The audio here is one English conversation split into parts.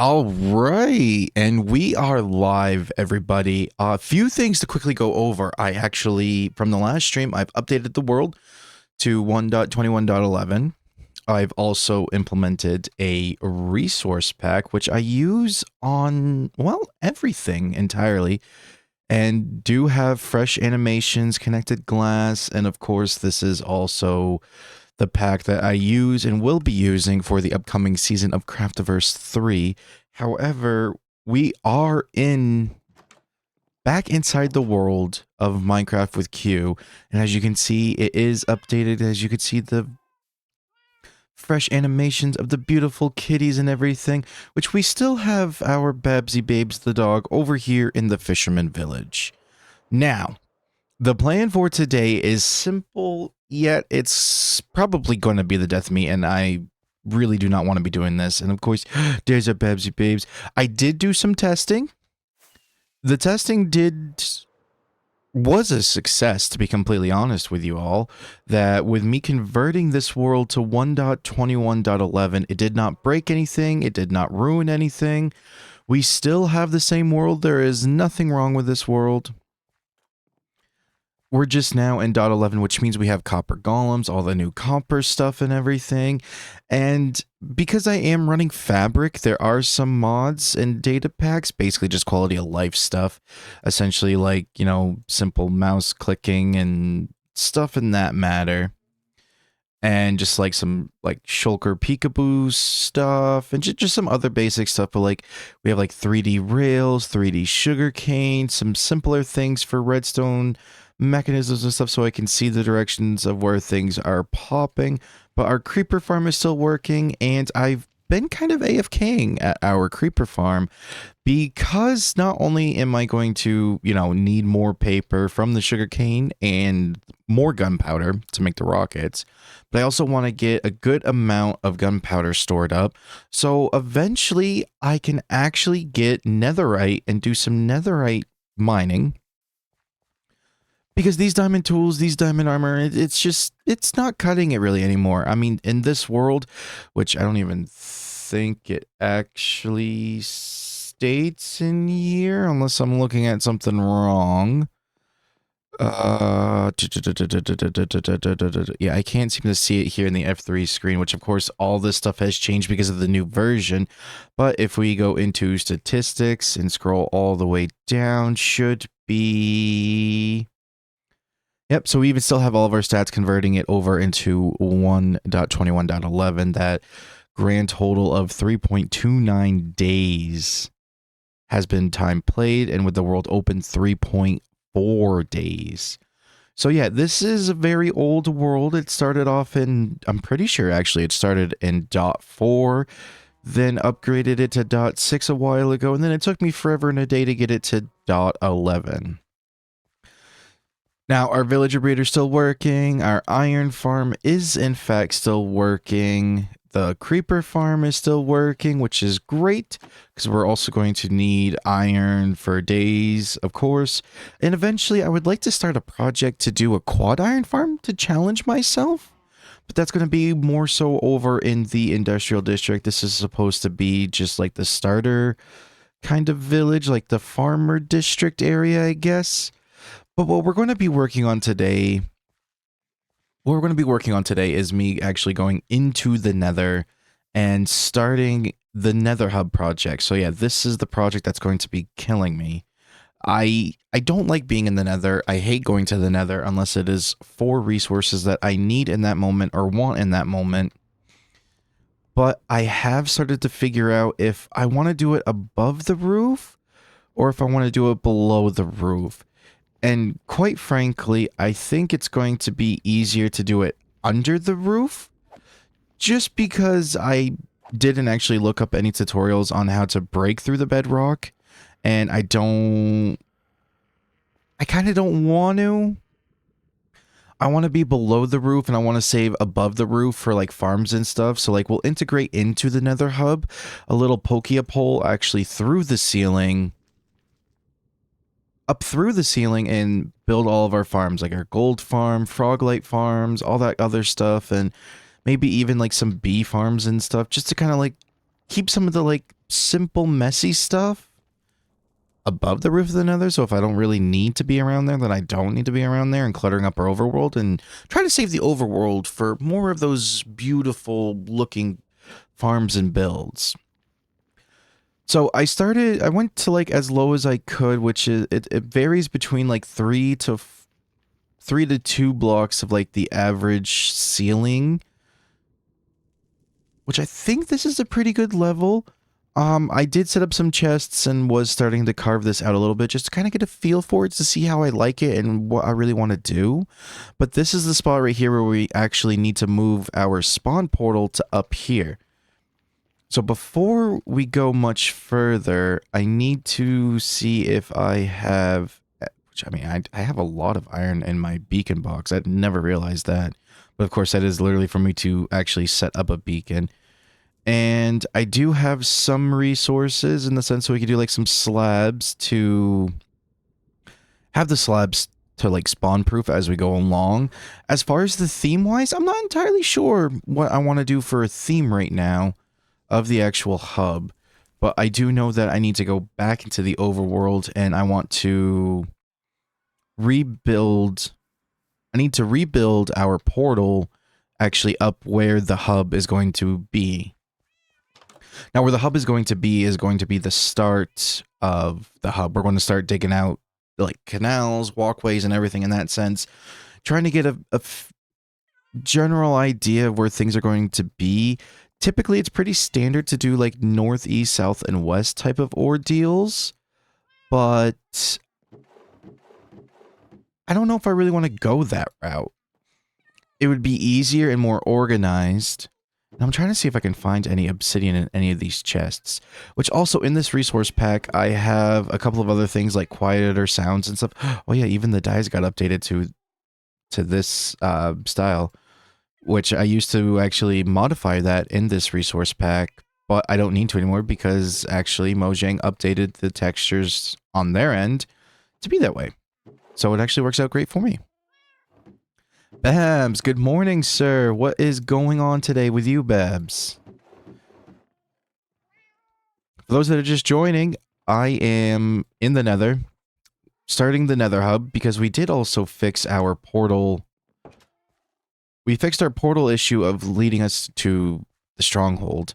All right, and we are live, everybody. A few things to quickly go over. I actually, from the last stream, I've updated the world to 1.21.11. I've also implemented a resource pack, which I use on, well, everything entirely, and do have fresh animations, connected glass, and of course, this is also the pack that I use and will be using for the upcoming season of Craftiverse 3. However, we are back inside the world of Minecraft with Q, and as you can see, it is updated. As you can see, the fresh animations of the beautiful kitties and everything, which we still have our Babsy Babes the dog over here in the Fisherman Village. Now, the plan for today is simple, yet it's probably going to be the death of me, and I really do not want to be doing this. And of course, there's a Babsy Babes. I did do some testing. The testing was a success, to be completely honest with you all, that with me converting this world to 1.21.11, it did not break anything, it did not ruin anything. We still have the same world. There is nothing wrong with this world. We're just now in .11, which means we have copper golems, all the new copper stuff and everything. And because I am running Fabric, there are some mods and data packs, basically just quality of life stuff. Essentially like, you know, simple mouse clicking and stuff in that matter. And just like some like shulker peekaboo stuff and just some other basic stuff. But like we have like 3D rails, 3D sugarcane, some simpler things for redstone mechanisms and stuff so I can see the directions of where things are popping. But our creeper farm is still working, and I've been kind of AFKing at our creeper farm because not only am I going to, you know, need more paper from the sugarcane and more gunpowder to make the rockets, but I also want to get a good amount of gunpowder stored up. So eventually I can actually get netherite and do some netherite mining. Because these diamond tools, these diamond armor, it's not cutting it really anymore. I mean, in this world, which I don't even think it actually states in here, unless I'm looking at something wrong. Yeah, I can't seem to see it here in the F3 screen, which of course all this stuff has changed because of the new version. But if we go into statistics and scroll all the way down, should be... Yep, so we even still have all of our stats converting it over into 1.21.11. That grand total of 3.29 days has been time played, and with the world open, 3.4 days. So yeah, this is a very old world. It started off in, I'm pretty sure actually it started in .4, then upgraded it to .6 a while ago, and then it took me forever and a day to get it to .11. Now, our villager breeder is still working. Our iron farm is, in fact, still working. The creeper farm is still working, which is great because we're also going to need iron for days, of course. And eventually, I would like to start a project to do a quad iron farm to challenge myself. But that's going to be more so over in the industrial district. This is supposed to be just like the starter kind of village, like the farmer district area, I guess. But what we're going to be working on today, is me actually going into the nether and starting the nether hub project. So yeah, this is the project that's going to be killing me. I don't like being in the nether. I hate going to the nether unless it is for resources that I need in that moment or want in that moment. But I have started to figure out if I want to do it above the roof or if I want to do it below the roof. And quite frankly, I think it's going to be easier to do it under the roof, just because I didn't actually look up any tutorials on how to break through the bedrock, and I kind of don't want to. I want to be below the roof, and I want to save above the roof for like farms and stuff. So like we'll integrate into the nether hub a little pokey pole actually through the ceiling, up through the ceiling, and build all of our farms, like our gold farm, froglight farms, all that other stuff, and maybe even like some bee farms and stuff, just to kind of like keep some of the like simple, messy stuff above the roof of the nether. So if I don't really need to be around there, then I don't need to be around there and cluttering up our overworld, and try to save the overworld for more of those beautiful looking farms and builds. So I went to like as low as I could, which is, it varies between like 3 to 2 blocks of like the average ceiling, which I think this is a pretty good level. I did set up some chests and was starting to carve this out a little bit just to kind of get a feel for it, to see how I like it and what I really want to do. But this is the spot right here where we actually need to move our spawn portal to up here. So before we go much further, I need to see if I have, which I mean, I have a lot of iron in my beacon box. I'd never realized that. But of course, that is literally for me to actually set up a beacon. And I do have some resources in the sense so we could do like some slabs to have the slabs to like spawn proof as we go along. As far as the theme wise, I'm not entirely sure what I want to do for a theme right now of the actual hub, but I do know that I need to go back into the overworld and I want to rebuild. I need to rebuild our portal actually up where the hub is going to be. Now, where the hub is going to be the start of the hub. We're going to start digging out like canals, walkways, and everything in that sense, trying to get a general idea of where things are going to be. Typically, it's pretty standard to do like north, east, south, and west type of ordeals, but I don't know if I really want to go that route. It would be easier and more organized. And I'm trying to see if I can find any obsidian in any of these chests, which also in this resource pack, I have a couple of other things like quieter sounds and stuff. Oh yeah, even the dyes got updated to this style, which I used to actually modify that in this resource pack, but I don't need to anymore because actually Mojang updated the textures on their end to be that way. So it actually works out great for me. Babs, good morning, sir. What is going on today with you, Babs? For those that are just joining, I am in the nether, starting the nether hub, because we did also fix our portal. We fixed our portal issue of leading us to the stronghold,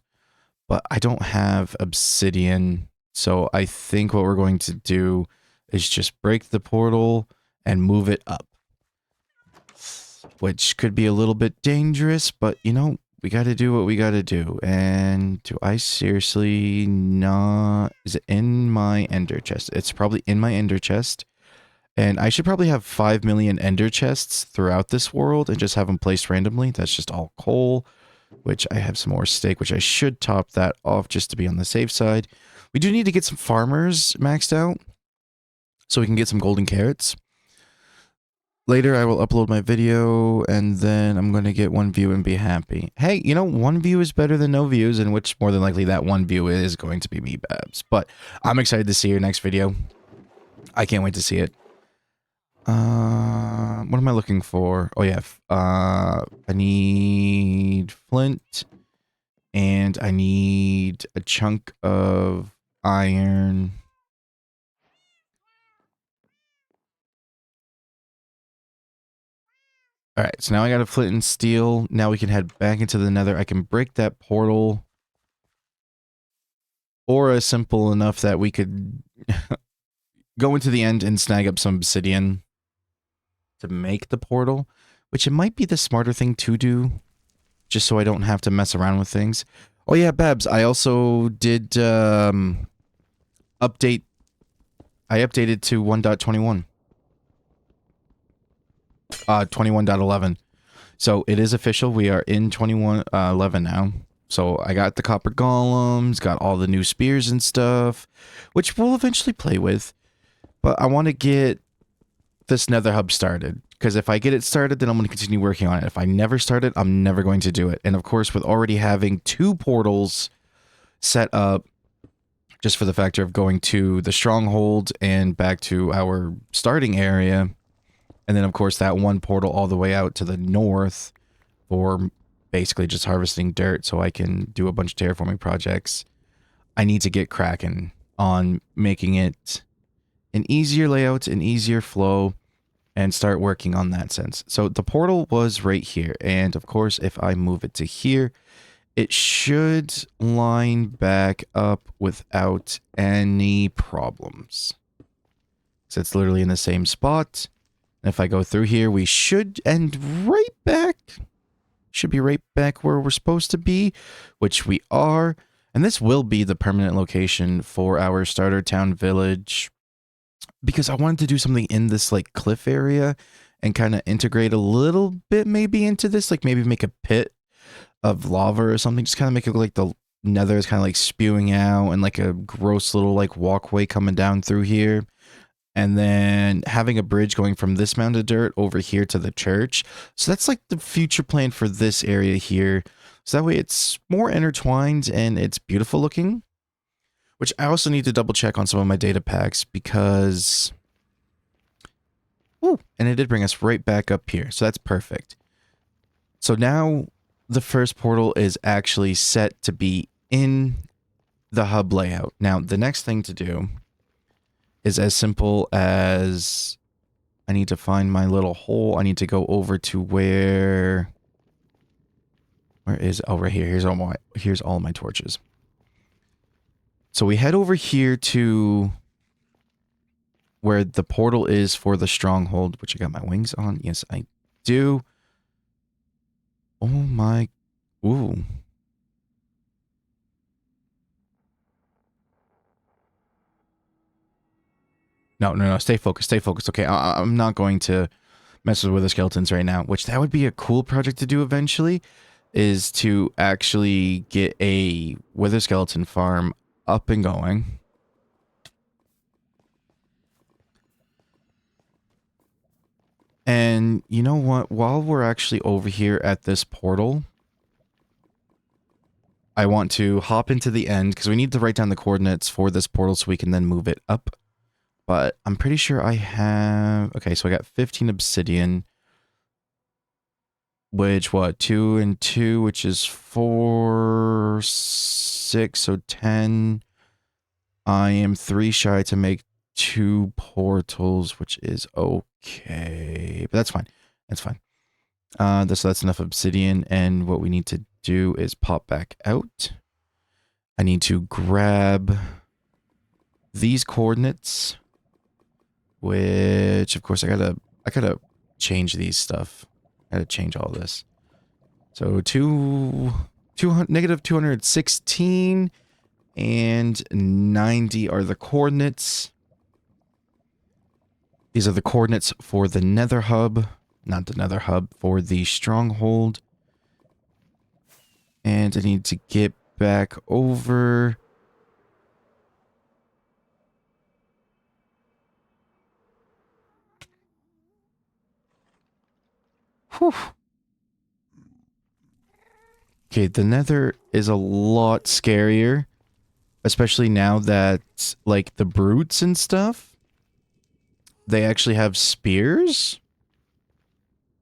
but I don't have obsidian, so I think what we're going to do is just break the portal and move it up. Which could be a little bit dangerous, but you know, we got to do what we got to do. And do I seriously not... Is it in my ender chest? It's probably in my ender chest. And I should probably have 5 million ender chests throughout this world and just have them placed randomly. That's just all coal, which I have some more steak, which I should top that off just to be on the safe side. We do need to get some farmers maxed out so we can get some golden carrots. Later, I will upload my video, and then I'm going to get 1 view and be happy. Hey, you know, 1 view is better than no views, in which more than likely that 1 view is going to be me, Babs. But I'm excited to see your next video. I can't wait to see it. What am I looking for? Oh, yeah. I need flint, and I need a chunk of iron. Alright, so now I got a flint and steel. Now we can head back into the nether. I can break that portal. Or as simple enough that we could go into the end and snag up some obsidian to make the portal. Which it might be the smarter thing to do. Just so I don't have to mess around with things. Oh yeah, Babs, I also did update. I updated to 1.21. 21.11. So it is official. We are in 21.11 now. So I got the copper golems, got all the new spears and stuff, which we'll eventually play with. But I want to get this nether hub started, because if I get it started, then I'm going to continue working on it. If I never start it, I'm never going to do it. And of course, with already having 2 portals set up, just for the factor of going to the stronghold and back to our starting area, and then, of course, that 1 portal all the way out to the north for basically just harvesting dirt so I can do a bunch of terraforming projects. I need to get cracking on making it an easier layout, an easier flow, and start working on that sense. So the portal was right here. And of course, if I move it to here, it should line back up without any problems. So it's literally in the same spot. And if I go through here, we should end right back. Should be right back where we're supposed to be, which we are. And this will be the permanent location for our starter town village, because I wanted to do something in this like cliff area and kind of integrate a little bit maybe into this, like maybe make a pit of lava or something, just kind of make it look like the nether is kind of like spewing out and like a gross little like walkway coming down through here. And then having a bridge going from this mound of dirt over here to the church. So that's like the future plan for this area here. So that way it's more intertwined and it's beautiful looking. Which I also need to double check on some of my data packs because... Ooh, and it did bring us right back up here. So that's perfect. So now the first portal is actually set to be in the hub layout. Now the next thing to do is as simple as I need to find my little hole. I need to go over to where is, oh, right here. Here's all my torches. So we head over here to where the portal is for the stronghold, which I got my wings on. Yes, I do. Oh my, ooh. No, stay focused, stay focused. Okay, I'm not going to mess with the skeletons right now, which that would be a cool project to do eventually, is to actually get a wither skeleton farm up and going. And you know what? While we're actually over here at this portal, I want to hop into the end because we need to write down the coordinates for this portal so we can then move it up. But I'm pretty sure I have... Okay, so I got 15 obsidian. Which, what? 2 and 2, which is 4, 6, so 10. I am 3 shy to make 2 portals, which is okay. But that's fine. That's fine. So that's enough obsidian. And what we need to do is pop back out. I need to grab these coordinates, which of course I gotta change these stuff. I gotta change all this. So negative 216 and 90 are the coordinates. These are the coordinates for the nether hub, not the nether hub, for the stronghold. And I need to get back over. Whew. Okay, the nether is a lot scarier, especially now that, like, the brutes and stuff, they actually have spears.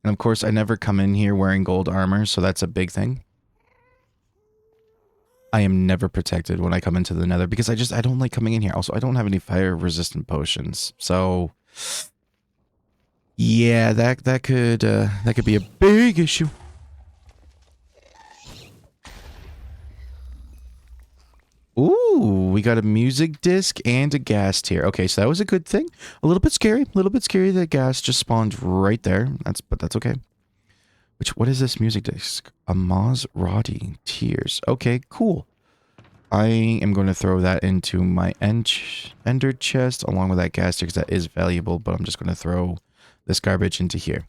And of course, I never come in here wearing gold armor, so that's a big thing. I am never protected when I come into the nether because I don't like coming in here. Also, I don't have any fire resistant potions. So yeah, that could be a big issue. Ooh, we got a music disc and a ghast here. Okay, so that was a good thing. A little bit scary that ghast just spawned right there. But that's okay. What is this music disc? A Maserati Tears. Okay, cool. I am going to throw that into my ender chest along with that ghast because that is valuable, but I'm just going to throw this garbage into here.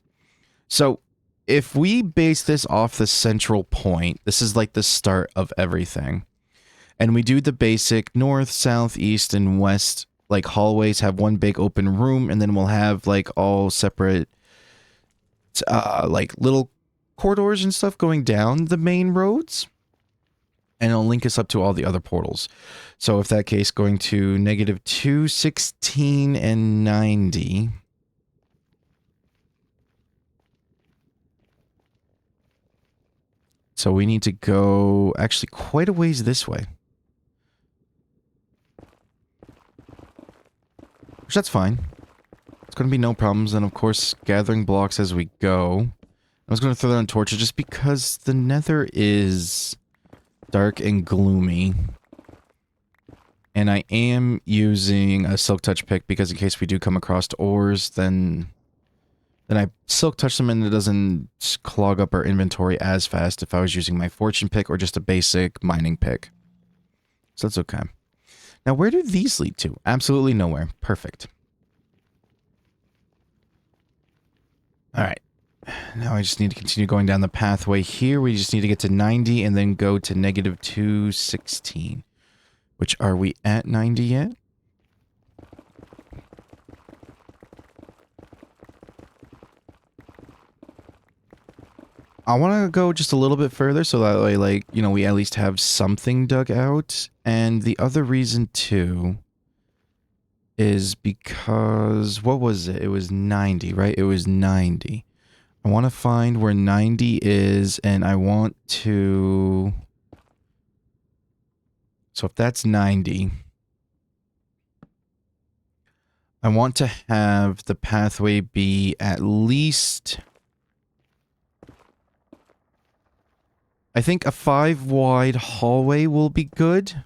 So if we base this off the central point, this is like the start of everything. And we do the basic north, south, east, and west, like hallways, have one big open room, and then we'll have like all separate, like little corridors and stuff going down the main roads. And it'll link us up to all the other portals. So if that case, going to negative 216 and 90. So we need to go actually quite a ways this way. Which that's fine. It's going to be no problems. And of course, gathering blocks as we go. I was going to throw that on torches just because the nether is dark and gloomy. And I am using a silk touch pick because in case we do come across ores, then I silk touch them and it doesn't clog up our inventory as fast if I was using my fortune pick or just a basic mining pick. So that's okay. Now, where do these lead to? Absolutely nowhere. Perfect. Alright. Now I just need to continue going down the pathway here. We just need to get to 90 and then go to negative 216. Which, are we at 90 yet? I want to go just a little bit further so that way, like, you know, we at least have something dug out. And the other reason, too, is because, what was it? It was 90, right? It was 90. I want to find where 90 is, and I want to... So if that's 90, I want to have the pathway be at least... I think a 5-wide hallway will be good.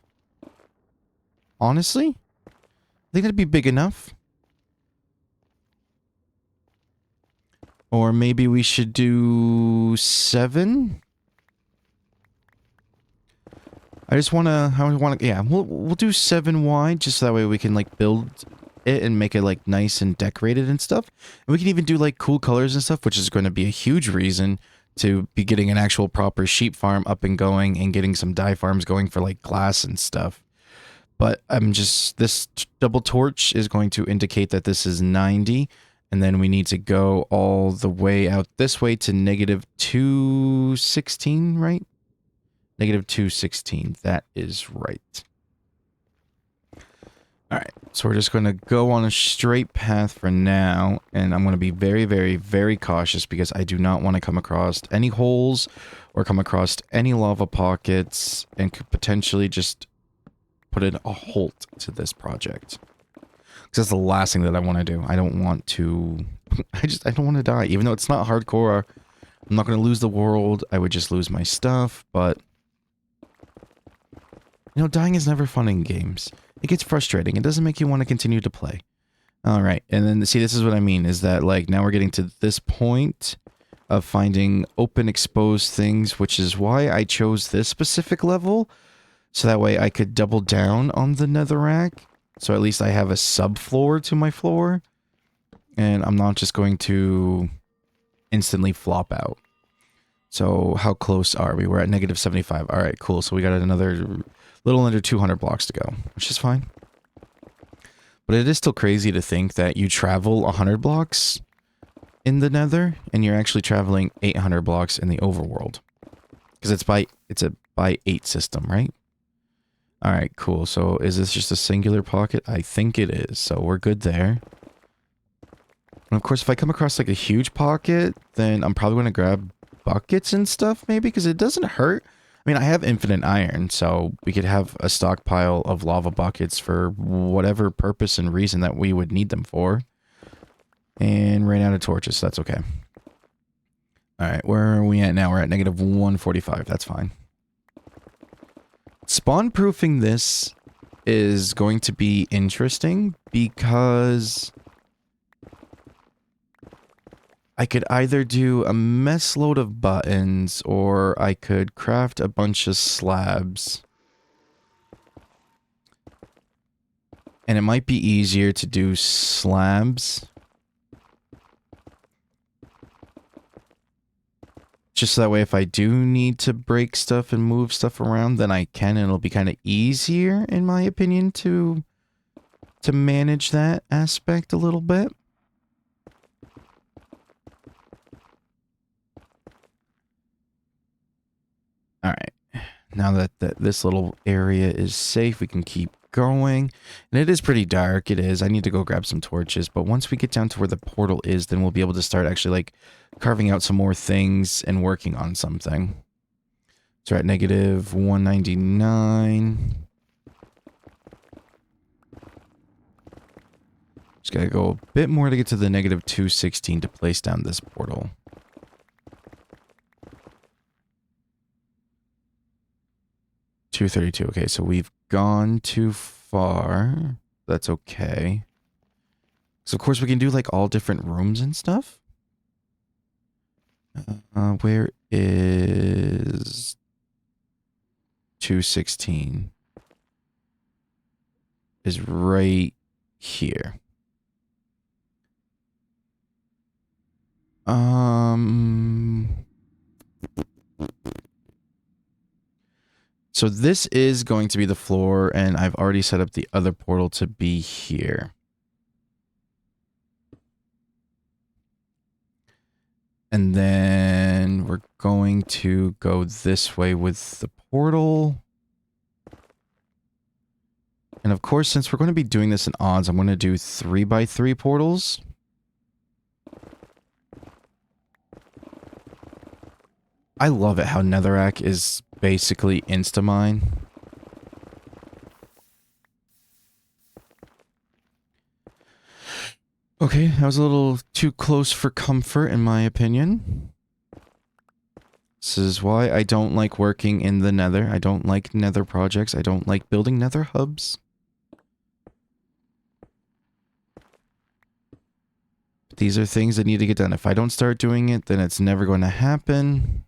Honestly? I think that'd be big enough. Or maybe we should do 7? I want to, yeah, we'll do 7 wide, just so that way we can, like, build it and make it, like, nice and decorated and stuff. And we can even do, like, cool colors and stuff, which is going to be a huge reason to be getting an actual proper sheep farm up and going and getting some dye farms going for, like, glass and stuff. But I'm just, this double torch is going to indicate that this is 90, and then we need to go all the way out this way to negative 216, right? Negative 216, that is right. Alright, so we're just going to go on a straight path for now, and I'm going to be very, very, very cautious because I do not want to come across any holes or come across any lava pockets and could potentially just put a halt to this project. Because that's the last thing that I want to do. I don't want to... I don't want to die. Even though it's not hardcore, I'm not going to lose the world. I would just lose my stuff, but... You know, dying is never fun in games. It gets frustrating. It doesn't make you want to continue to play. Alright, and then, see, this is what I mean, is that, like, now we're getting to this point of finding open, exposed things, which is why I chose this specific level, so that way I could double down on the netherrack, so at least I have a subfloor to my floor, and I'm not just going to instantly flop out. So, how close are we? We're at negative 75. Alright, cool, so we got another... little under 200 blocks to go, which is fine. But it is still crazy to think that you travel 100 blocks in the nether, and you're actually traveling 800 blocks in the overworld. Because it's a by 8 system, right? Alright, cool. So is this just a singular pocket? I think it is, so we're good there. And of course, if I come across like a huge pocket, then I'm probably going to grab buckets and stuff, maybe, because it doesn't hurt. I mean, I have infinite iron, so we could have a stockpile of lava buckets for whatever purpose and reason that we would need them for. And ran out of torches, so that's okay. Alright, where are we at now? We're at negative 145, that's fine. Spawn-proofing this is going to be interesting because... I could either do a mess load of buttons, or I could craft a bunch of slabs. And it might be easier to do slabs. Just so that way if I do need to break stuff and move stuff around, then I can, and it'll be kind of easier, in my opinion, to manage that aspect a little bit. Alright, now that this little area is safe, we can keep going. And it is pretty dark, it is. I need to go grab some torches, but once we get down to where the portal is, then we'll be able to start actually, like, carving out some more things and working on something. So we're at negative 199. Just gotta go a bit more to get to the negative 216 to place down this portal. $232. Okay, so we've gone too far. That's okay. So of course we can do like all different rooms and stuff. Where is 216? Is right here. So this is going to be the floor, and I've already set up the other portal to be here. And then we're going to go this way with the portal. And of course, since we're going to be doing this in odds, I'm going to do 3x3 portals. I love it how netherrack is basically insta-mine. Okay, that was a little too close for comfort in my opinion. This is why I don't like working in the nether. I don't like nether projects. I don't like building nether hubs. These are things that need to get done. If I don't start doing it, then it's never going to happen.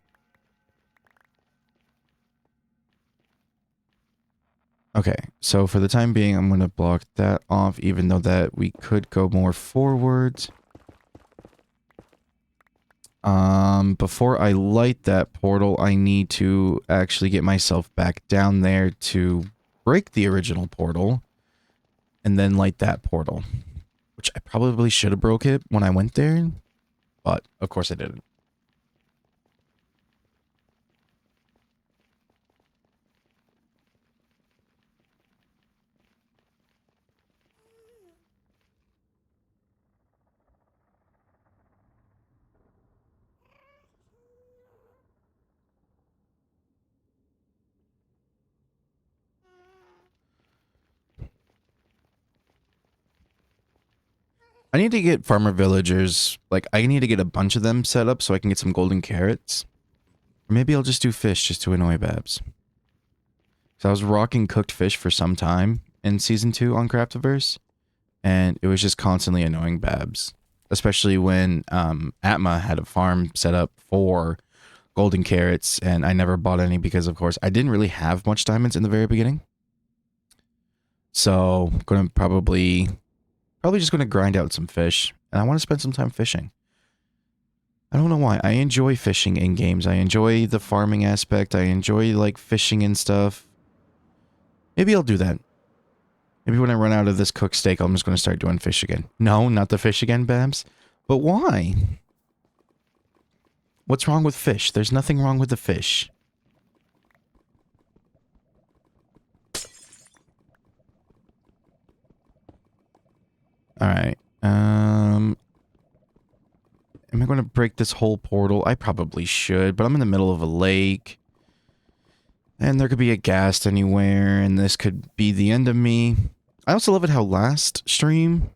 Okay, so for the time being, I'm going to block that off, even though that we could go more forward. Before I light that portal, I need to actually get myself back down there to break the original portal and then light that portal, which I probably should have broke it when I went there, but of course I didn't. I need to get farmer villagers, like I need to get a bunch of them set up so I can get some golden carrots. Or maybe I'll just do fish just to annoy Babs. So I was rocking cooked fish for some time in Season 2 on Craftiverse, and it was just constantly annoying Babs. Especially when Atma had a farm set up for golden carrots, and I never bought any because, of course, I didn't really have much diamonds in the very beginning. So I'm going to probably just going to grind out some fish, and I want to spend some time fishing. I don't know why. I enjoy fishing in games. I enjoy the farming aspect. I enjoy, like, fishing and stuff. Maybe I'll do that. Maybe when I run out of this cooked steak, I'm just going to start doing fish again. No, not the fish again, Babs. But why? What's wrong with fish? There's nothing wrong with the fish. Alright. Am I going to break this whole portal? I probably should, but I'm in the middle of a lake. And there could be a ghast anywhere, and this could be the end of me. I also love it how last stream,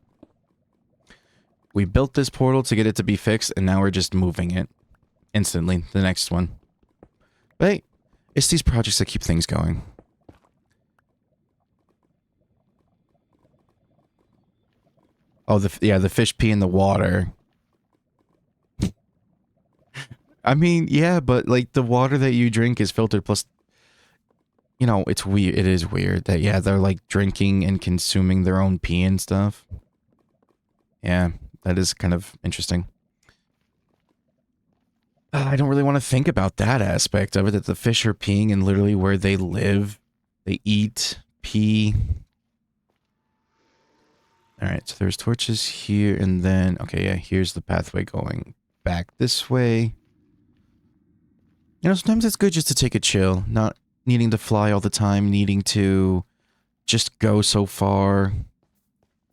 we built this portal to get it to be fixed, and now we're just moving it instantly, the next one. But hey, it's these projects that keep things going. Oh, the fish pee in the water. I mean, yeah, but like the water that you drink is filtered, plus, you know, it's weird. It is weird that, yeah, they're like drinking and consuming their own pee and stuff. Yeah, that is kind of interesting. I don't really want to think about that aspect of it, that the fish are peeing and literally where they live, they eat, pee. Alright, so there's torches here, and then, okay, yeah, here's the pathway going back this way. You know, sometimes it's good just to take a chill, not needing to fly all the time, needing to just go so far.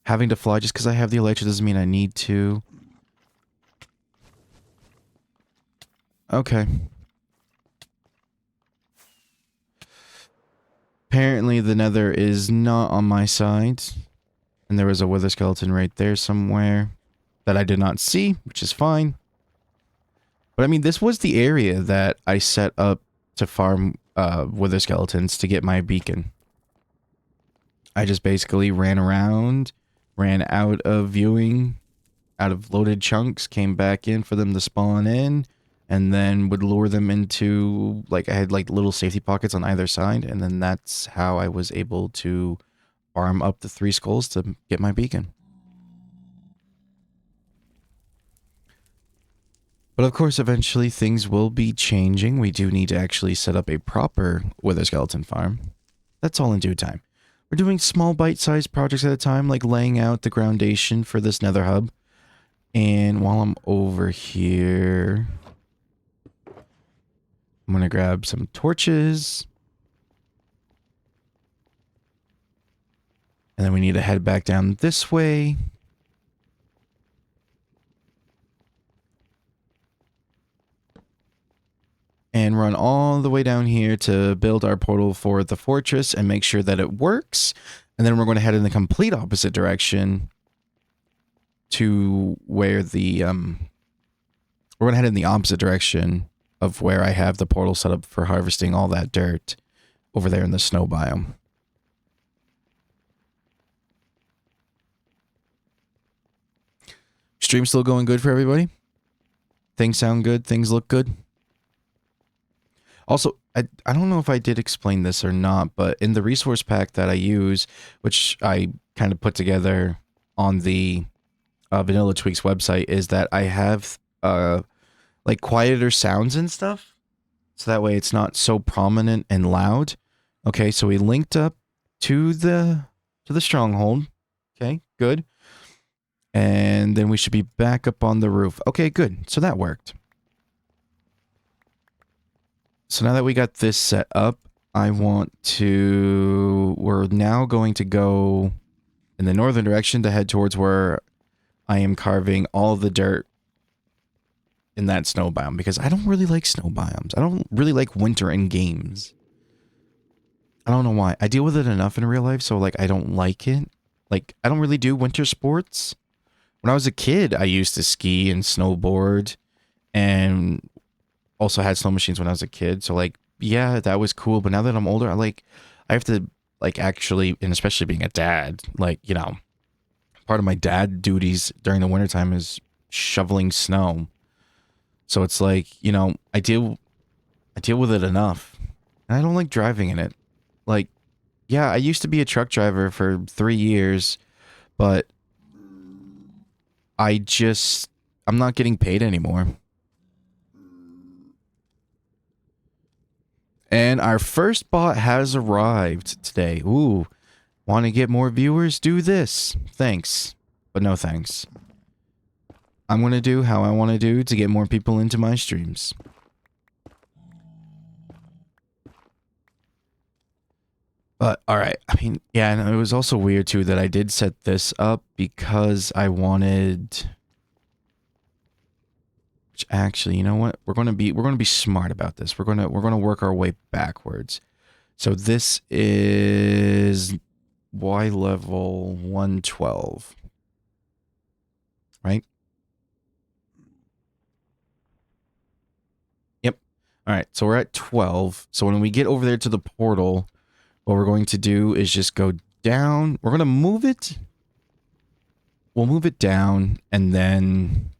Having to fly just because I have the elytra doesn't mean I need to. Okay. Apparently the nether is not on my side. And there was a wither skeleton right there somewhere that I did not see, which is fine. But I mean, this was the area that I set up to farm wither skeletons to get my beacon. I just basically ran around, ran out of viewing, out of loaded chunks, came back in for them to spawn in, and then would lure them into, like, I had like little safety pockets on either side, and then that's how I was able to farm up the 3 skulls to get my beacon. But of course, eventually things will be changing. We do need to actually set up a proper wither skeleton farm. That's all in due time. We're doing small bite-sized projects at a time, like laying out the groundation for this nether hub. And while I'm over here, I'm going to grab some torches. And then we need to head back down this way. And run all the way down here to build our portal for the fortress and make sure that it works. And then we're going to head in the complete opposite direction to where the, we're going to head in the opposite direction of where I have the portal set up for harvesting all that dirt over there in the snow biome. Stream still going good for everybody? Things sound good? Things look good? Also, I don't know if I did explain this or not, but in the resource pack that I use, which I kind of put together on the Vanilla Tweaks website, is that I have like quieter sounds and stuff. So that way it's not so prominent and loud. Okay, so we linked up to the stronghold. Okay, good. And then we should be back up on the roof. Okay, good. So that worked. So now that we got this set up, we're now going to go in the northern direction to head towards where I am carving all the dirt in that snow biome, because I don't really like snow biomes. I don't really like winter in games. I don't know why. I deal with it enough in real life, so like I don't like it. Like, I don't really do winter sports. When I was a kid, I used to ski and snowboard and also had snow machines when I was a kid. So like, yeah, that was cool. But now that I'm older, I have to like actually, and especially being a dad, like, you know, part of my dad duties during the wintertime is shoveling snow. So it's like, you know, I deal with it enough. And I don't like driving in it. Like, yeah, I used to be a truck driver for 3 years, but I'm not getting paid anymore. And our first bot has arrived today. Ooh, want to get more viewers? Do this. Thanks, but no thanks. I'm going to do how I want to do to get more people into my streams. But, alright, I mean, yeah, and it was also weird, too, that I did set this up because I wanted... Which, actually, you know what? We're going to be smart about this. We're going to work our way backwards. So this is Y level 112. Right? Yep. Alright, so we're at 12. So when we get over there to the portal... What we're going to do is just go down. We're going to move it. We'll move it down and then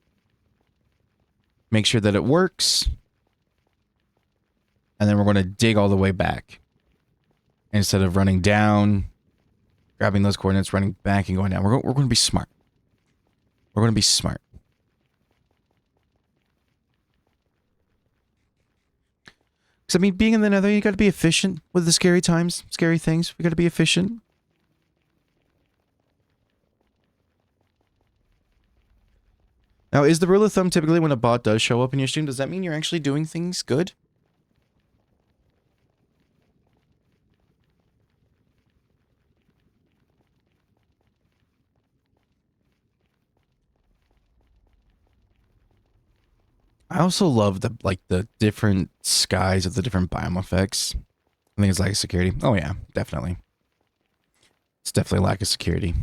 make sure that it works. And then we're going to dig all the way back. Instead of running down, grabbing those coordinates, running back and going down. We're going to be smart. We're going to be smart. Because, I mean, being in the nether, you got to be efficient with the scary times, scary things. We got to be efficient. Now, is the rule of thumb typically when a bot does show up in your stream, does that mean you're actually doing things good? I also love the different skies of the different biome effects. I think it's lack of security. Oh yeah, definitely. It's definitely lack of security.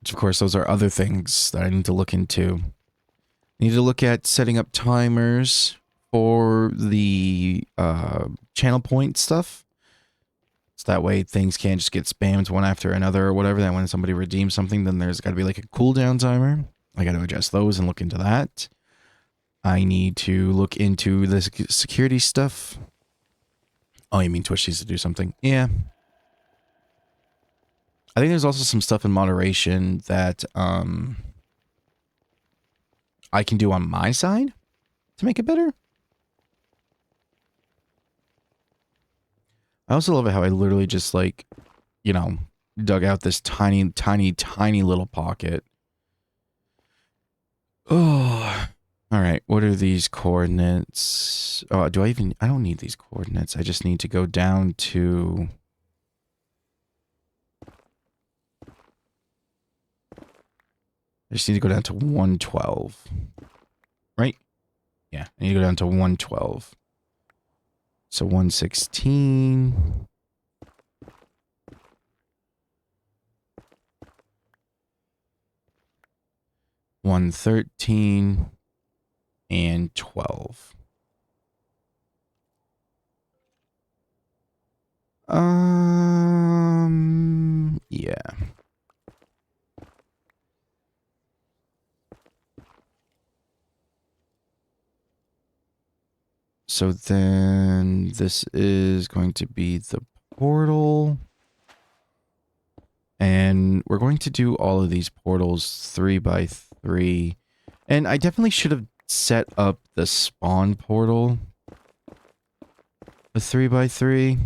Which of course, those are other things that I need to look into. I need to look at setting up timers for the channel point stuff. So that way things can't just get spammed one after another or whatever. That when somebody redeems something, then there's got to be like a cooldown timer. I got to adjust those and look into that. I need to look into the security stuff. Oh, you mean Twitch needs to do something? Yeah. I think there's also some stuff in moderation that I can do on my side to make it better. I also love it how I literally just like, you know, dug out this tiny, tiny, tiny little pocket. Oh, all right. What are these coordinates? Oh, do I even, I don't need these coordinates. I just need to go down to, I just need to go down to 112. Right? Yeah, I need to go down to 112. So 116. 113 and 12. Yeah. So then this is going to be the portal. And we're going to do all of these portals 3 by 3. And I definitely should have set up the spawn portal with 3 by 3,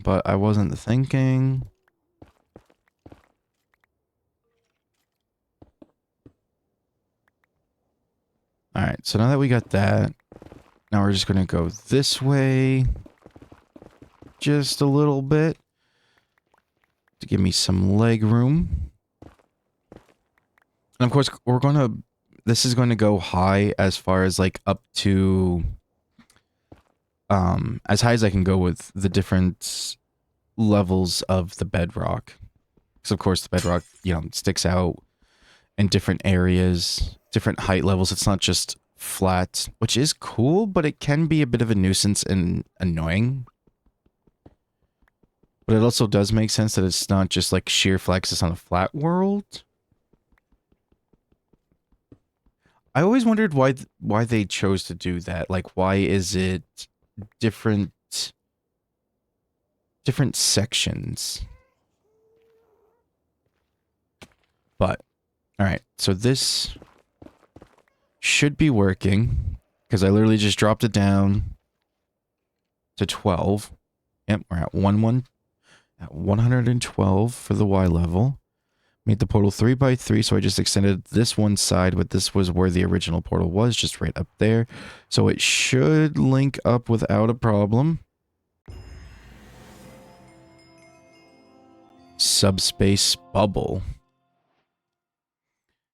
but I wasn't thinking. Alright, so now that we got that, now we're just going to go this way just a little bit to give me some leg room. And of course, we're going to, this is going to go high as far as like up to, as high as I can go with the different levels of the bedrock. Because of course the bedrock, you know, sticks out in different areas, different height levels. It's not just flat, which is cool, but it can be a bit of a nuisance and annoying. But it also does make sense that it's not just like sheer flexes on a flat world. I always wondered why they chose to do that. Like, why is it different sections? But all right, so this should be working because I literally just dropped it down to 12. Yep, we're at 112 for the Y level. Made the portal 3 by 3, so I just extended this one side, but this was where the original portal was, just right up there. So it should link up without a problem. Subspace bubble.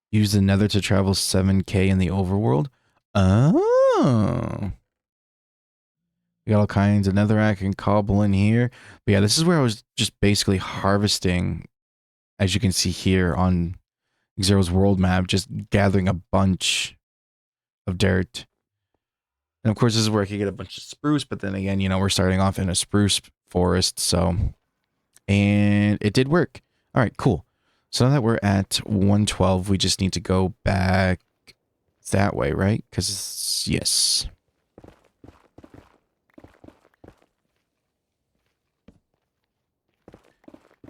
Use the nether to travel 7k in the overworld. Oh. We got all kinds of netherrack and cobble in here. But yeah, this is where I was just basically harvesting, as you can see here on Zero's world map, just gathering a bunch of dirt. And of course, this is where I could get a bunch of spruce, but then again, you know, we're starting off in a spruce forest, so... And it did work. All right, cool. So now that we're at 112, we just need to go back that way, right? Because, yes.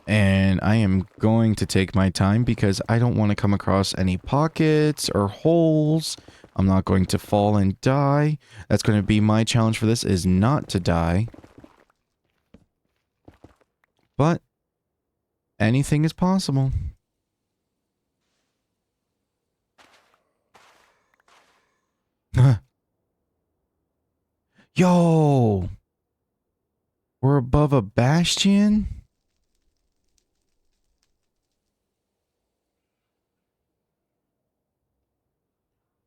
And I am going to take my time because I don't want to come across any pockets or holes. I'm not going to fall and die. That's going to be my challenge for this, is not to die. But anything is possible. Yo! We're above a bastion?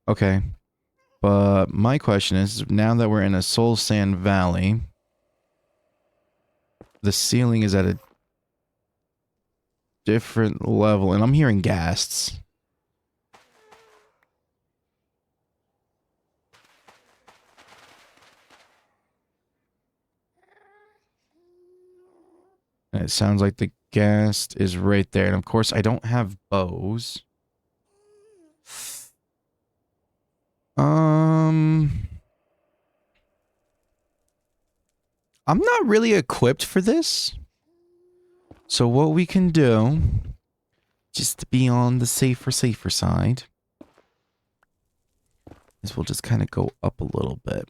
Okay. But my question is, now that we're in a soul sand valley, the ceiling is at a different level, and I'm hearing ghasts. And it sounds like the ghast is right there. And of course, I don't have bows. I'm not really equipped for this. So what we can do, just to be on the safer side, is we'll just kind of go up a little bit.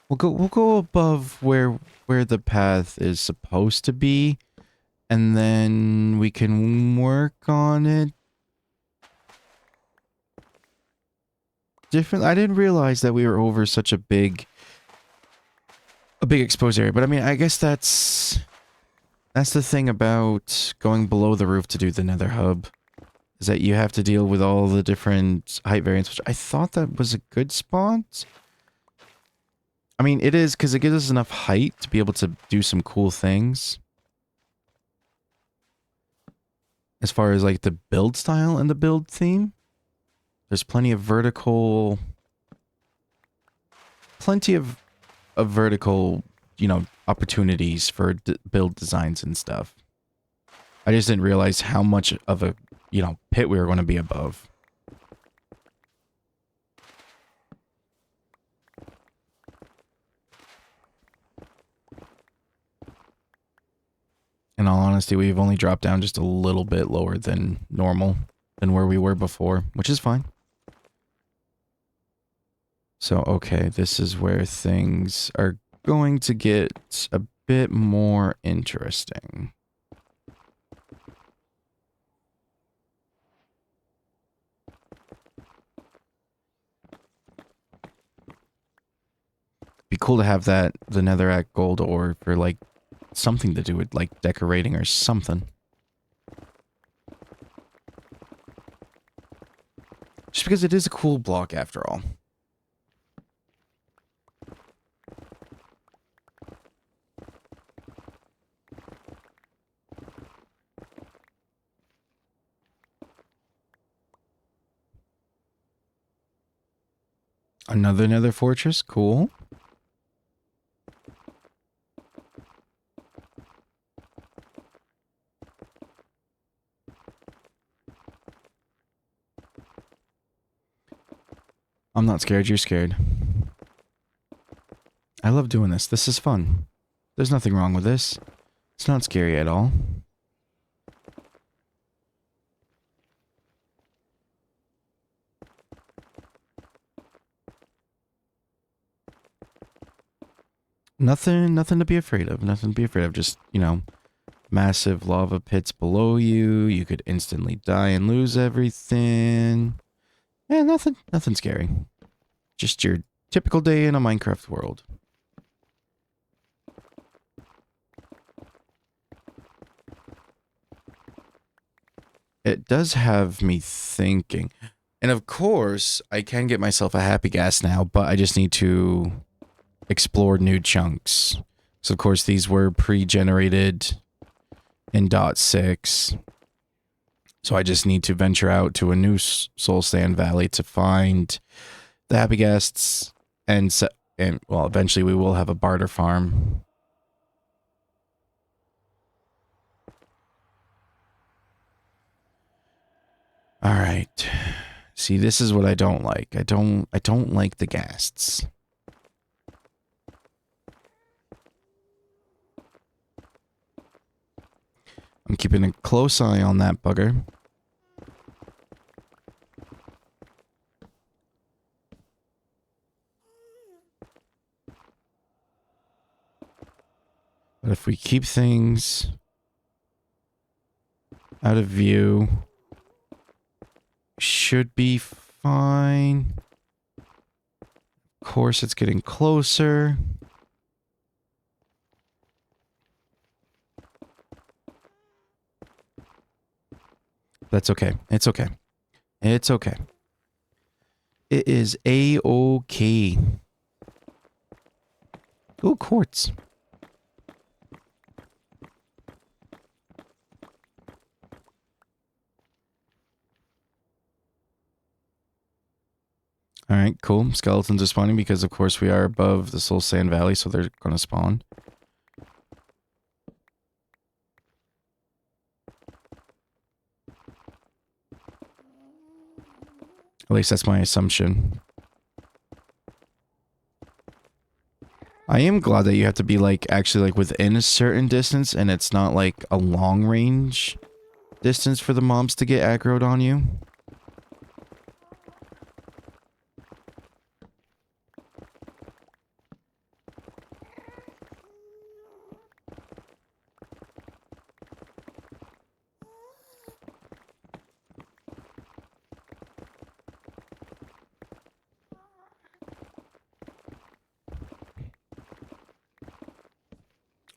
We'll go above where the path is supposed to be, and then we can work on it different. I didn't realize that we were over such a big exposed area, but I mean, I guess that's the thing about going below the roof to do the nether hub, is that you have to deal with all the different height variants, which I thought that was a good spot. I mean, it is, because it gives us enough height to be able to do some cool things. As far as, like, the build style and the build theme. There's plenty of vertical... vertical, you know, opportunities for build designs and stuff. I just didn't realize how much of a, you know, pit we were going to be above. In all honesty, we've only dropped down just a little bit lower than normal, than where we were before, which is fine. So, okay, this is where things are going to get a bit more interesting. Be cool to have that, the netherrack gold ore, for, like, something to do with, like, decorating or something. Just because it is a cool block after all. Another nether fortress, cool. I'm not scared, you're scared. I love doing this. This is fun. There's nothing wrong with this. It's not scary at all. Nothing to be afraid of. Nothing to be afraid of. Just, you know, massive lava pits below you. You could instantly die and lose everything. Yeah, nothing scary. Just your typical day in a Minecraft world. It does have me thinking. And of course, I can get myself a happy gas now, but I just need to explore new chunks. So of course, these were pre-generated in .6. So I just need to venture out to a new Soul Sand Valley to find the happy guests, and well, eventually we will have a barter farm. All right. See, this is what I don't like. I don't like the ghasts. I'm keeping a close eye on that bugger. But if we keep things out of view, should be fine. Of course, it's getting closer. That's okay. It's okay. It's okay. It is a-okay. Ooh, quartz. All right, cool. Skeletons are spawning because, of course, we are above the Soul Sand Valley, so they're going to spawn. At least that's my assumption. I am glad that you have to be, like, actually, like, within a certain distance, and it's not, like, a long-range distance for the mobs to get aggroed on you.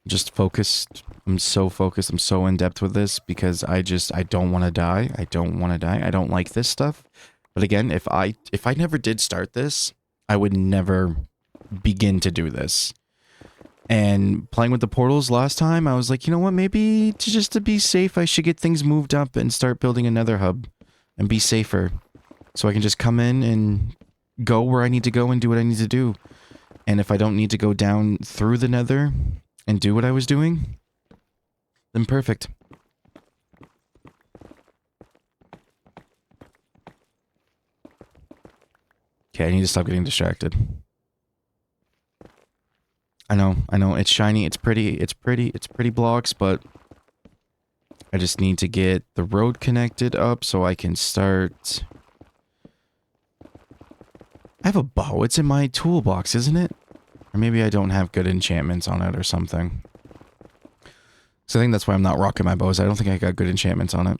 Just focused. I'm so focused. I'm so in depth with this because I don't want to die. I don't want to die. I don't like this stuff. But again, if I never did start this, I would never begin to do this. And playing with the portals last time, I was like, you know what? Maybe just to be safe, I should get things moved up and start building another hub and be safer. So I can just come in and go where I need to go and do what I need to do. And if I don't need to go down through the nether and do what I was doing, then perfect. Okay, I need to stop getting distracted. I know, it's shiny, it's pretty blocks, but I just need to get the road connected up so I can start. I have a bow, it's in my toolbox, isn't it? Or maybe I don't have good enchantments on it or something. So I think that's why I'm not rocking my bows. I don't think I got good enchantments on it.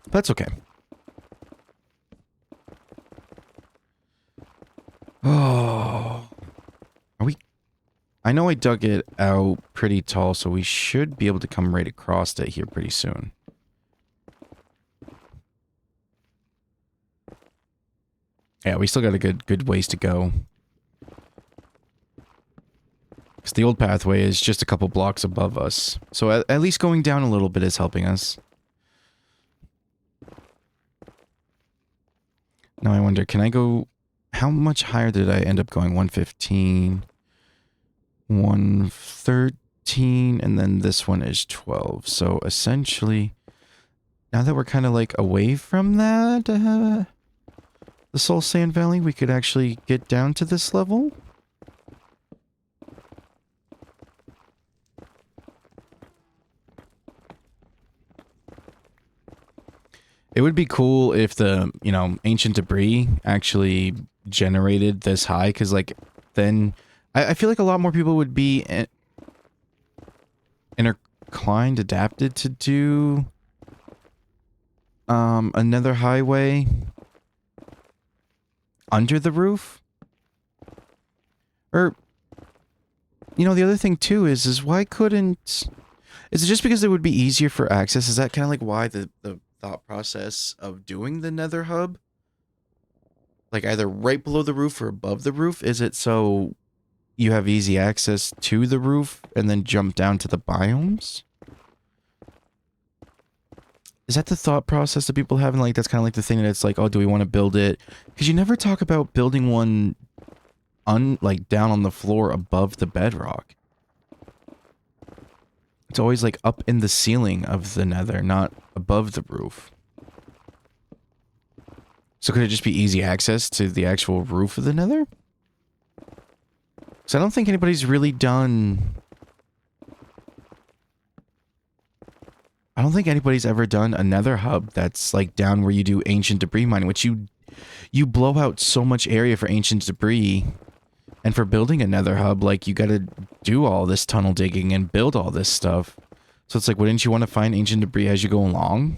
That's okay. Oh. Are we... I know I dug it out pretty tall, so we should be able to come right across it here pretty soon. Yeah, we still got a good ways to go. Because the old pathway is just a couple blocks above us. So at least going down a little bit is helping us. Now I wonder, can I go... How much higher did I end up going? 115... 113, and then this one is 12. So essentially, now that we're kind of like away from that, the Soul Sand Valley, we could actually get down to this level. It would be cool if the, you know, ancient debris actually generated this high, because like then I feel like a lot more people would be inclined, adapted to do another highway under the roof. Or, you know, the other thing too is why couldn't... Is it just because it would be easier for access? Is that kind of like why the thought process of doing the nether hub? Like either right below the roof or above the roof? Is it so you have easy access to the roof and then jump down to the biomes? Is that the thought process that people have? And like, that's kind of like the thing that it's like, oh, do we want to build it? Because you never talk about building one like down on the floor above the bedrock. It's always like up in the ceiling of the nether, not above the roof. So could it just be easy access to the actual roof of the nether? So I don't think anybody's really done... I don't think anybody's ever done a nether hub that's like down where you do ancient debris mining, which you blow out so much area for ancient debris. And for building a nether hub, like you gotta do all this tunnel digging and build all this stuff. So it's like, wouldn't you want to find ancient debris as you go along?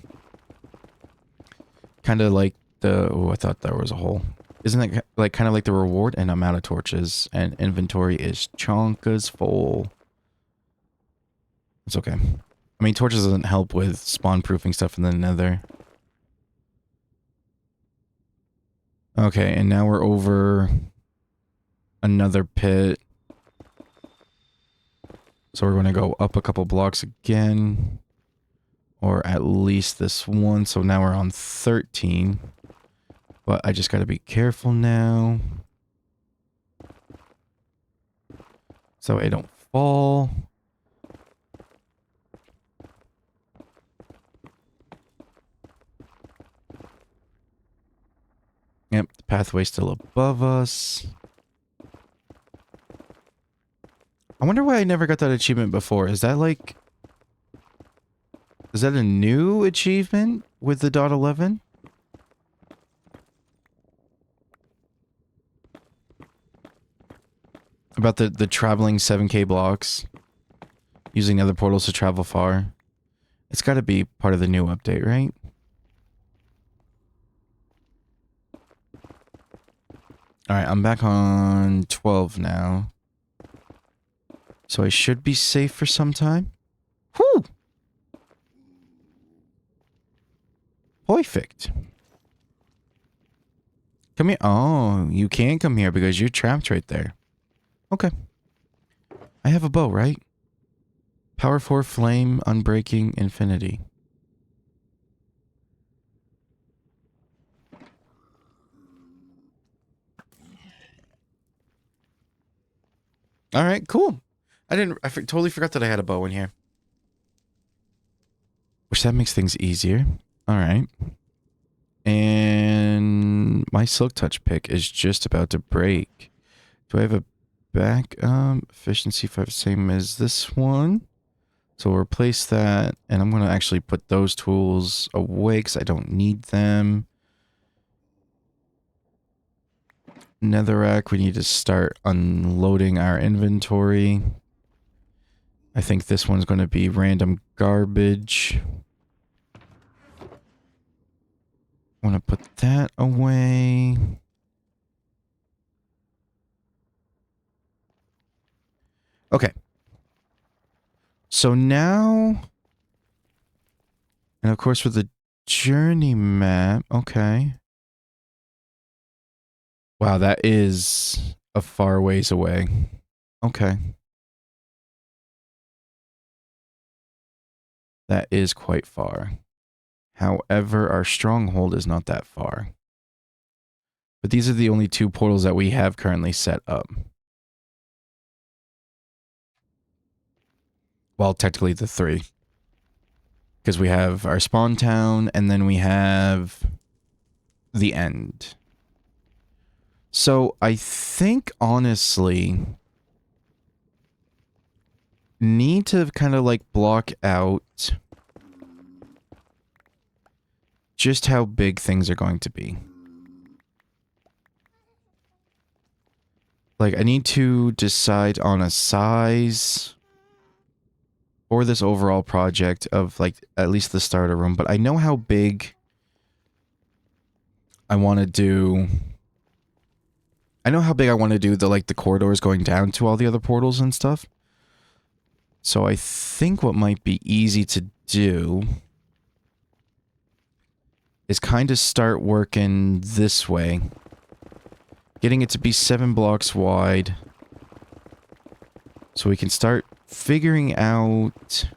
Kind of like the... Oh, I thought there was a hole. Isn't that like kind of like the reward? And I'm out of torches. And inventory is chonkas full. It's okay. I mean, torches doesn't help with spawn proofing stuff in the nether. Okay, and now we're over another pit. So we're going to go up a couple blocks again. Or at least this one. So now we're on 13. But I just got to be careful now. So I don't fall. Yep, the pathway's still above us. I wonder why I never got that achievement before. Is that like... Is that a new achievement with the .11? About the traveling 7k blocks. Using other portals to travel far. It's got to be part of the new update, right? Alright, I'm back on 12 now. So I should be safe for some time. Whew! Perfect. Come here. Oh, you can't come here because you're trapped right there. Okay. I have a bow, right? Power 4, flame, unbreaking, infinity. Alright, cool. I totally forgot that I had a bow in here. Which that makes things easier. Alright. And my silk touch pick is just about to break. Do I have a back? Efficiency 5, same as this one. So we'll replace that. And I'm going to actually put those tools away because I don't need them. Netherrack, we need to start unloading our inventory. I think this one's going to be random garbage. I want to put that away. Okay. So now... And of course with the journey map... Okay. Wow, that is a far ways away. Okay. That is quite far. However, our stronghold is not that far. But these are the only two portals that we have currently set up. Well, technically the three. Because we have our spawn town, and then we have the end. So I think, honestly, need to kind of like block out just how big things are going to be. Like, I need to decide on a size for this overall project of, like, at least the starter room. But I know how big I want to do... I know how big I want to do the, like, the corridors going down to all the other portals and stuff. So I think what might be easy to do is kind of start working this way. Getting it to be 7 blocks wide. So we can start figuring out...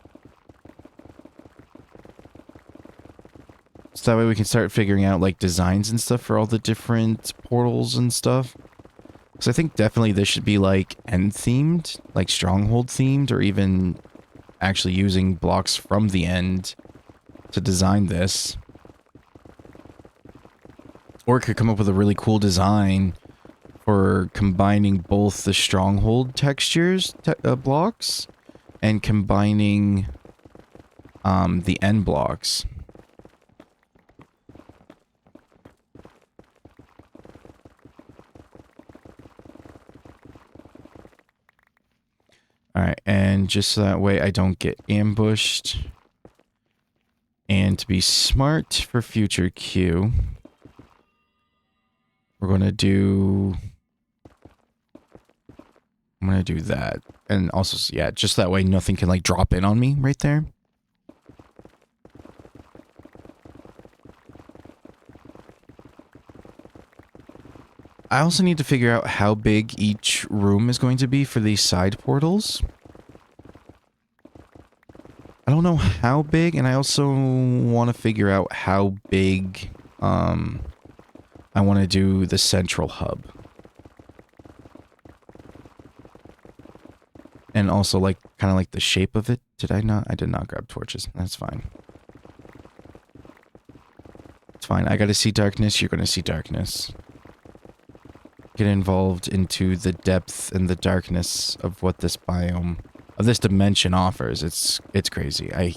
So that way we can start figuring out, like, designs and stuff for all the different portals and stuff. Because I think definitely this should be, like, end-themed. Like, stronghold-themed, or even actually using blocks from the end to design this. Or it could come up with a really cool design for combining both the stronghold textures blocks and combining the end blocks. Alright, and just so that way I don't get ambushed. And to be smart for future queue, we're going to do... I'm going to do that. And also, yeah, just that way nothing can, like, drop in on me right there. I also need to figure out how big each room is going to be for these side portals. I don't know how big, and I also want to figure out how big I want to do the central hub. And also, like, kind of like the shape of it. Did I not? I did not grab torches. That's fine. It's fine. I gotta see darkness. You're gonna see darkness. Get involved into the depth and the darkness of what this biome, of this dimension offers. It's crazy. I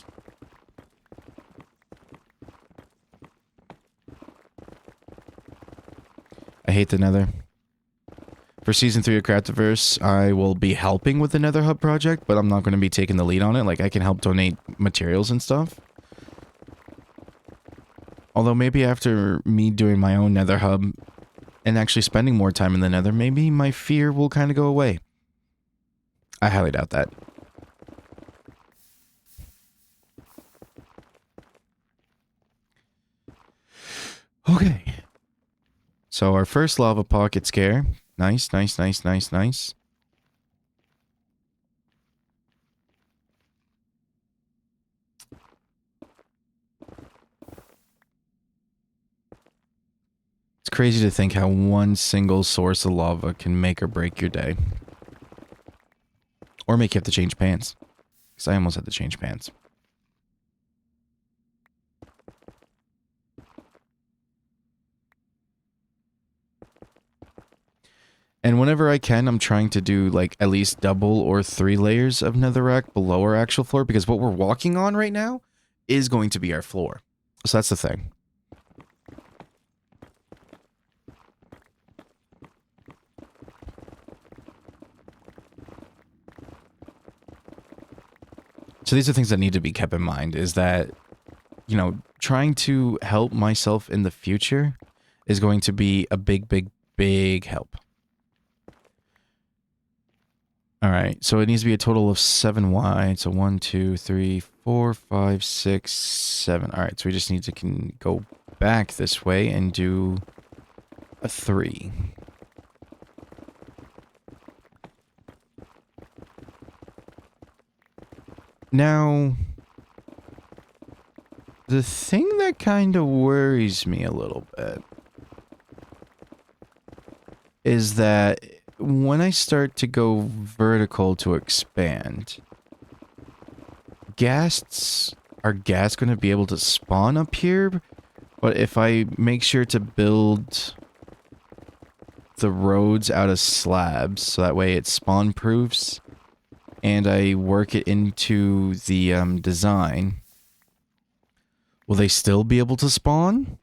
hate the Nether. For Season 3 of Craftiverse, I will be helping with the Nether Hub project, but I'm not going to be taking the lead on it. Like, I can help donate materials and stuff. Although maybe after me doing my own Nether Hub and actually spending more time in the Nether, maybe my fear will kind of go away. I highly doubt that. Okay. So our first lava pocket scare. Nice, nice, nice, nice, nice. It's crazy to think how one single source of lava can make or break your day. Or make you have to change pants. Because I almost had to change pants. And whenever I can, I'm trying to do, like, at least double or 3 layers of netherrack below our actual floor, because what we're walking on right now is going to be our floor. So that's the thing. So these are things that need to be kept in mind, is that, you know, trying to help myself in the future is going to be a big, big, big help. Alright, so it needs to be a total of 7 wide. So 1, 2, 3, 4, 5, 6, 7. Alright, so we just need to go back this way and do a 3. Now, the thing that kind of worries me a little bit is that when I start to go vertical to expand, are ghasts going to be able to spawn up here? But if I make sure to build the roads out of slabs, so that way it spawn proofs, and I work it into the design, will they still be able to spawn?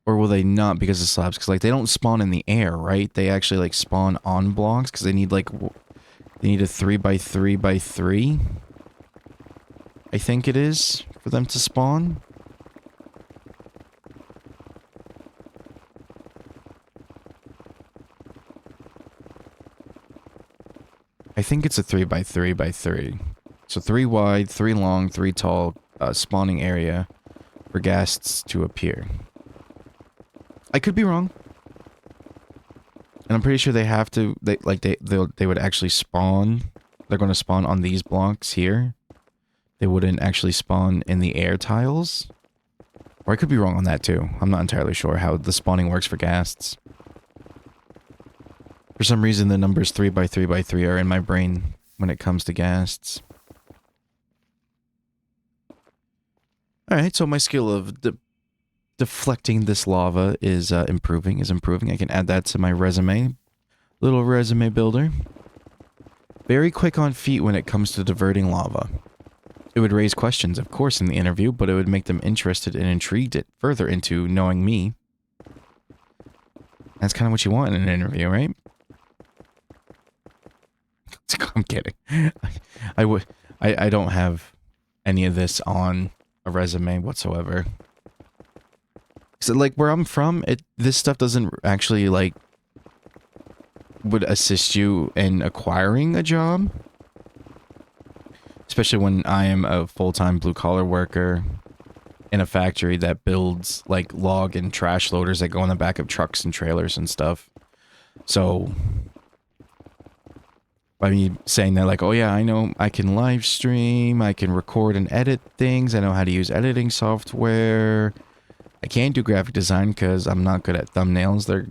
Or will they not because of slabs? Because, like, they don't spawn in the air, right? They actually, like, spawn on blocks because they need, like, they need a 3x3x3. I think it is for them to spawn. I think it's a 3x3x3. So 3 wide, 3 long, 3 tall spawning area for ghasts to appear. I could be wrong. And I'm pretty sure they have to, they would actually spawn. They're going to spawn on these blocks here. They wouldn't actually spawn in the air tiles. Or I could be wrong on that too. I'm not entirely sure how the spawning works for ghasts. For some reason, the numbers 3x3x3 are in my brain when it comes to ghasts. Alright, so my skill of deflecting this lava is improving. I can add that to my resume. Little resume builder. Very quick on feet when it comes to diverting lava. It would raise questions, of course, in the interview, but it would make them interested and intrigued it further into knowing me. That's kind of what you want in an interview, right? I'm kidding. I don't have any of this on a resume whatsoever. So, like, where I'm from, this stuff doesn't actually, like, would assist you in acquiring a job. Especially when I am a full-time blue-collar worker. in a factory that builds like log and trash loaders that go on the back of trucks and trailers and stuff. So by me saying that, like, oh yeah, I know I can live stream, I can record and edit things, I know how to use editing software. I can't do graphic design because I'm not good at thumbnails. They're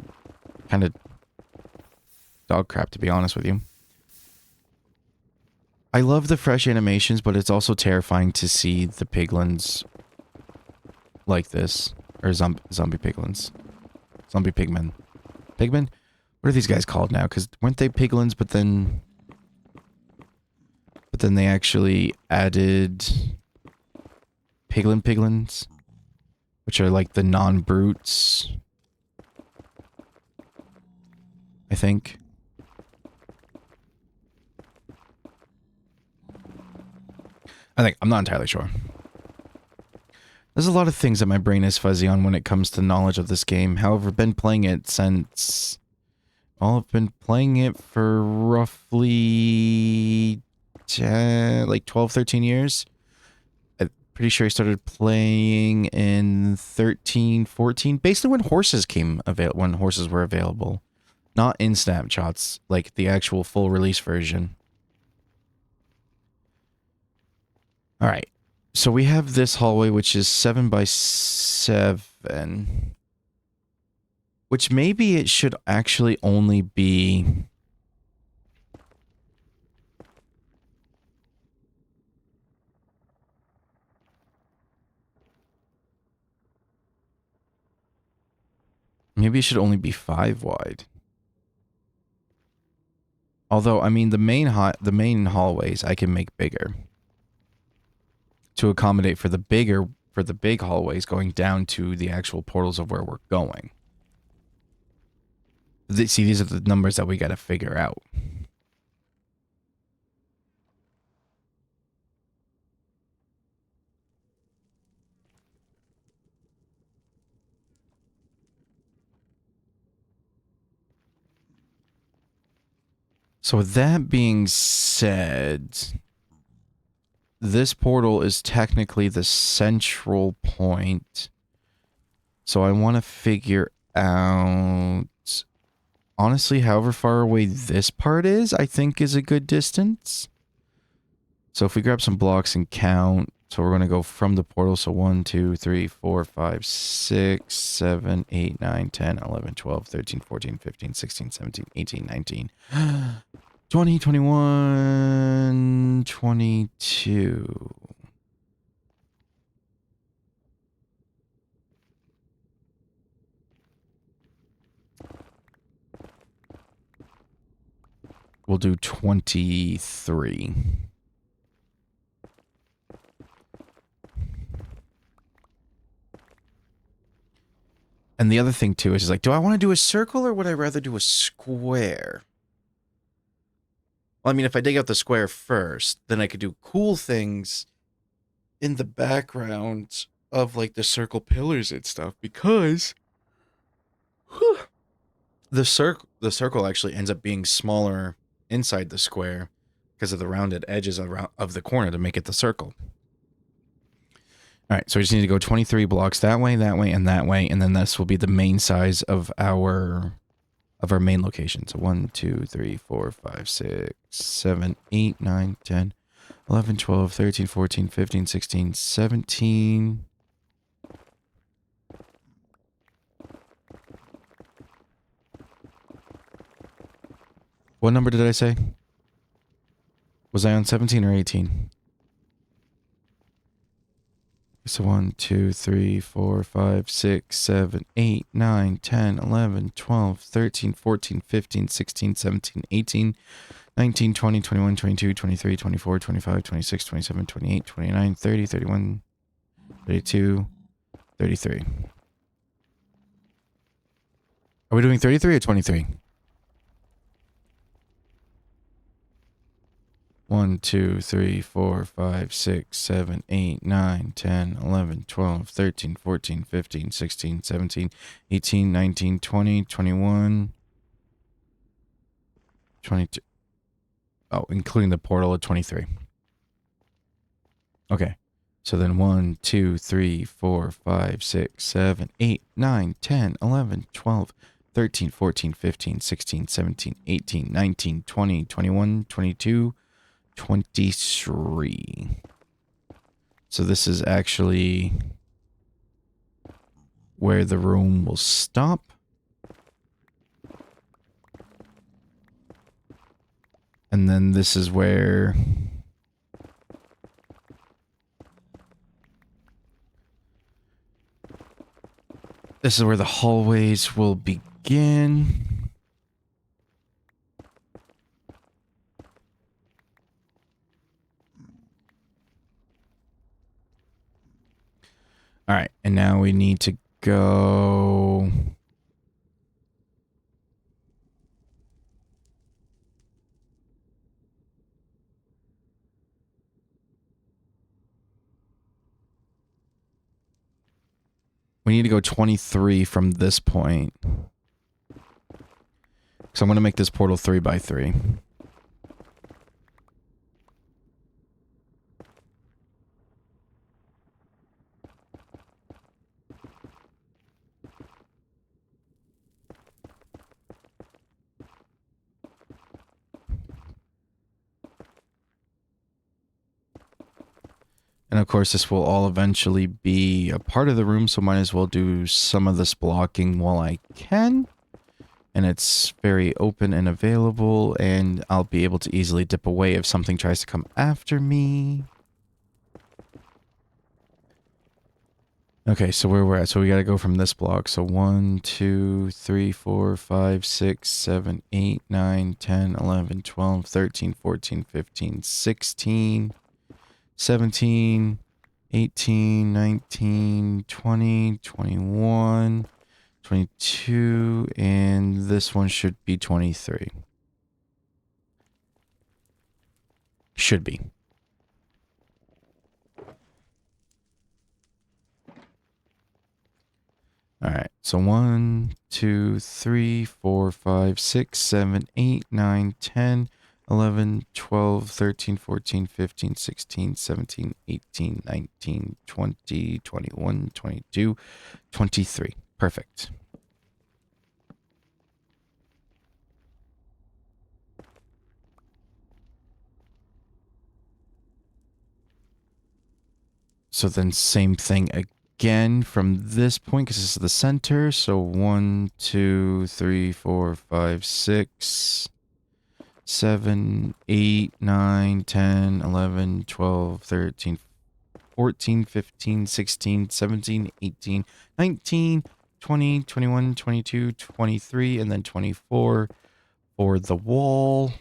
kind of dog crap, to be honest with you. I love the fresh animations, but it's also terrifying to see the piglins like this. Or zombie piglins. Zombie pigmen. Pigmen? What are these guys called now? Because weren't they piglins, but then they actually added piglins, which are like the non-brutes, I think. I'm not entirely sure. There's a lot of things that my brain is fuzzy on when it comes to knowledge of this game. However, I've been playing it since... Well, I've been playing it for roughly... like 12, 13 years. I'm pretty sure I started playing in 13, 14. Basically when horses were available. Not in snapshots, like the actual full release version. Alright. So we have this hallway, which is 7 by 7. Which maybe it should actually only be... Maybe it should only be 5 wide. Although, I mean, the main hallways I can make bigger. To accommodate for the big hallways going down to the actual portals of where we're going. See, these are the numbers that we gotta figure out. So with that being said, this portal is technically the central point. So I want to figure out... Honestly, however far away this part is, I think is a good distance. So if we grab some blocks and count, so we're going to go from the portal. So 1, 2, 3, 4, 5, 6, 7, 8, 9, 10, 11, 12, 13, 14, 15, 16, 17, 18, 19, 20, 21, 22. We'll do 23. And the other thing, too, is like, do I want to do a circle or would I rather do a square? Well, I mean, if I dig out the square first, then I could do cool things in the background of, like, the circle pillars and stuff, because the circle actually ends up being smaller inside the square because of the rounded edges of the corner to make it the circle. All right, so we just need to go 23 blocks that way, and that way, and then this will be the main size of our main location. So 1, 2, 3, 4, 5, 6, 7, 8, 9, 10, 11, 12, 13, 14, 15, 16, 17. What number did I say? Was I on 17 or 18? So 1, 2, 3, 4, 5, 6, 7, 8, 9, 10, 11, 12, 13, 14, 15, 16, 17, 18, 19, 20, 21, 22, 23, 24, 25, 26, 27, 28, 29, 30, 31, 32, 33. Are we doing 33 or 23? 1, 2, 3, 4, 5, 6, 7, 8, 9, 10, 11, 12, 13, 14, 15, 16, 17, 18, 19, 20, 21, 22. Oh, including the portal at 23. Okay. So then 1, 2, 3, 4, 5, 6, 7, 8, 9, 10, 11, 12, 13, 14, 15, 16, 17, 18, 19, 20, 21, 22, 23. So this is actually where the room will stop. And then this is where the hallways will begin. All right, and now we need to go. We need to go 23 from this point. So I'm going to make this portal 3 by 3. And of course, this will all eventually be a part of the room, so might as well do some of this blocking while I can. And it's very open and available, and I'll be able to easily dip away if something tries to come after me. Okay, so where we're at. So we gotta go from this block. So 1, 2, 3, 4, 5, 6, 7, 8, 9, 10, 11, 12, 13, 14, 15, 16, 17, 18, 19, 20, 21, 22, and this one should be 23. Should be. All right, so 1, 2, 3, 4, 5, 6, 7, 8, 9, 10, 11, 12, 13, 14, 15, 16, 17, 18, 19, 20, 21, 22, 23. Perfect. So then same thing again from this point, because this is the center. So 1, 2, 3, 4, 5, 6, 7, 8, 9, 10, 11, 12, 13, 14, 15, 16, 17, 18, 19, 20, 21, 22, 23, and then 24 for the wall.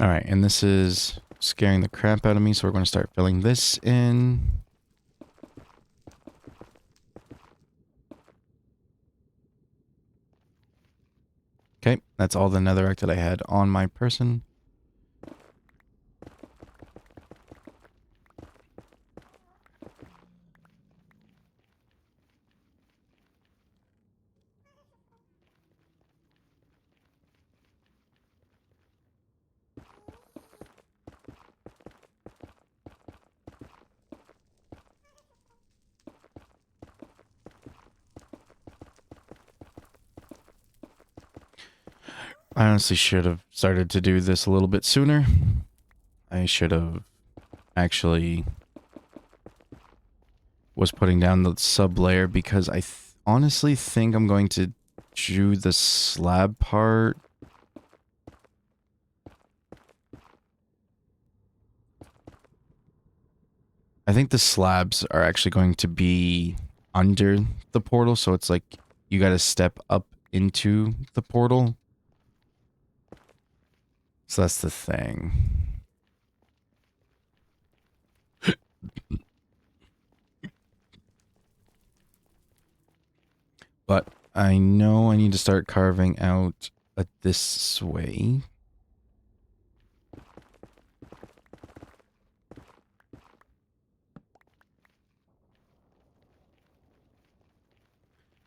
All right, and this is scaring the crap out of me, so we're going to start filling this in. Okay, that's all the netherrack that I had on my person. I honestly should have started to do this a little bit sooner. I should have actually was putting down the sub layer, because I honestly think I'm going to do the slab part. I think the slabs are actually going to be under the portal, so it's like you got to step up into the portal. So that's the thing. But I know I need to start carving out this way.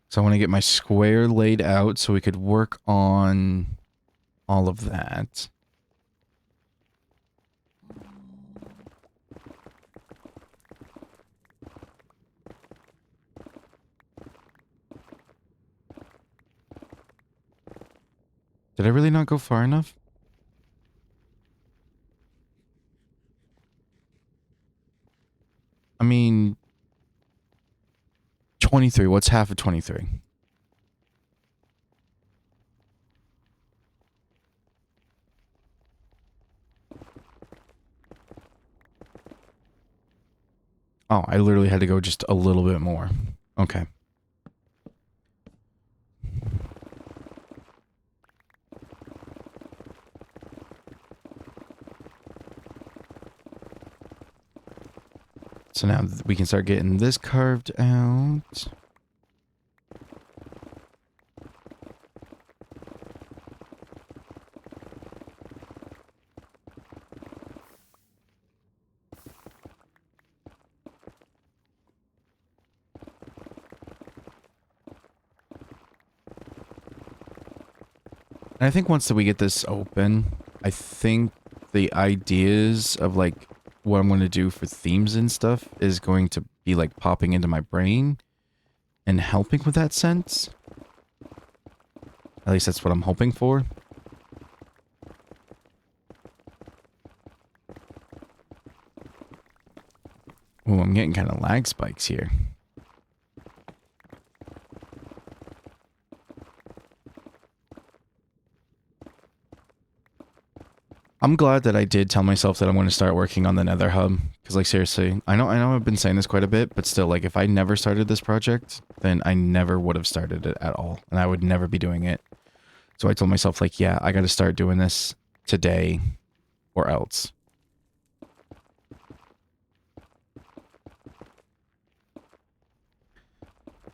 So I want to get my square laid out so we could work on all of that. Did I really not go far enough? I mean, 23. What's half of 23? Oh, I literally had to go just a little bit more. Okay. So now we can start getting this carved out. And I think once that we get this open, I think the ideas of like what I'm going to do for themes and stuff is going to be like popping into my brain and helping with that sense. At least that's what I'm hoping for. Oh, I'm getting kind of lag spikes here. I'm glad that I did tell myself that I'm going to start working on the nether hub. Because, like, seriously, I know I've been saying this quite a bit, but still, like, if I never started this project, then I never would have started it at all. And I would never be doing it. So I told myself, like, yeah, I got to start doing this today or else.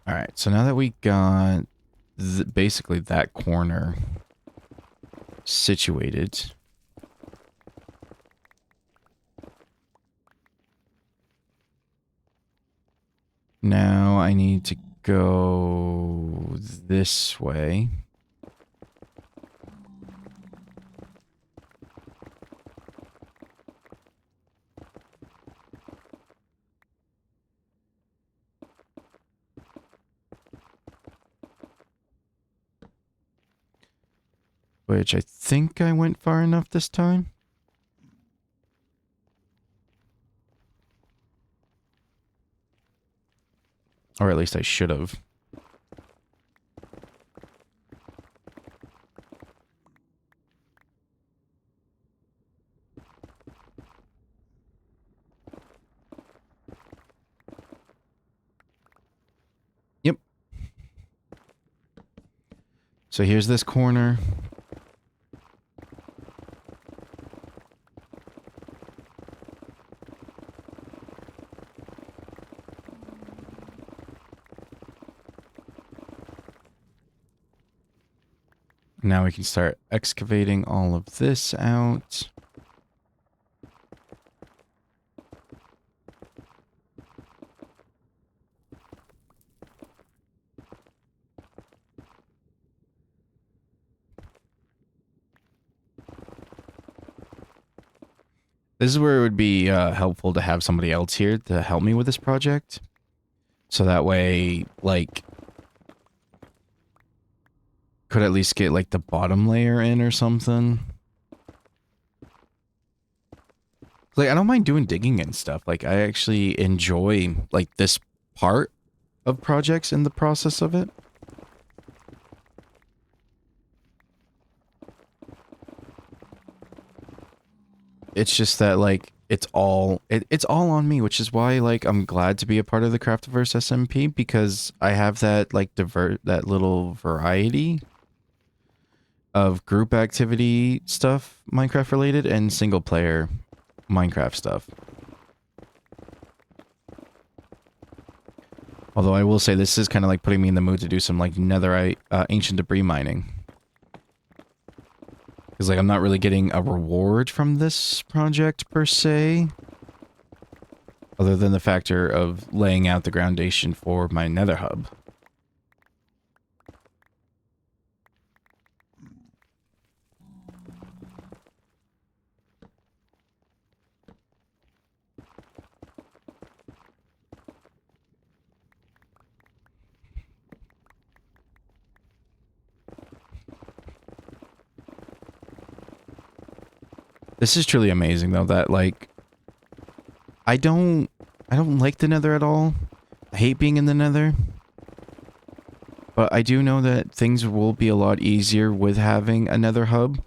Alright, so now that we got basically that corner situated... Now I need to go this way. Which I think I went far enough this time. Or at least I should have. Yep. So here's this corner. Now we can start excavating all of this out. This is where it would be helpful to have somebody else here to help me with this project. So that way, like, could at least get, like, the bottom layer in or something. Like, I don't mind doing digging and stuff. Like, I actually enjoy, like, this part of projects in the process of it. It's just that, like, it's all on me, which is why, like, I'm glad to be a part of the Craftiverse SMP, because I have that, like, that little variety of group activity stuff, Minecraft related, and single player Minecraft stuff. Although I will say this is kind of like putting me in the mood to do some like netherite ancient debris mining. Because like I'm not really getting a reward from this project per se. Other than the factor of laying out the groundation for my nether hub. This is truly amazing though that like I don't like the nether at all. I hate being in the nether. But I do know that things will be a lot easier with having a nether hub.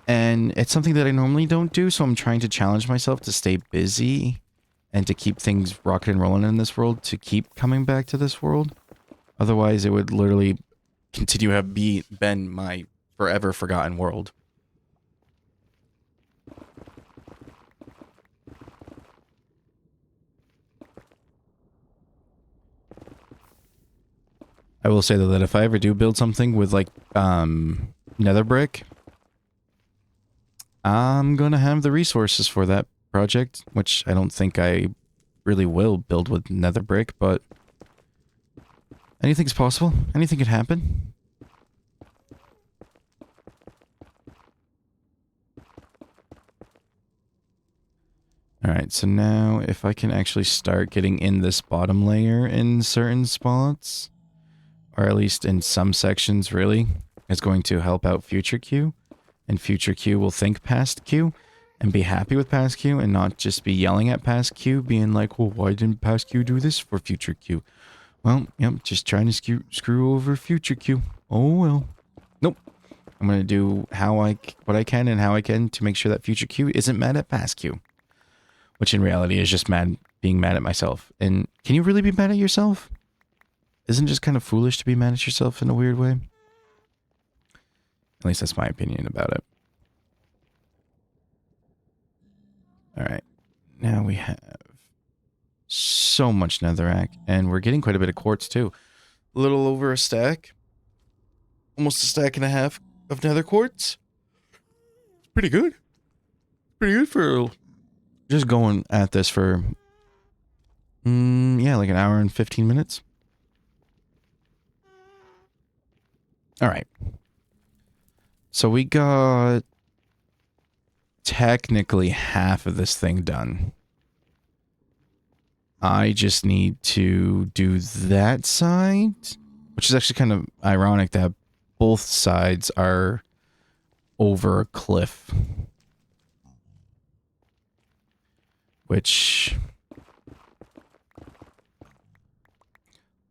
And it's something that I normally don't do, so I'm trying to challenge myself to stay busy and to keep things rocking and rolling in this world, to keep coming back to this world. Otherwise, it would literally continue to have been my forever forgotten world. I will say though that if I ever do build something with like nether brick, I'm gonna have the resources for that project, which I don't think I really will build with nether brick, but anything's possible. Anything could happen. Alright, so now if I can actually start getting in this bottom layer in certain spots, or at least in some sections really, it's going to help out future Q, and future Q will think past Q, and be happy with past Q, and not just be yelling at past Q, being like, well, why didn't past Q do this for future Q? Well, yep, just trying to screw over future Q. Oh well. Nope. I'm gonna do what I can and how I can to make sure that future Q isn't mad at past Q. Which in reality is just being mad at myself. And can you really be mad at yourself? Isn't it just kind of foolish to be mad at yourself in a weird way? At least that's my opinion about it. Alright. Now we have so much netherrack. And we're getting quite a bit of quartz too. A little over a stack. Almost a stack and a half of nether quartz. It's pretty good. Pretty good for just going at this for, yeah, like an hour and 15 minutes. All right. So we got technically half of this thing done. I just need to do that side, which is actually kind of ironic that both sides are over a cliff. Which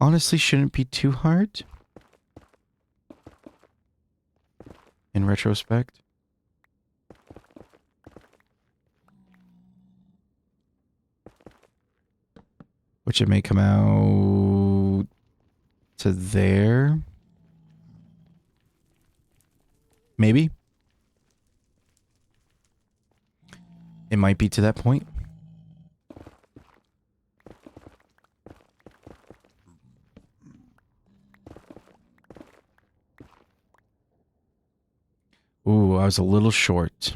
honestly shouldn't be too hard in retrospect. Which it may come out to there. Maybe. It might be to that point. Ooh, I was a little short.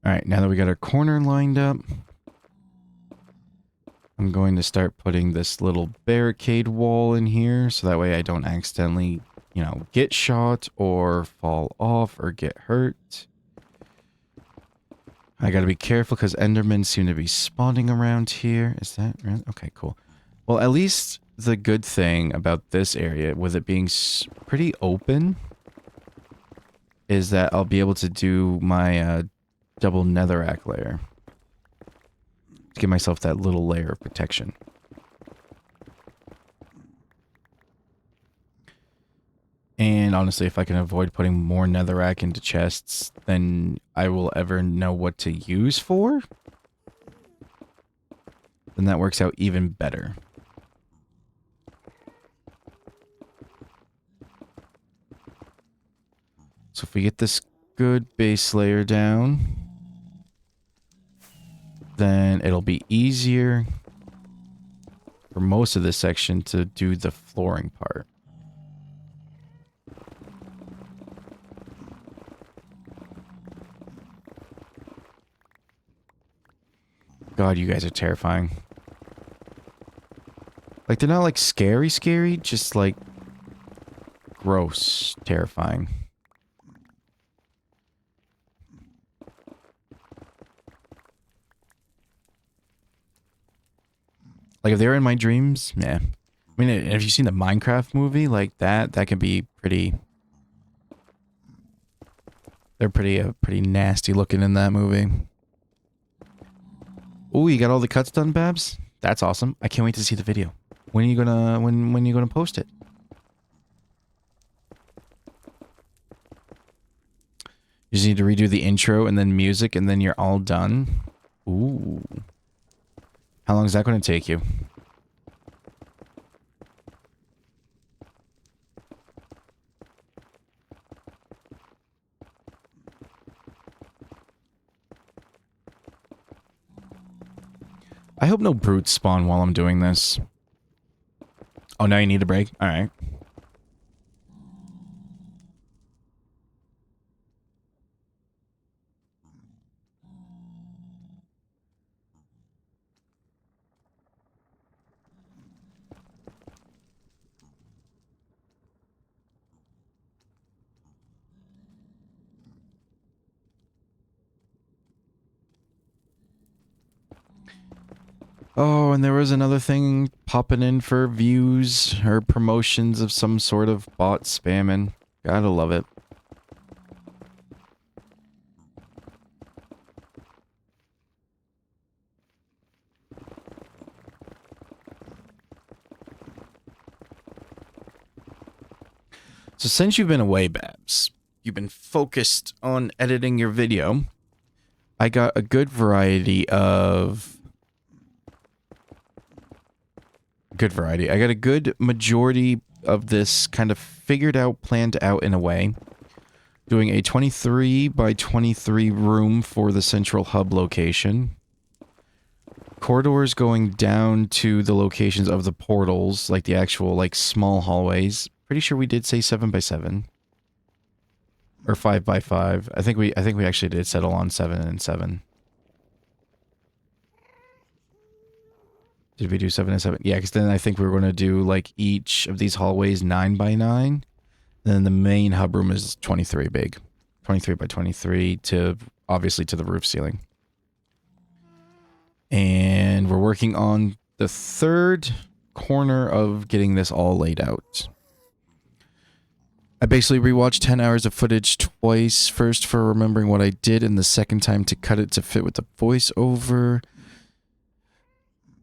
Alright, now that we got our corner lined up, I'm going to start putting this little barricade wall in here, so that way I don't accidentally, you know, get shot or fall off or get hurt. I gotta be careful because Endermen seem to be spawning around here. Is that right? Okay, cool. Well, at least the good thing about this area, with it being pretty open, is that I'll be able to do my double netherrack layer. To give myself that little layer of protection. And honestly, if I can avoid putting more netherrack into chests than I will ever know what to use for, then that works out even better. So if we get this good base layer down, then it'll be easier for most of this section to do the flooring part. God, you guys are terrifying. Like, they're not like scary, just like gross, terrifying. Like, if they were in my dreams, yeah. I mean, have you seen the Minecraft movie? Like, that can be pretty... They're pretty nasty looking in that movie. Oh, you got all the cuts done, Babs? That's awesome. I can't wait to see the video. When are you gonna, when are you gonna post it? You just need to redo the intro and then music and then you're all done? Ooh. How long is that going to take you? I hope no brutes spawn while I'm doing this. Oh, now you need a break? Alright. Oh, and there was another thing popping in for views or promotions of some sort of bot spamming. Gotta love it. So since you've been away, Babs, you've been focused on editing your video. I got a good variety of... I got a good majority of this kind of figured out, planned out in a way. Doing a 23 by 23 room for the central hub location. Corridors going down to the locations of the portals, like the actual, like, small hallways. Pretty sure we did say 7 by 7. Or 5 by 5. I think we actually did settle on 7 and 7. Did we do 7 and 7? Yeah, because then I think we were going to do, like, each of these hallways 9 by 9. Then the main hub room is 23 big. 23 by 23 to, obviously, to the roof ceiling. And we're working on the third corner of getting this all laid out. I basically rewatched 10 hours of footage twice. First for remembering what I did, and the second time to cut it to fit with the voiceover.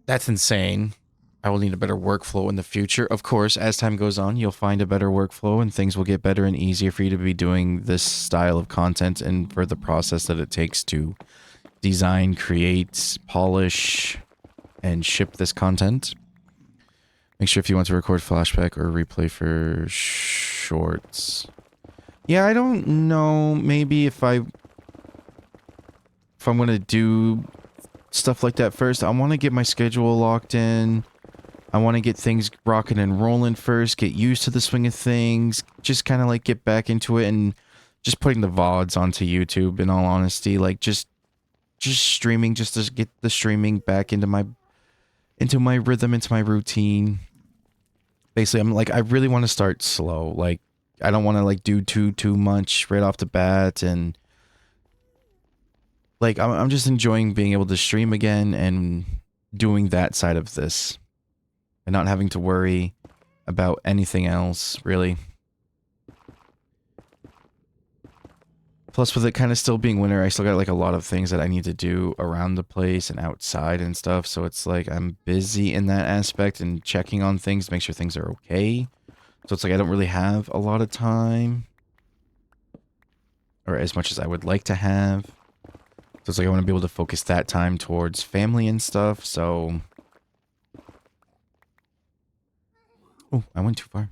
That's insane. I will need a better workflow in the future. Of course, as time goes on, you'll find a better workflow and things will get better and easier for you to be doing this style of content and for the process that it takes to design, create, polish, and ship this content. Make sure if you want to record flashback or replay for shorts. Yeah, I don't know. Maybe if I'm going to do stuff like that first, I want to get my schedule locked in. I want to get things rocking and rolling first, get used to the swing of things, just kind of like get back into it and just putting the VODs onto YouTube, in all honesty, like just streaming, just to get the streaming back into my rhythm, into my routine. Basically, I'm like, I really want to start slow. Like, I don't want to like do too much right off the bat, and like I'm just enjoying being able to stream again and doing that side of this and not having to worry about anything else, really. Plus, with it kind of still being winter, I still got like a lot of things that I need to do around the place and outside and stuff. So it's like I'm busy in that aspect and checking on things to make sure things are okay. So it's like I don't really have a lot of time, or as much as I would like to have. So it's like I want to be able to focus that time towards family and stuff. So, oh, I went too far.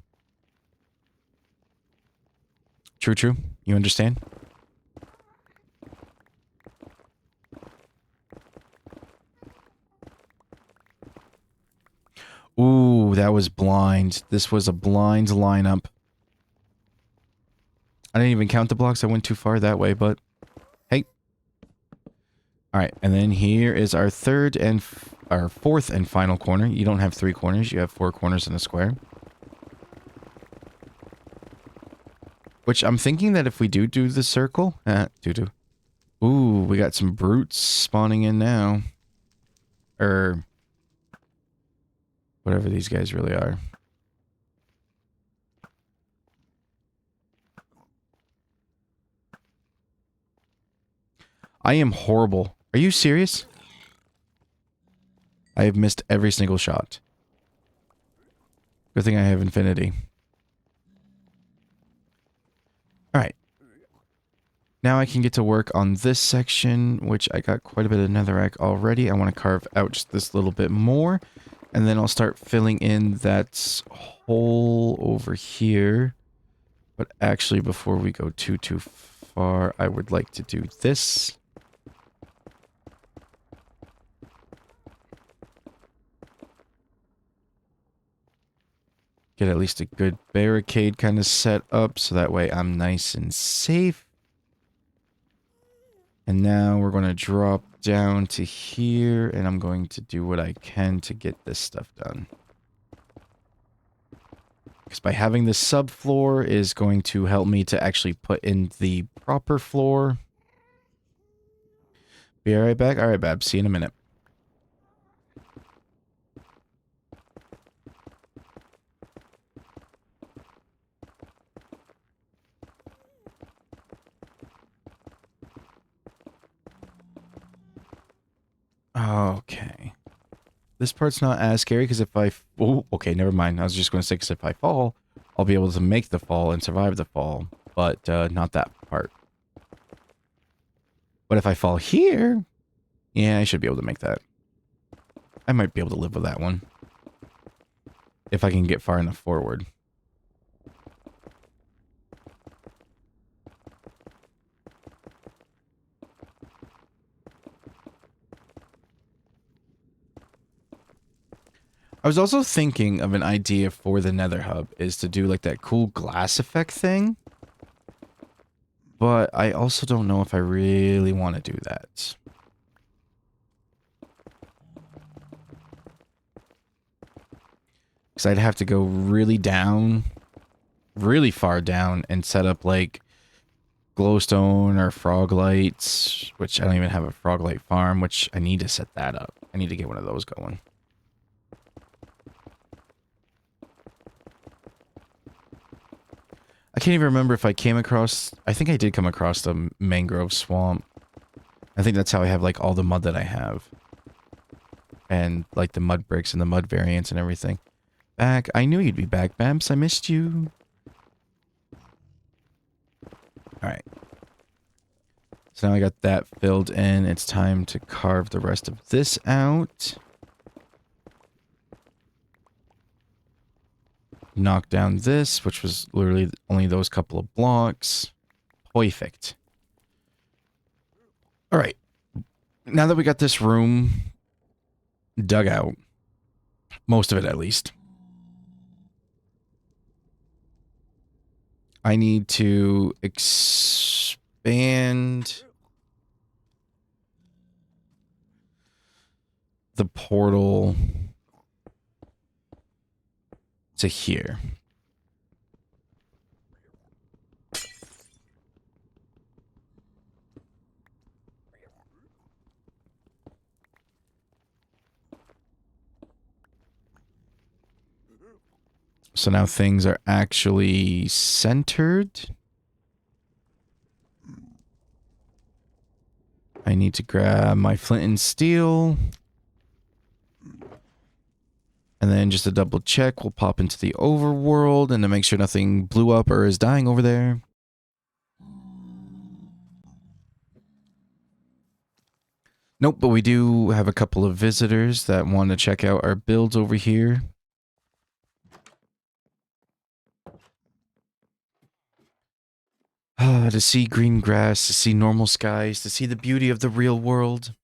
True. You understand? Ooh, that was blind. This was a blind lineup. I didn't even count the blocks. I went too far that way, but hey. All right, and then here is our our fourth and final corner. You don't have 3 corners. You have 4 corners in a square. Which I'm thinking that if we do the circle... Ooh, we got some brutes spawning in now. Whatever these guys really are. I am horrible. Are you serious? I have missed every single shot. Good thing I have infinity. Alright. Now I can get to work on this section, which I got quite a bit of netherrack already. I want to carve out just this little bit more. And then I'll start filling in that hole over here. But actually, before we go too far, I would like to do this. Get at least a good barricade kind of set up, so that way I'm nice and safe. And now we're going to drop down to here, and I'm going to do what I can to get this stuff done. Because by having this subfloor is going to help me to actually put in the proper floor. Be right back? Alright, Babs. See you in a minute. Okay. This part's not as scary because if I... Oh, okay, never mind. I was just going to say because if I fall, I'll be able to make the fall and survive the fall. But not that part. But if I fall here... Yeah, I should be able to make that. I might be able to live with that one. If I can get far enough forward. I was also thinking of an idea for the Nether Hub is to do like that cool glass effect thing. But I also don't know if I really want to do that. Because I'd have to go really down, really far down, and set up like glowstone or frog lights, which I don't even have a frog light farm, which I need to set that up. I need to get one of those going. I can't even remember if I came across... I think I did come across the mangrove swamp. I think that's how I have, like, all the mud that I have. And, like, the mud bricks and the mud variants and everything. Back. I knew you'd be back, Babs. I missed you. Alright. So now I got that filled in. It's time to carve the rest of this out. Knock down this, which was literally only those couple of blocks. Perfect. Alright. Now that we got this room dug out, most of it at least, I need to expand the portal to here. So now things are actually centered. I need to grab my flint and steel. And then just to double check, we'll pop into the overworld and to make sure nothing blew up or is dying over there. Nope, but we do have a couple of visitors that want to check out our builds over here. To see green grass, to see normal skies, to see the beauty of the real world.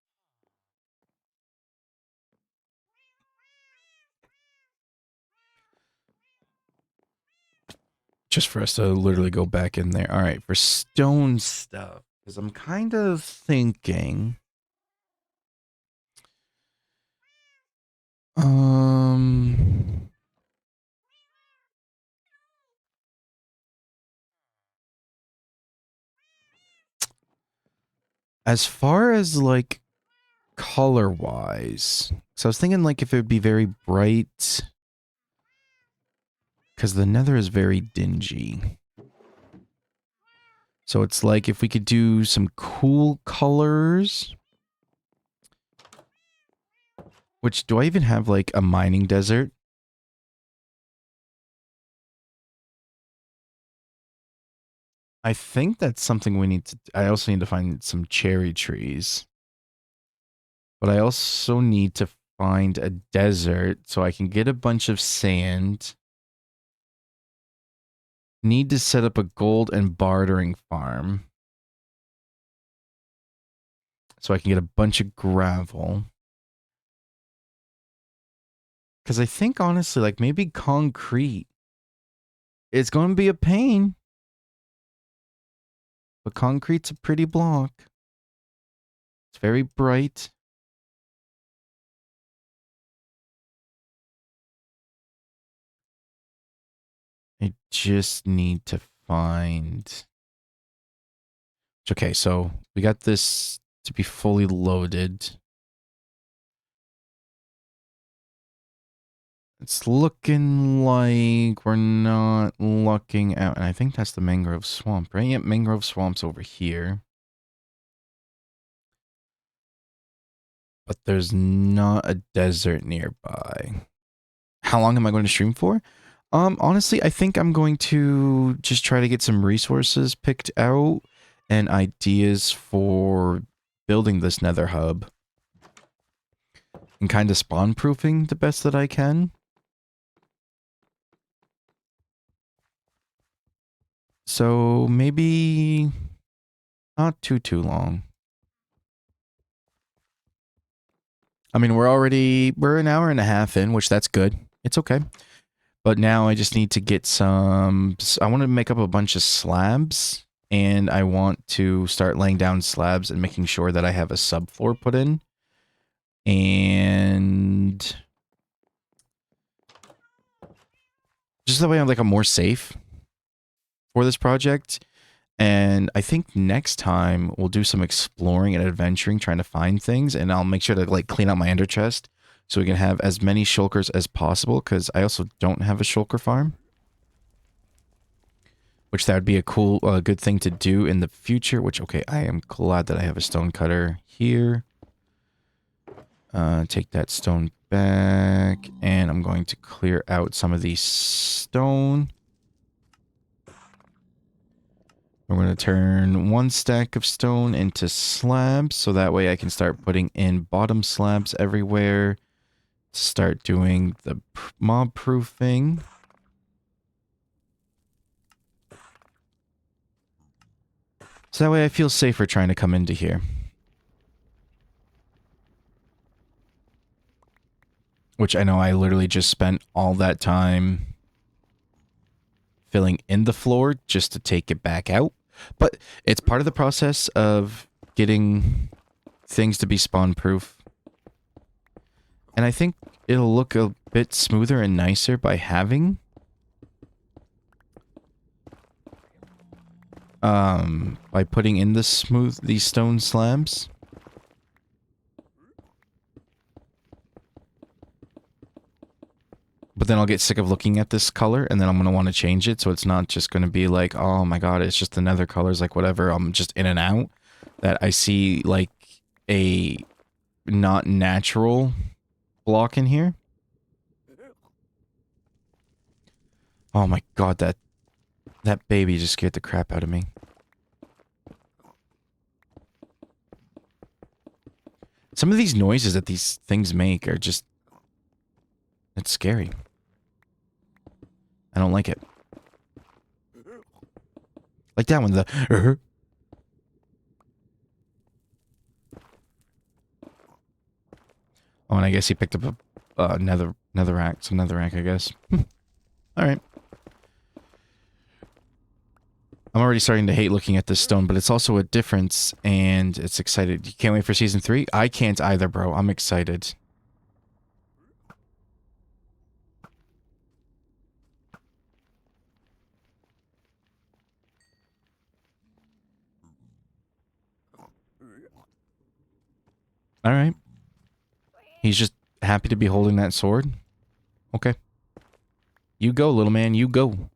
Just for us to literally go back in there. All right, for stone stuff, because I'm kind of thinking... Um... As far as, like, color-wise... So I was thinking, like, if it would be very bright... Because the nether is very dingy. So it's like if we could do some cool colors... Which, do I even have, like, a mining desert? I think that's something we need to... I also need to find some cherry trees. But I also need to find a desert so I can get a bunch of sand. Need to set up a gold and bartering farm. So I can get a bunch of gravel. Because I think, honestly, like, maybe concrete. It's going to be a pain. But concrete's a pretty block. It's very bright. I just need to find... Okay, so we got this to be fully loaded. It's looking like we're not looking out. And I think that's the mangrove swamp, right? Yep, mangrove swamp's over here. But there's not a desert nearby. How long am I going to stream for? Honestly, I think I'm going to just try to get some resources picked out and ideas for building this nether hub. And kind of spawn proofing the best that I can. So maybe not too long. I mean, we're an hour and a half in, which that's good. It's okay. But now I just need to get some, I want to make up a bunch of slabs, and I want to start laying down slabs and making sure that I have a subfloor put in. And just that way I'm like a more safe for this project. And I think next time we'll do some exploring and adventuring, trying to find things, and I'll make sure to like clean out my ender chest so we can have as many shulkers as possible, because I also don't have a shulker farm. Which that would be a cool, good thing to do in the future, which, okay, I am glad that I have a stone cutter here. Take that stone back, and I'm going to clear out some of these stone. We're going to turn one stack of stone into slabs, so that way I can start putting in bottom slabs everywhere. Start doing the mob proofing. So that way I feel safer trying to come into here. Which I know I literally just spent all that time filling in the floor just to take it back out. But it's part of the process of getting things to be spawn proof. And I think it'll look a bit smoother and nicer by having by putting in these stone slabs. But then I'll get sick of looking at this color, and then I'm going to want to change it, so it's not just going to be like, oh my god, it's just the nether colors, like whatever, I'm just in and out. That I see, like, a not natural block in here. Oh my god, that baby just scared the crap out of me. Some of these noises that these things make are just... It's scary. I don't like it. Like, that one. The Oh, and I guess he picked up a netherrack. Some netherrack, I guess. All right. I'm already starting to hate looking at this stone, but it's also a difference, and it's excited. You can't wait for season 3? I can't either, bro. I'm excited. All right. He's just happy to be holding that sword. Okay. You go, little man. You go.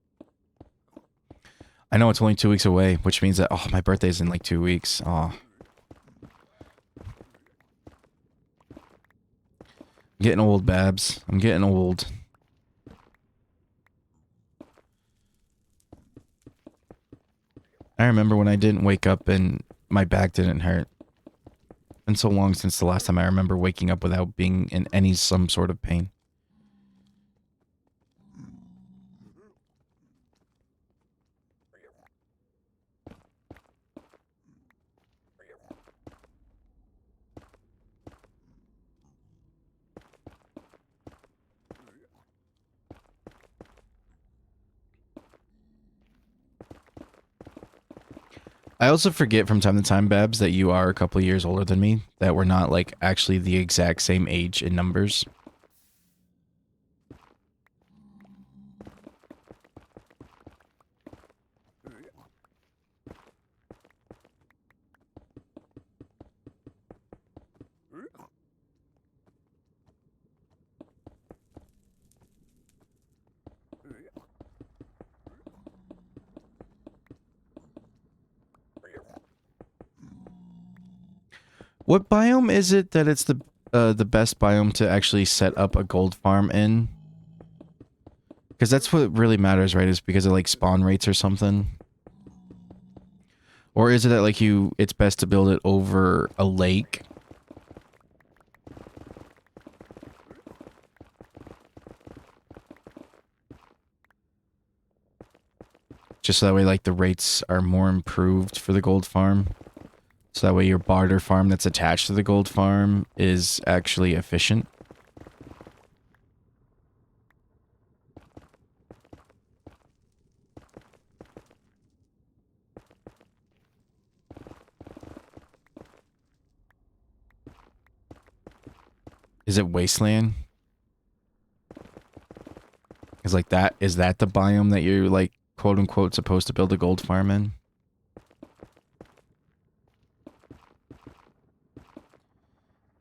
I know it's only 2 weeks away, which means that, oh, my birthday's in like 2 weeks. Oh. I'm getting old, Babs. I'm getting old. I remember when I didn't wake up and my back didn't hurt. It's been so long since the last time I remember waking up without being in some sort of pain. I also forget from time to time, Babs, that you are a couple years older than me. That we're not, like, actually the exact same age in numbers. What biome is it that it's the best biome to actually set up a gold farm in? Because that's what really matters, right? Is because of like spawn rates or something? Or is it that like it's best to build it over a lake? Just so that way like the rates are more improved for the gold farm? So that way your barter farm that's attached to the gold farm is actually efficient. Is it wasteland? Is like that, is that the biome that you're like quote unquote supposed to build a gold farm in?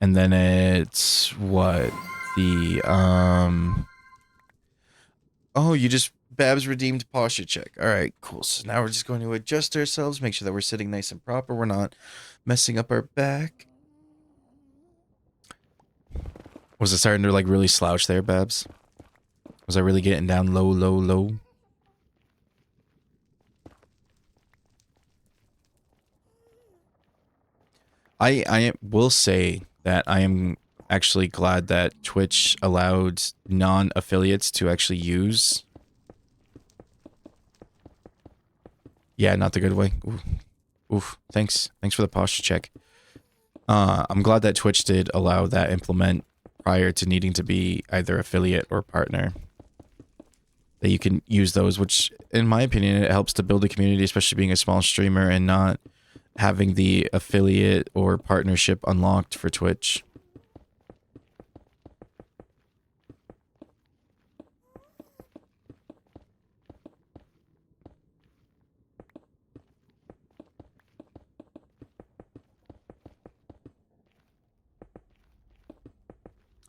And then it's what? The oh, you just Babs redeemed posture check. Alright, cool. So now we're just going to adjust ourselves, make sure that we're sitting nice and proper, we're not messing up our back. Was it starting to like really slouch there, Babs? Was I really getting down low, low, low? I will say that I am actually glad that Twitch allowed non-affiliates to actually use. Yeah, not the good way. Ooh. Oof. Thanks for the posture check. I'm glad that Twitch did allow that implement prior to needing to be either affiliate or partner. That you can use those, which, in my opinion, it helps to build a community, especially being a small streamer and not having the affiliate or partnership unlocked for Twitch.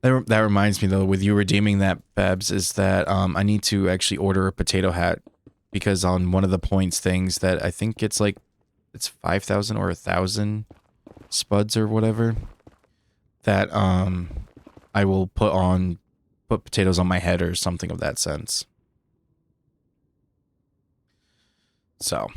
That reminds me, though, with you redeeming that, Babs, is that I need to actually order a potato hat, because on one of the points things that I think it's like, it's 5,000 or 1,000 spuds or whatever, that I will put potatoes on my head or something of that sense. So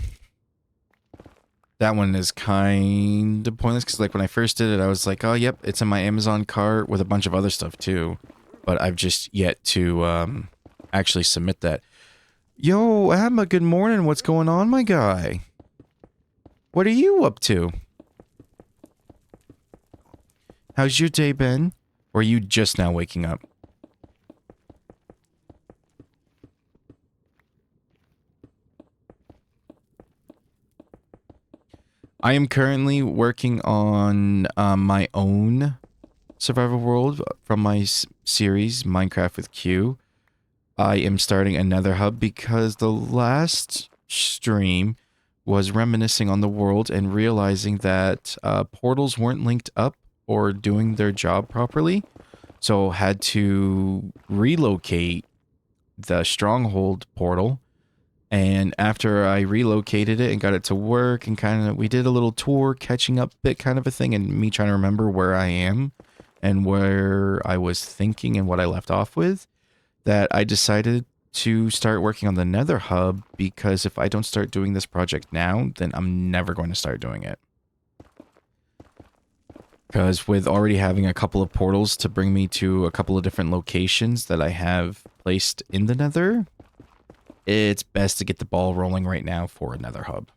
that one is kind of pointless, because like when I first did it, I was like, oh, yep, it's in my Amazon cart with a bunch of other stuff too. But I've just yet to actually submit that. Yo, Abba, good morning. What's going on, my guy? What are you up to? How's your day been? Or are you just now waking up? I am currently working on my own survival world from my series, Minecraft with Q. I am starting another hub because the last stream was reminiscing on the world and realizing that portals weren't linked up or doing their job properly. So had to relocate the stronghold portal. And after I relocated it and got it to work and kind of, we did a little tour, catching up bit kind of a thing, and me trying to remember where I am and where I was thinking and what I left off with, that I decided to start working on the Nether Hub, because if I don't start doing this project now, then I'm never going to start doing it. Because with already having a couple of portals to bring me to a couple of different locations that I have placed in the Nether, it's best to get the ball rolling right now for a Nether hub.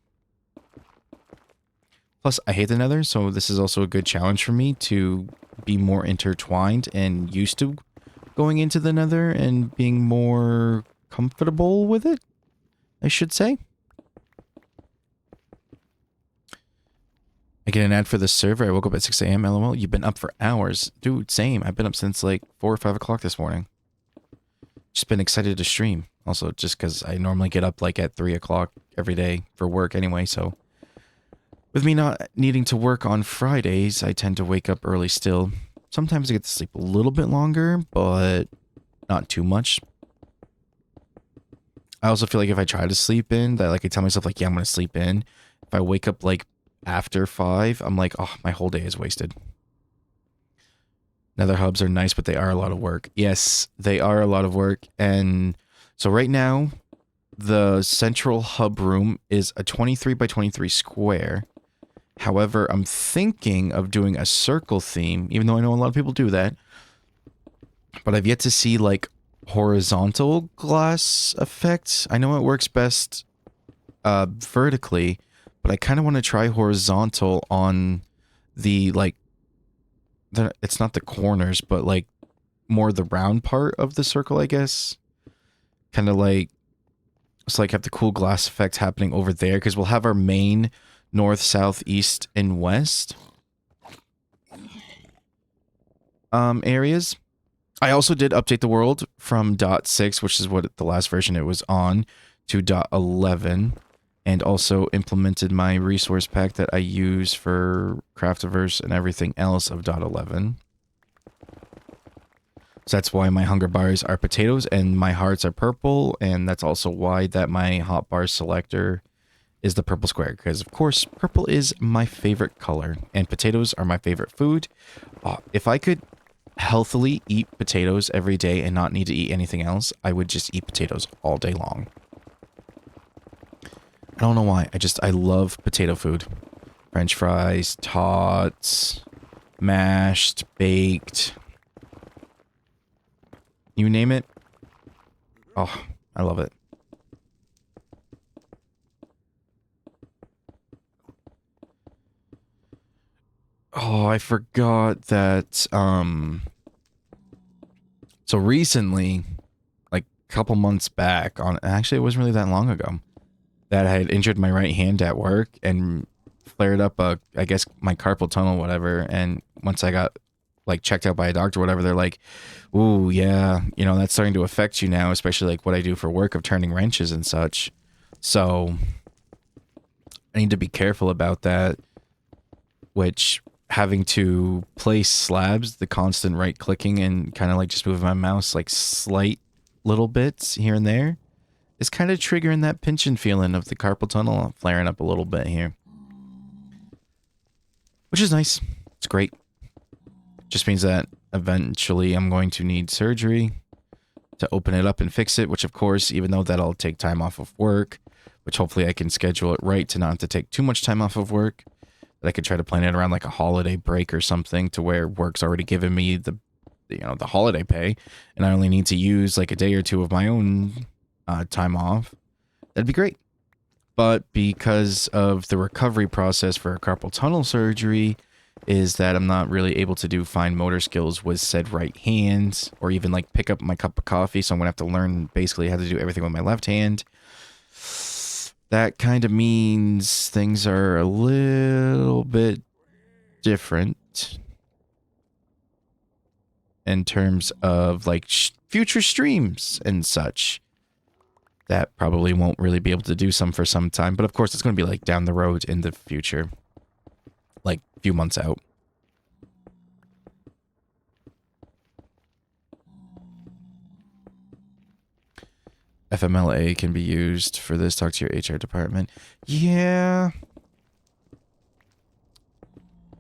Plus, I hate the Nether, so this is also a good challenge for me to be more intertwined and used to going into the Nether and being more comfortable with it, I should say. I get an ad for the server. I woke up at 6 a.m. LOL. You've been up for hours. Dude, same. I've been up since like 4 or 5 o'clock this morning. Just been excited to stream. Also, just because I normally get up like at 3 o'clock every day for work anyway, so. With me not needing to work on Fridays, I tend to wake up early still. Sometimes I get to sleep a little bit longer, but not too much. I also feel like if I try to sleep in, that like I tell myself like, yeah, I'm going to sleep in. If I wake up like after 5, I'm like, oh, my whole day is wasted. Nether hubs are nice, but they are a lot of work. Yes, they are a lot of work. And so right now, the central hub room is a 23 by 23 square. However, I'm thinking of doing a circle theme, even though I know a lot of people do that. But I've yet to see like horizontal glass effects. I know it works best vertically, but I kind of want to try horizontal on the like, it's not the corners, but like more the round part of the circle, I guess. Kind of like, it's like have the cool glass effect happening over there, because we'll have our main north, south, east, and west areas. I also did update the world from .6, which is what the last version it was on, to .11, and also implemented my resource pack that I use for Craftiverse and everything else of .11. So that's why my hunger bars are potatoes and my hearts are purple, and that's also why that my hotbar selector is the purple square, because of course purple is my favorite color and potatoes are my favorite food. If I could healthily eat potatoes every day and not need to eat anything else, I would just eat potatoes all day long. I don't know why, I love potato food. French fries, tots, mashed, baked, you name it. Oh, I love it. Oh, I forgot that, so recently, like a couple months back, actually it wasn't really that long ago, that I had injured my right hand at work and flared up I guess my carpal tunnel, whatever, and once I got like checked out by a doctor or whatever, they're like, ooh, yeah, you know, that's starting to affect you now, especially like what I do for work of turning wrenches and such. So I need to be careful about that, which having to place slabs, the constant right clicking and kind of like just moving my mouse like slight little bits here and there is kind of triggering that pinching feeling of the carpal tunnel flaring up a little bit here. Which is nice. It's great. Just means that eventually I'm going to need surgery to open it up and fix it, which of course, even though that'll take time off of work, which hopefully I can schedule it right to not have to take too much time off of work, that I could try to plan it around like a holiday break or something to where work's already given me the holiday pay, and I only need to use like a day or two of my own time off. That'd be great. But because of the recovery process for carpal tunnel surgery, is that I'm not really able to do fine motor skills with said right hand or even like pick up my cup of coffee. So I'm going to have to learn basically how to do everything with my left hand. That kind of means things are a little bit different in terms of like future streams and such. That probably won't really be able to do some for some time. But of course, it's going to be like down the road in the future. Like a few months out. FMLA can be used for this. Talk to your HR department. Yeah.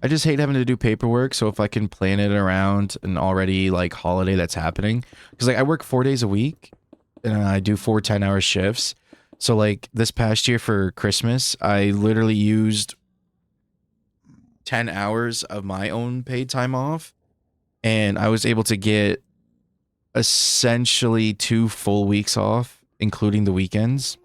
I just hate having to do paperwork. So if I can plan it around an already like holiday that's happening. Because like I work 4 days a week. And I do 4 10-hour shifts. So like this past year for Christmas, I literally used 10 hours of my own paid time off. And I was able to get essentially 2 full weeks off, including the weekends.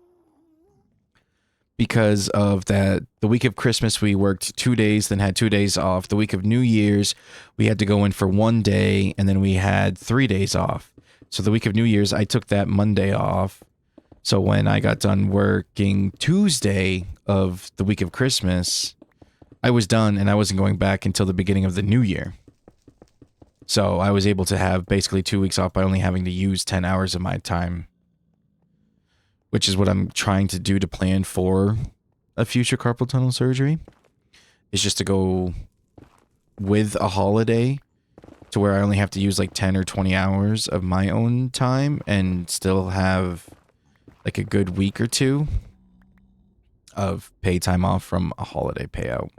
Because of that, the week of Christmas, we worked 2 days, then had 2 days off. The week of New Year's, we had to go in for 1 day, and then we had 3 days off. So the week of New Year's, I took that Monday off. So when I got done working Tuesday of the week of Christmas, I was done and I wasn't going back until the beginning of the new year. So I was able to have basically 2 weeks off by only having to use 10 hours of my time. Which is what I'm trying to do to plan for a future carpal tunnel surgery. Is just to go with a holiday to where I only have to use like 10 or 20 hours of my own time and still have like a good week or 2 of paid time off from a holiday payout.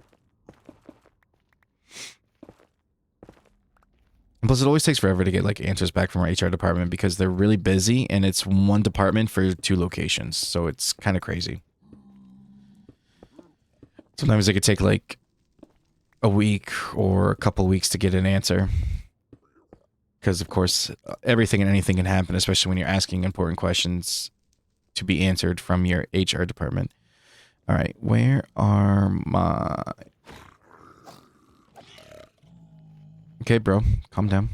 And plus, it always takes forever to get like answers back from our HR department because they're really busy and it's one department for 2 locations. So it's kind of crazy. Sometimes it could take like a week or a couple weeks to get an answer. Because, of course, everything and anything can happen, especially when you're asking important questions to be answered from your HR department. All right, where are my... Okay, bro, calm down.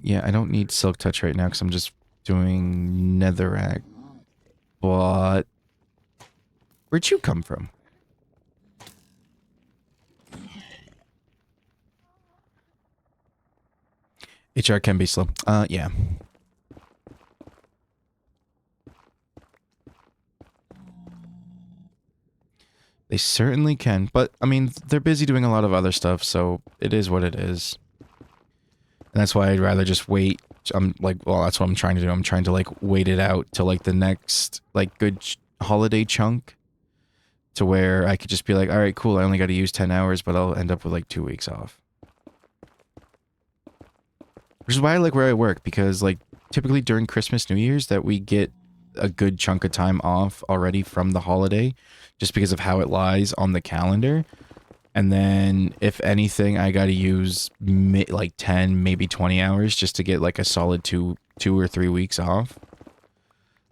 Yeah, I don't need Silk Touch right now because I'm just doing Netherrack. But... where'd you come from? HR can be slow. Yeah. They certainly can, but, I mean, they're busy doing a lot of other stuff, so it is what it is. And that's why I'd rather just wait. I'm like, well, that's what I'm trying to do. I'm trying to, like, wait it out till, like, the next, like, good holiday chunk. To where I could just be like, all right, cool, I only got to use 10 hours, but I'll end up with, like, 2 weeks off. Which is why I like where I work, because, like, typically during Christmas, New Year's, that we get a good chunk of time off already from the holiday, just because of how it lies on the calendar. And then, if anything, I gotta use, like, 10, maybe 20 hours just to get, like, a solid 2 or 3 weeks off.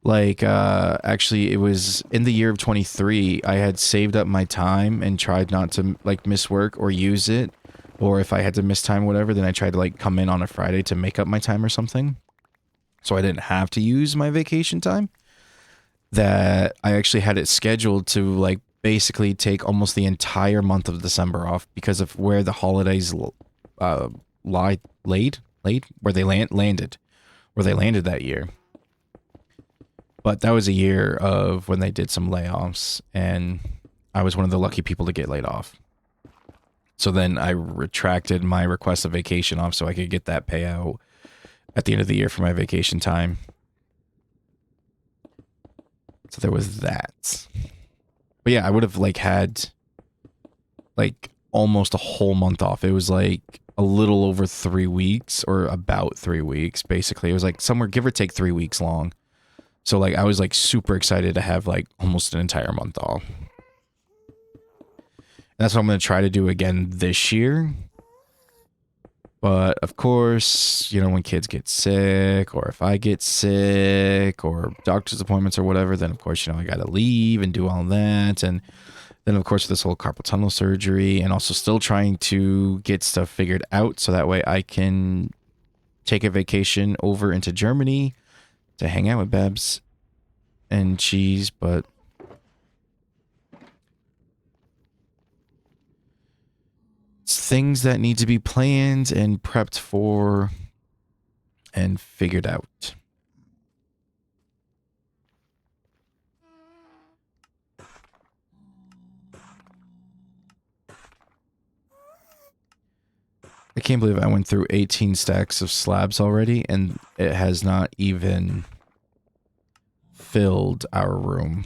Like, actually, it was in the year of 23, I had saved up my time and tried not to, like, miss work or use it. Or if I had to miss time or whatever, then I tried to, like, come in on a Friday to make up my time or something. So I didn't have to use my vacation time. That I actually had it scheduled to, like, basically take almost the entire month of December off because of where the holidays landed that year. But that was a year of when they did some layoffs, and I was one of the lucky people to get laid off. So then I retracted my request of vacation off so I could get that payout at the end of the year for my vacation time. So there was that. But yeah, I would have like had like almost a whole month off. It was like a little over 3 weeks or about 3 weeks, basically. It was like somewhere give or take 3 weeks long. So like I was like super excited to have like almost an entire month off. And that's what I'm going to try to do again this year. But of course, you know, when kids get sick or if I get sick or doctor's appointments or whatever, then of course, you know, I got to leave and do all that. And then of course, this whole carpal tunnel surgery and also still trying to get stuff figured out so that way I can take a vacation over into Germany to hang out with Babs and Cheese. But it's things that need to be planned and prepped for and figured out. I can't believe I went through 18 stacks of slabs already and it has not even filled our room.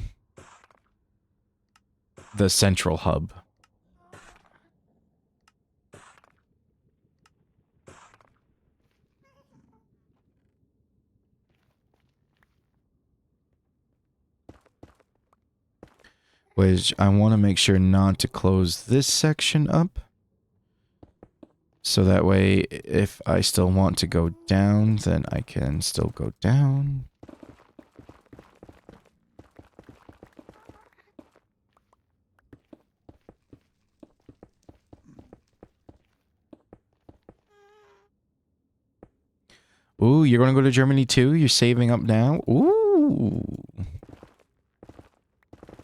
The central hub. Which I want to make sure not to close this section up. So that way, if I still want to go down, then I can still go down. Ooh, you're going to go to Germany too? You're saving up now? Ooh.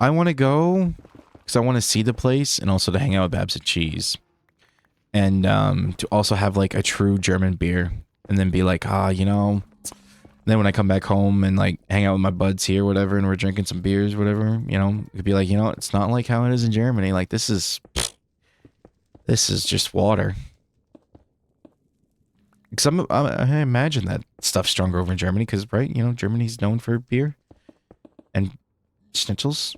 I want to go because I want to see the place and also to hang out with Babs and Cheese. And to also have like a true German beer. And then be like, you know. Then when I come back home and like hang out with my buds here, whatever, and we're drinking some beers, whatever, you know, it could be like, you know, it's not like how it is in Germany. Like this is just water. Because I imagine that stuff's stronger over in Germany because, right, you know, Germany's known for beer and schnitzels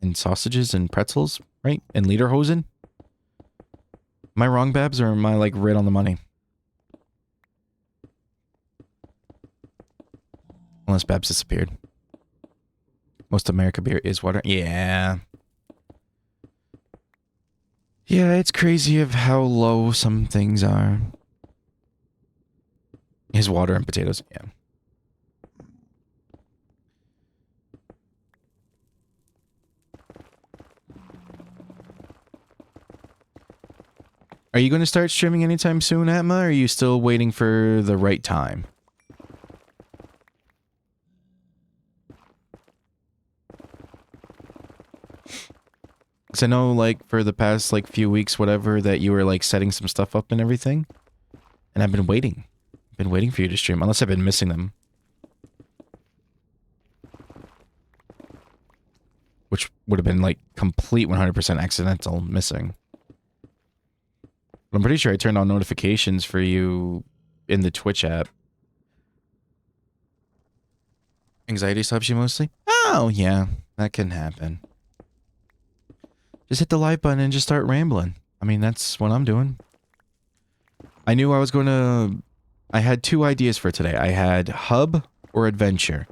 and sausages and pretzels, right? And lederhosen. Am I wrong, Babs, or am I like right on the money? Unless Babs disappeared. Most America beer is water. Yeah. Yeah, it's crazy of how low some things are. His water and potatoes, yeah. Are you going to start streaming anytime soon, Atma, or are you still waiting for the right time? Because I know, like, for the past, like, few weeks, whatever, that you were, like, setting some stuff up and everything. And I've been waiting. I've been waiting for you to stream, unless I've been missing them. Which would have been, like, complete 100% accidental missing. I'm pretty sure I turned on notifications for you in the Twitch app. Anxiety stops you mostly? Oh, yeah. That can happen. Just hit the like button and just start rambling. I mean, that's what I'm doing. I knew I was going to... I had two ideas for today. I had hub or adventure.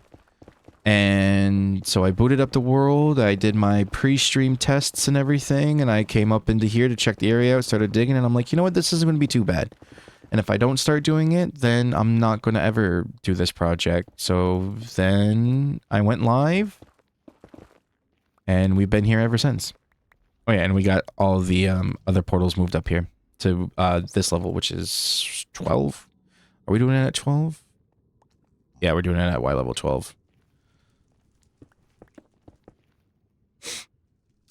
And so I booted up the world. I did my pre-stream tests and everything. And I came up into here to check the area out, started digging. And I'm like, you know what? This isn't going to be too bad. And if I don't start doing it, then I'm not going to ever do this project. So then I went live. And we've been here ever since. Oh yeah, and we got all the other portals moved up here to this level, which is 12. Are we doing it at 12? Yeah, we're doing it at Y level 12.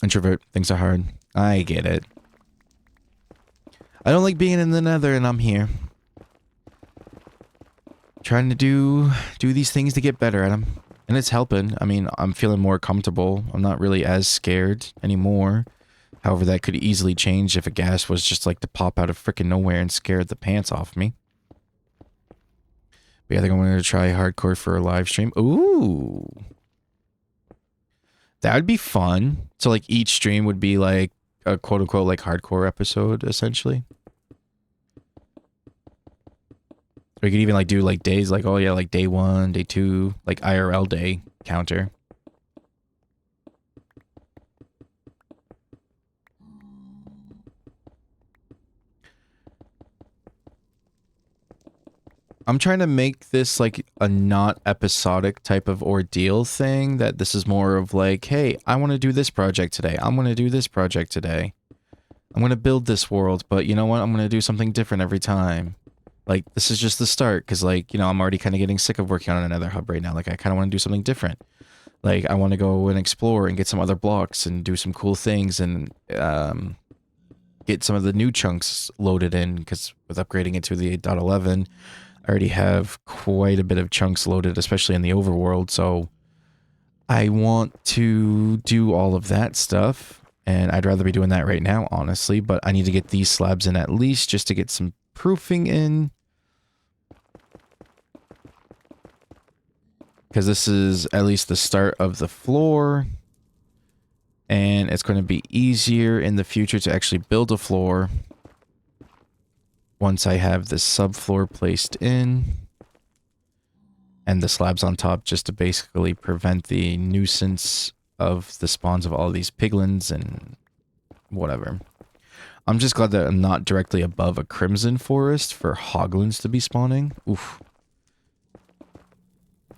Introvert, things are hard. I get it. I don't like being in the nether, and I'm here. Trying to do these things to get better at them. And it's helping. I mean, I'm feeling more comfortable. I'm not really as scared anymore. However, that could easily change if a gas was just like to pop out of freaking nowhere and scare the pants off me. But yeah, I think I'm going to try hardcore for a live stream. Ooh. That would be fun. So like each stream would be like a quote unquote like hardcore episode essentially. We could even like do like days like, oh yeah, like day 1, day 2, like IRL day counter. I'm trying to make this like a not episodic type of ordeal thing, that this is more of like, hey, I want to do this project today. I'm going to do this project today. I'm going to build this world, but you know what? I'm going to do something different every time. Like, this is just the start, because, like, you know, I'm already kind of getting sick of working on another hub right now. Like, I kind of want to do something different. Like, I want to go and explore and get some other blocks and do some cool things and get some of the new chunks loaded in, because with upgrading it to the 8.11, I already have quite a bit of chunks loaded, especially in the overworld, so I want to do all of that stuff, and I'd rather be doing that right now, honestly, but I need to get these slabs in at least just to get some proofing in, because this is at least the start of the floor, and it's going to be easier in the future to actually build a floor once I have the subfloor placed in, and the slabs on top, just to basically prevent the nuisance of the spawns of all these piglins and whatever. I'm just glad that I'm not directly above a crimson forest for hoglins to be spawning. Oof.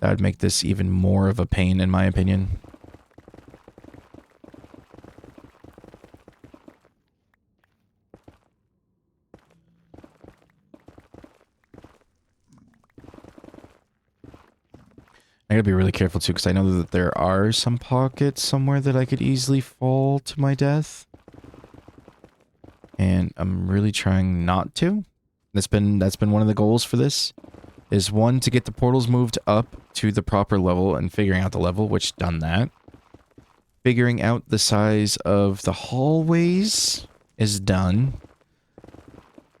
That would make this even more of a pain, in my opinion. I gotta be really careful too, because I know that there are some pockets somewhere that I could easily fall to my death. And I'm really trying not to. That's been one of the goals for this. Is one, to get the portals moved up to the proper level and figuring out the level, which done that. Figuring out the size of the hallways is done.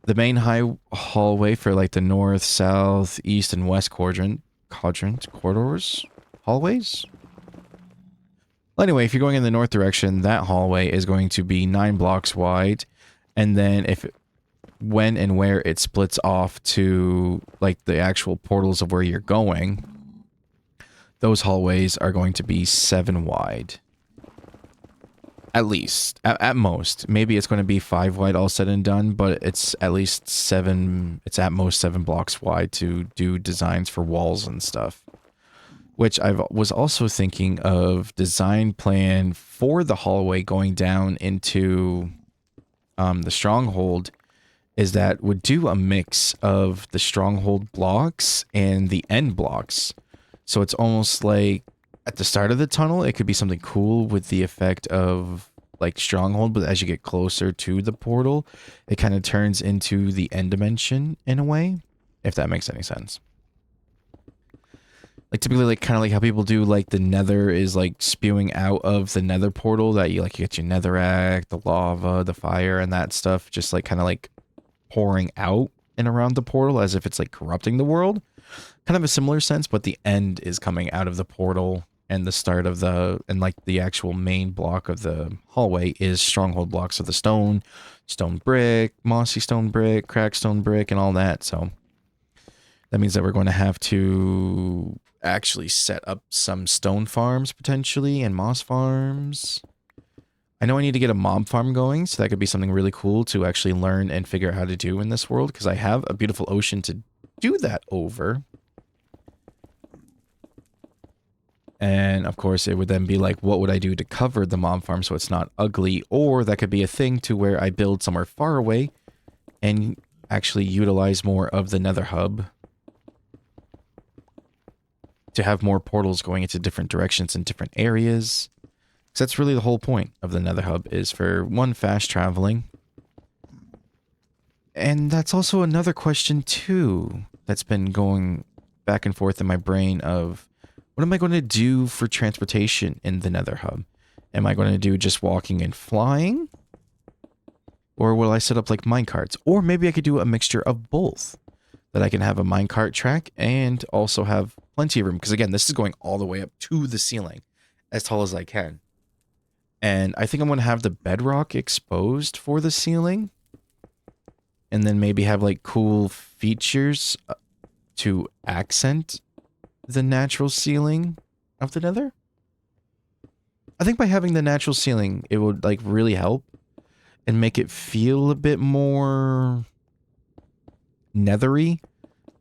The main hallway for like the north, south, east, and west corridors, hallways. Well, anyway, if you're going in the north direction, that hallway is going to be 9 blocks wide, and then when and where it splits off to like the actual portals of where you're going, those hallways are going to be 7 wide. At least. At most. Maybe it's going to be 5 wide all said and done, but it's at least 7, it's at most 7 blocks wide to do designs for walls and stuff. Which I was also thinking of design plan for the hallway going down into the stronghold, is that would do a mix of the stronghold blocks and the end blocks. So it's almost like at the start of the tunnel, it could be something cool with the effect of like stronghold, but as you get closer to the portal, it kind of turns into the end dimension in a way, if that makes any sense. Like typically, like kind of like how people do like the nether is like spewing out of the nether portal, that you get your netherrack, the lava, the fire, and that stuff just like kind of like pouring out and around the portal as if it's like corrupting the world. Kind of a similar sense, but the end is coming out of the portal, and the start of and like the actual main block of the hallway is stronghold blocks of the stone brick, mossy stone brick, cracked stone brick, and all that. So that means that we're going to have to actually set up some stone farms potentially, and moss farms. I know I need to get a mob farm going, so that could be something really cool to actually learn and figure out how to do in this world, because I have a beautiful ocean to do that over. And of course, it would then be like, what would I do to cover the mob farm so it's not ugly? Or that could be a thing to where I build somewhere far away and actually utilize more of the nether hub to have more portals going into different directions in different areas. Because that's really the whole point of the nether hub, is for one, fast traveling. And that's also another question too that's been going back and forth in my brain of, what am I going to do for transportation in the nether hub? Am I going to do just walking and flying? Or will I set up like minecarts? Or maybe I could do a mixture of both. That I can have a minecart track and also have plenty of room. Because again, this is going all the way up to the ceiling, as tall as I can. And I think I'm going to have the bedrock exposed for the ceiling. And then maybe have like cool features to accent the natural ceiling of the nether. I think by having the natural ceiling, it would like really help and make it feel a bit more nethery,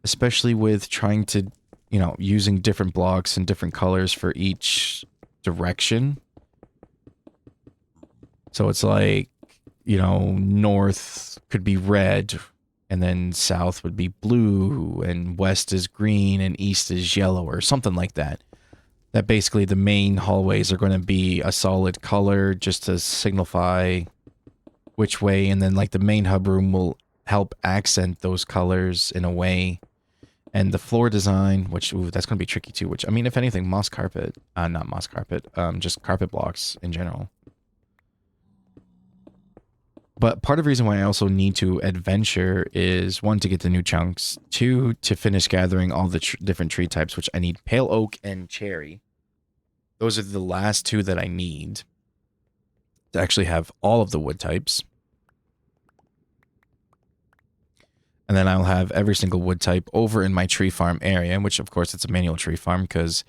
especially with trying to, you know, using different blocks and different colors for each direction. So it's like, you know, north could be red, and then south would be blue, and west is green, and east is yellow, or something like that. That basically the main hallways are going to be a solid color just to signify which way, and then like the main hub room will help accent those colors in a way. And the floor design, which, ooh, that's going to be tricky too, which, I mean, if anything, moss carpet, not moss carpet, just carpet blocks in general. But part of the reason why I also need to adventure is, one, to get the new chunks, two, to finish gathering all the different tree types, which I need pale oak and cherry. Those are the last two that I need to actually have all of the wood types. And then I'll have every single wood type over in my tree farm area, which of course it's a manual tree farm because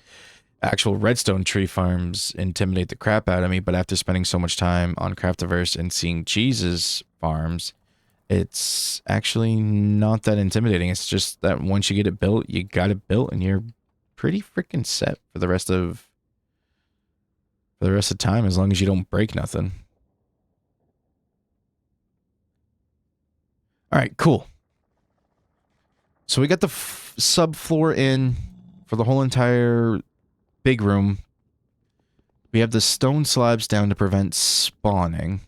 actual redstone tree farms intimidate the crap out of me. But after spending so much time on Craftiverse and seeing Cheese's farms, it's actually not that intimidating. It's just that once you get it built, you got it built and you're pretty freaking set for the rest of time, as long as you don't break nothing. All right, cool. So we got the subfloor in for the whole entire big room. We have the stone slabs down to prevent spawning.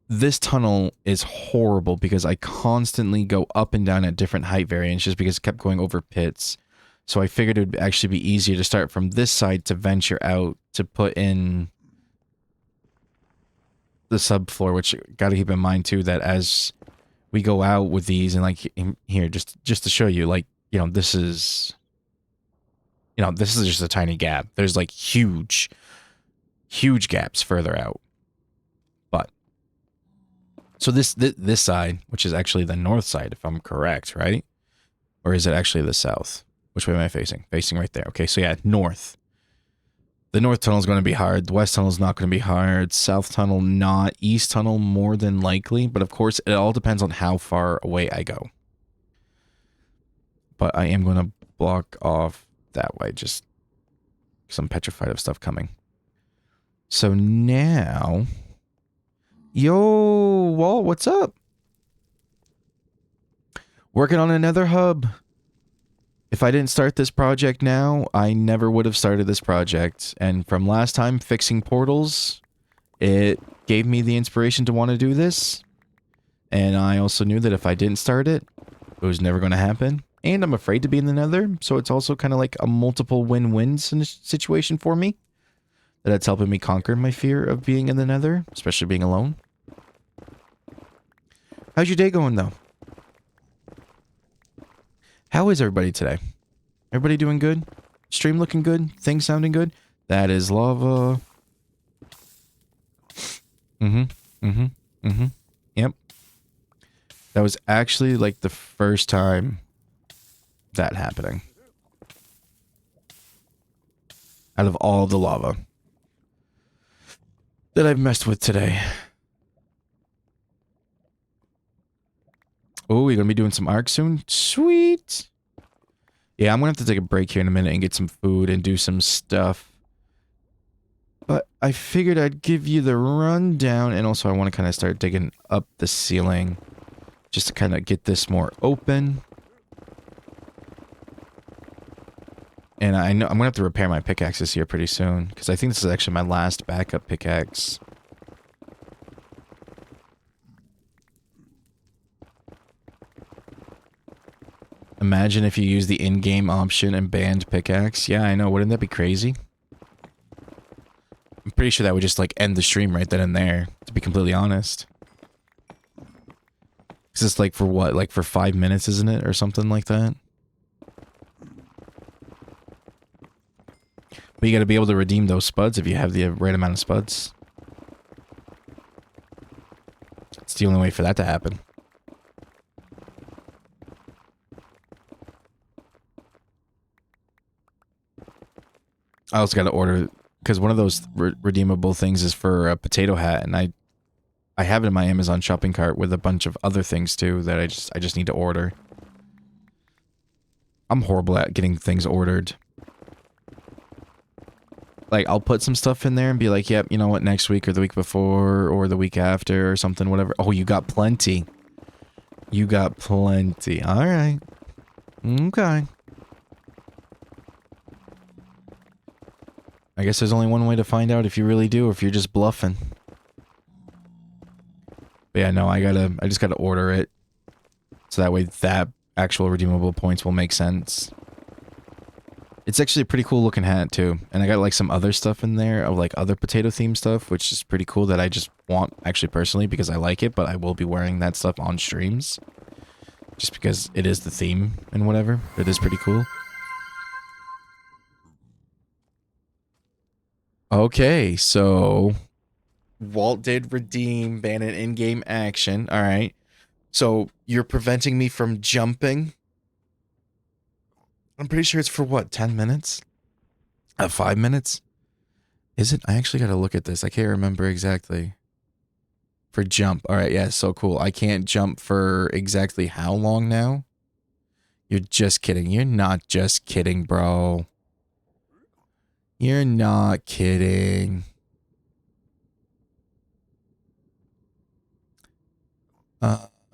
This tunnel is horrible because I constantly go up and down at different height variants just because it kept going over pits. So I figured it would actually be easier to start from this side to venture out to put in the subfloor, which got to keep in mind too that as we go out with these, and like here, just to show you, like, you know, this is just a tiny gap. There's like huge gaps further out. But so this side, which is actually the north side, if I'm correct, right? Or is it actually the south? Which way am I facing? Facing right there. Okay, so yeah, north. The north tunnel is going to be hard. The west tunnel is not going to be hard. South tunnel, not. East tunnel, more than likely. But of course, it all depends on how far away I go. But I am going to block off that way, just because I'm petrified of stuff coming. So now... Yo, Walt, what's up? Working on another hub. If I didn't start this project now, I never would have started this project. And from last time fixing portals, it gave me the inspiration to want to do this. And I also knew that if I didn't start it, it was never going to happen. And I'm afraid to be in the nether, so it's also kind of like a multiple win-win situation for me. That's helping me conquer my fear of being in the nether, especially being alone. How's your day going, though? How is everybody today? Everybody doing good? Stream looking good? Things sounding good? That is lava. Yep. That was actually like the first time that happening. Out of all the lava that I've messed with today. Oh, you're gonna be doing some arc soon? Sweet! Yeah, I'm gonna have to take a break here in a minute and get some food and do some stuff. But I figured I'd give you the rundown, and also I want to kind of start digging up the ceiling just to kind of get this more open. And I know I'm gonna have to repair my pickaxes here pretty soon, because I think this is actually my last backup pickaxe. Imagine if you use the in-game option and banned pickaxe. Yeah, I know. Wouldn't that be crazy? I'm pretty sure that would just, like, end the stream right then and there, to be completely honest. Because it's, like, for what? Like, for 5 minutes, isn't it? Or something like that? But you gotta be able to redeem those spuds if you have the right amount of spuds. It's the only way for that to happen. I also got to order, because one of those redeemable things is for a potato hat, and I have it in my Amazon shopping cart with a bunch of other things too that I just need to order. I'm horrible at getting things ordered. Like, I'll put some stuff in there and be like, yep, you know what, next week or the week before or the week after or something, whatever. Oh, you got plenty. You got plenty. All right. Okay. I guess there's only one way to find out if you really do or if you're just bluffing. But yeah, no, I just gotta order it. So that way that actual redeemable points will make sense. It's actually a pretty cool looking hat too. And I got like some other stuff in there of like other potato themed stuff, which is pretty cool that I just want actually personally because I like it, but I will be wearing that stuff on streams. Just because it is the theme and whatever. It is pretty cool. Okay, so Walt did redeem ban an in-game action. All right. So you're preventing me from jumping. I'm pretty sure it's for what, 10 minutes? 5 minutes? Is it? I actually got to look at this. I can't remember exactly. For jump. All right, yeah, so cool. I can't jump for exactly how long now? You're just kidding. You're not just kidding, bro. You're not kidding.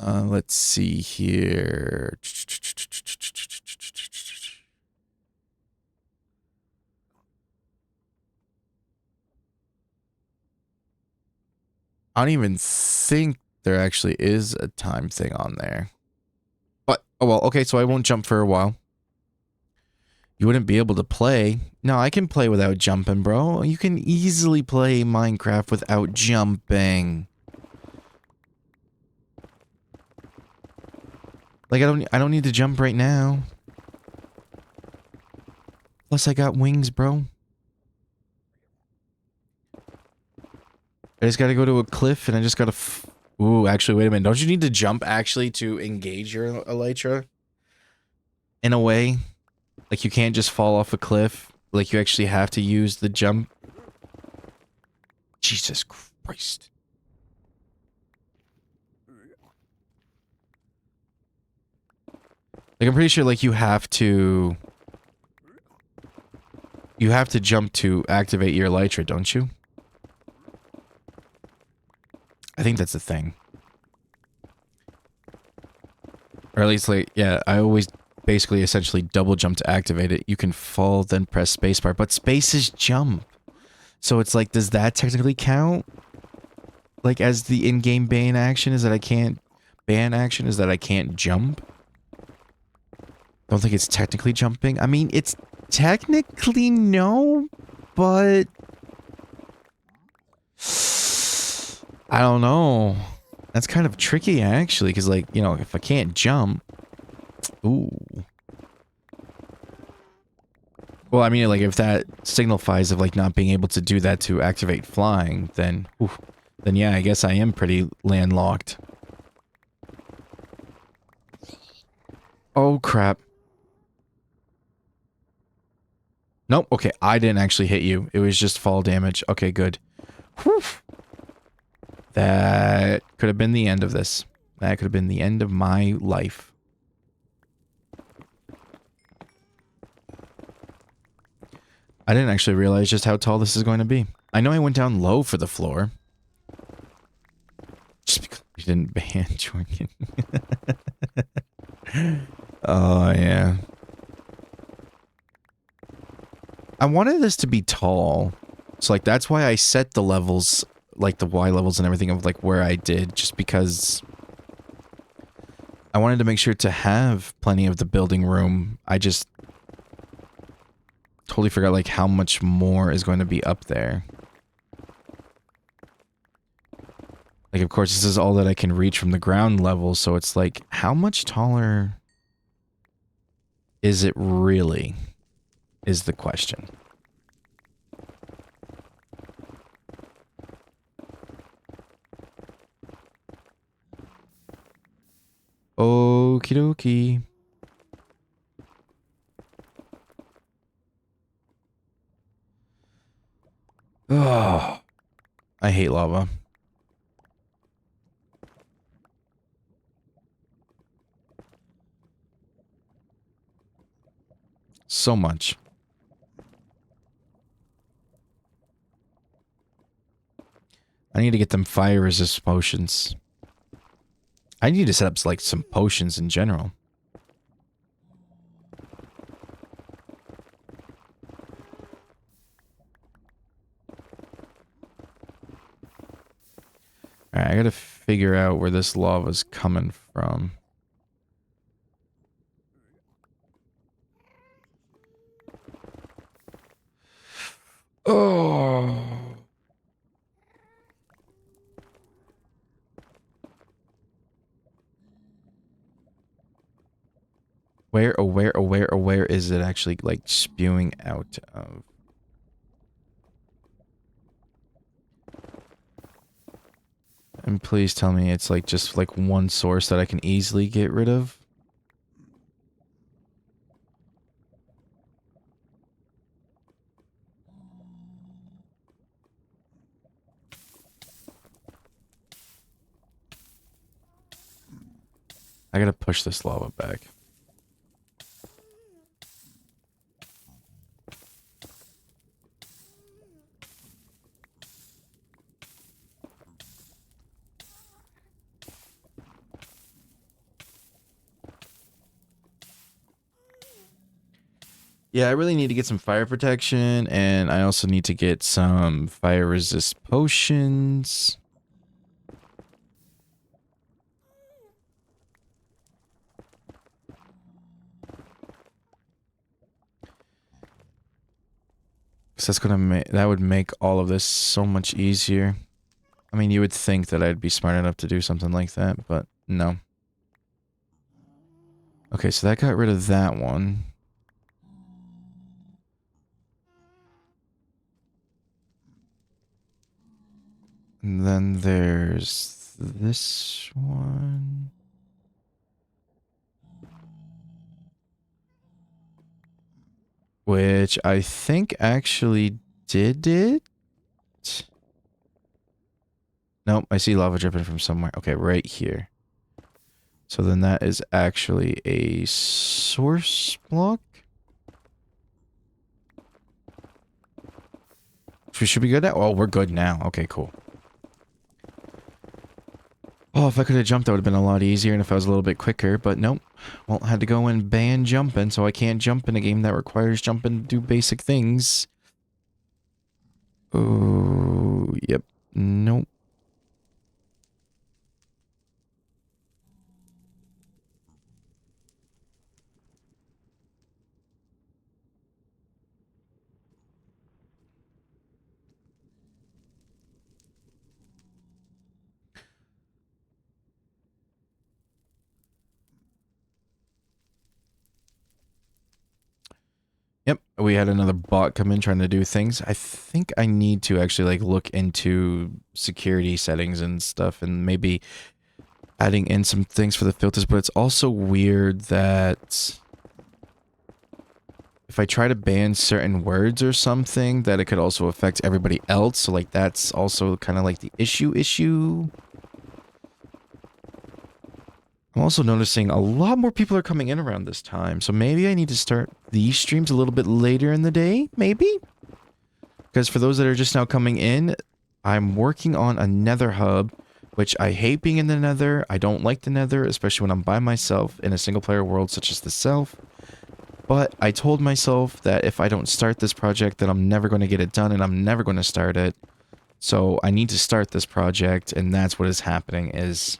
Let's see here. I don't even think there actually is a time thing on there. But, oh well, okay, so I won't jump for a while. You wouldn't be able to play. No, I can play without jumping, bro. You can easily play Minecraft without jumping. Like, I don't need to jump right now. Plus, I got wings, bro. I just gotta go to a cliff and I just gotta... Ooh, actually, wait a minute. Don't you need to jump, actually, to engage your elytra? In a way? Like, you can't just fall off a cliff. Like, you actually have to use the jump. Jesus Christ. Like, I'm pretty sure, like, you have to... You have to jump to activate your elytra, don't you? I think that's the thing. Or at least, like, yeah, I always basically essentially double jump to activate it. You can fall, then press spacebar, but space is jump. So it's like, does that technically count? Like, as the in-game ban action is that I can't... Ban action is that I can't jump? Don't think it's technically jumping. I mean, it's technically no, but... I don't know. That's kind of tricky, actually, because, like, you know, if I can't jump... Ooh. Well, I mean, like, if that signifies of, like, not being able to do that to activate flying, then... Ooh, then yeah, I guess I am pretty landlocked. Oh, crap. Nope, okay, I didn't actually hit you. It was just fall damage. Okay, good. Whew. That could have been the end of this. That could have been the end of my life. I didn't actually realize just how tall this is going to be. I know I went down low for the floor. Just because you didn't ban Jordan. Oh, yeah. I wanted this to be tall. So, like, that's why I set the levels, like, the Y levels and everything of, like, where I did. Just because I wanted to make sure to have plenty of the building room. I just totally forgot, like, how much more is going to be up there. Like, of course, this is all that I can reach from the ground level, so it's like, how much taller is it really? Is the question. Okie dokie. Oh, I hate lava. So much. I need to get them fire resist potions. I need to set up like some potions in general. Alright, I gotta figure out where this lava's coming from. Oh. Where is it actually, like, spewing out of? And please tell me it's, like, just, like, one source that I can easily get rid of. I gotta push this lava back. Yeah, I really need to get some fire protection, and I also need to get some fire resist potions. So that would make all of this so much easier. I mean, you would think that I'd be smart enough to do something like that, but no. Okay, so that got rid of that one. And then there's this one. Which I think actually did it. Nope, I see lava dripping from somewhere. Okay, right here. So then that is actually a source block. We should be good now. Oh, we're good now. Okay, cool. Oh, if I could have jumped, that would have been a lot easier, and if I was a little bit quicker, but nope. Well, I had to go and ban jumping, so I can't jump in a game that requires jumping to do basic things. Oh, yep. Nope. Yep, we had another bot come in trying to do things. I think I need to actually like look into security settings and stuff and maybe adding in some things for the filters, but it's also weird that if I try to ban certain words or something, that it could also affect everybody else. So like that's also kind of like the issue. I'm also noticing a lot more people are coming in around this time, so maybe I need to start these streams a little bit later in the day, maybe? Because for those that are just now coming in, I'm working on a nether hub, which I hate being in the nether. I don't like the nether, especially when I'm by myself in a single player world such as the self. But I told myself that if I don't start this project, then I'm never going to get it done and I'm never going to start it. So I need to start this project, and that's what is happening is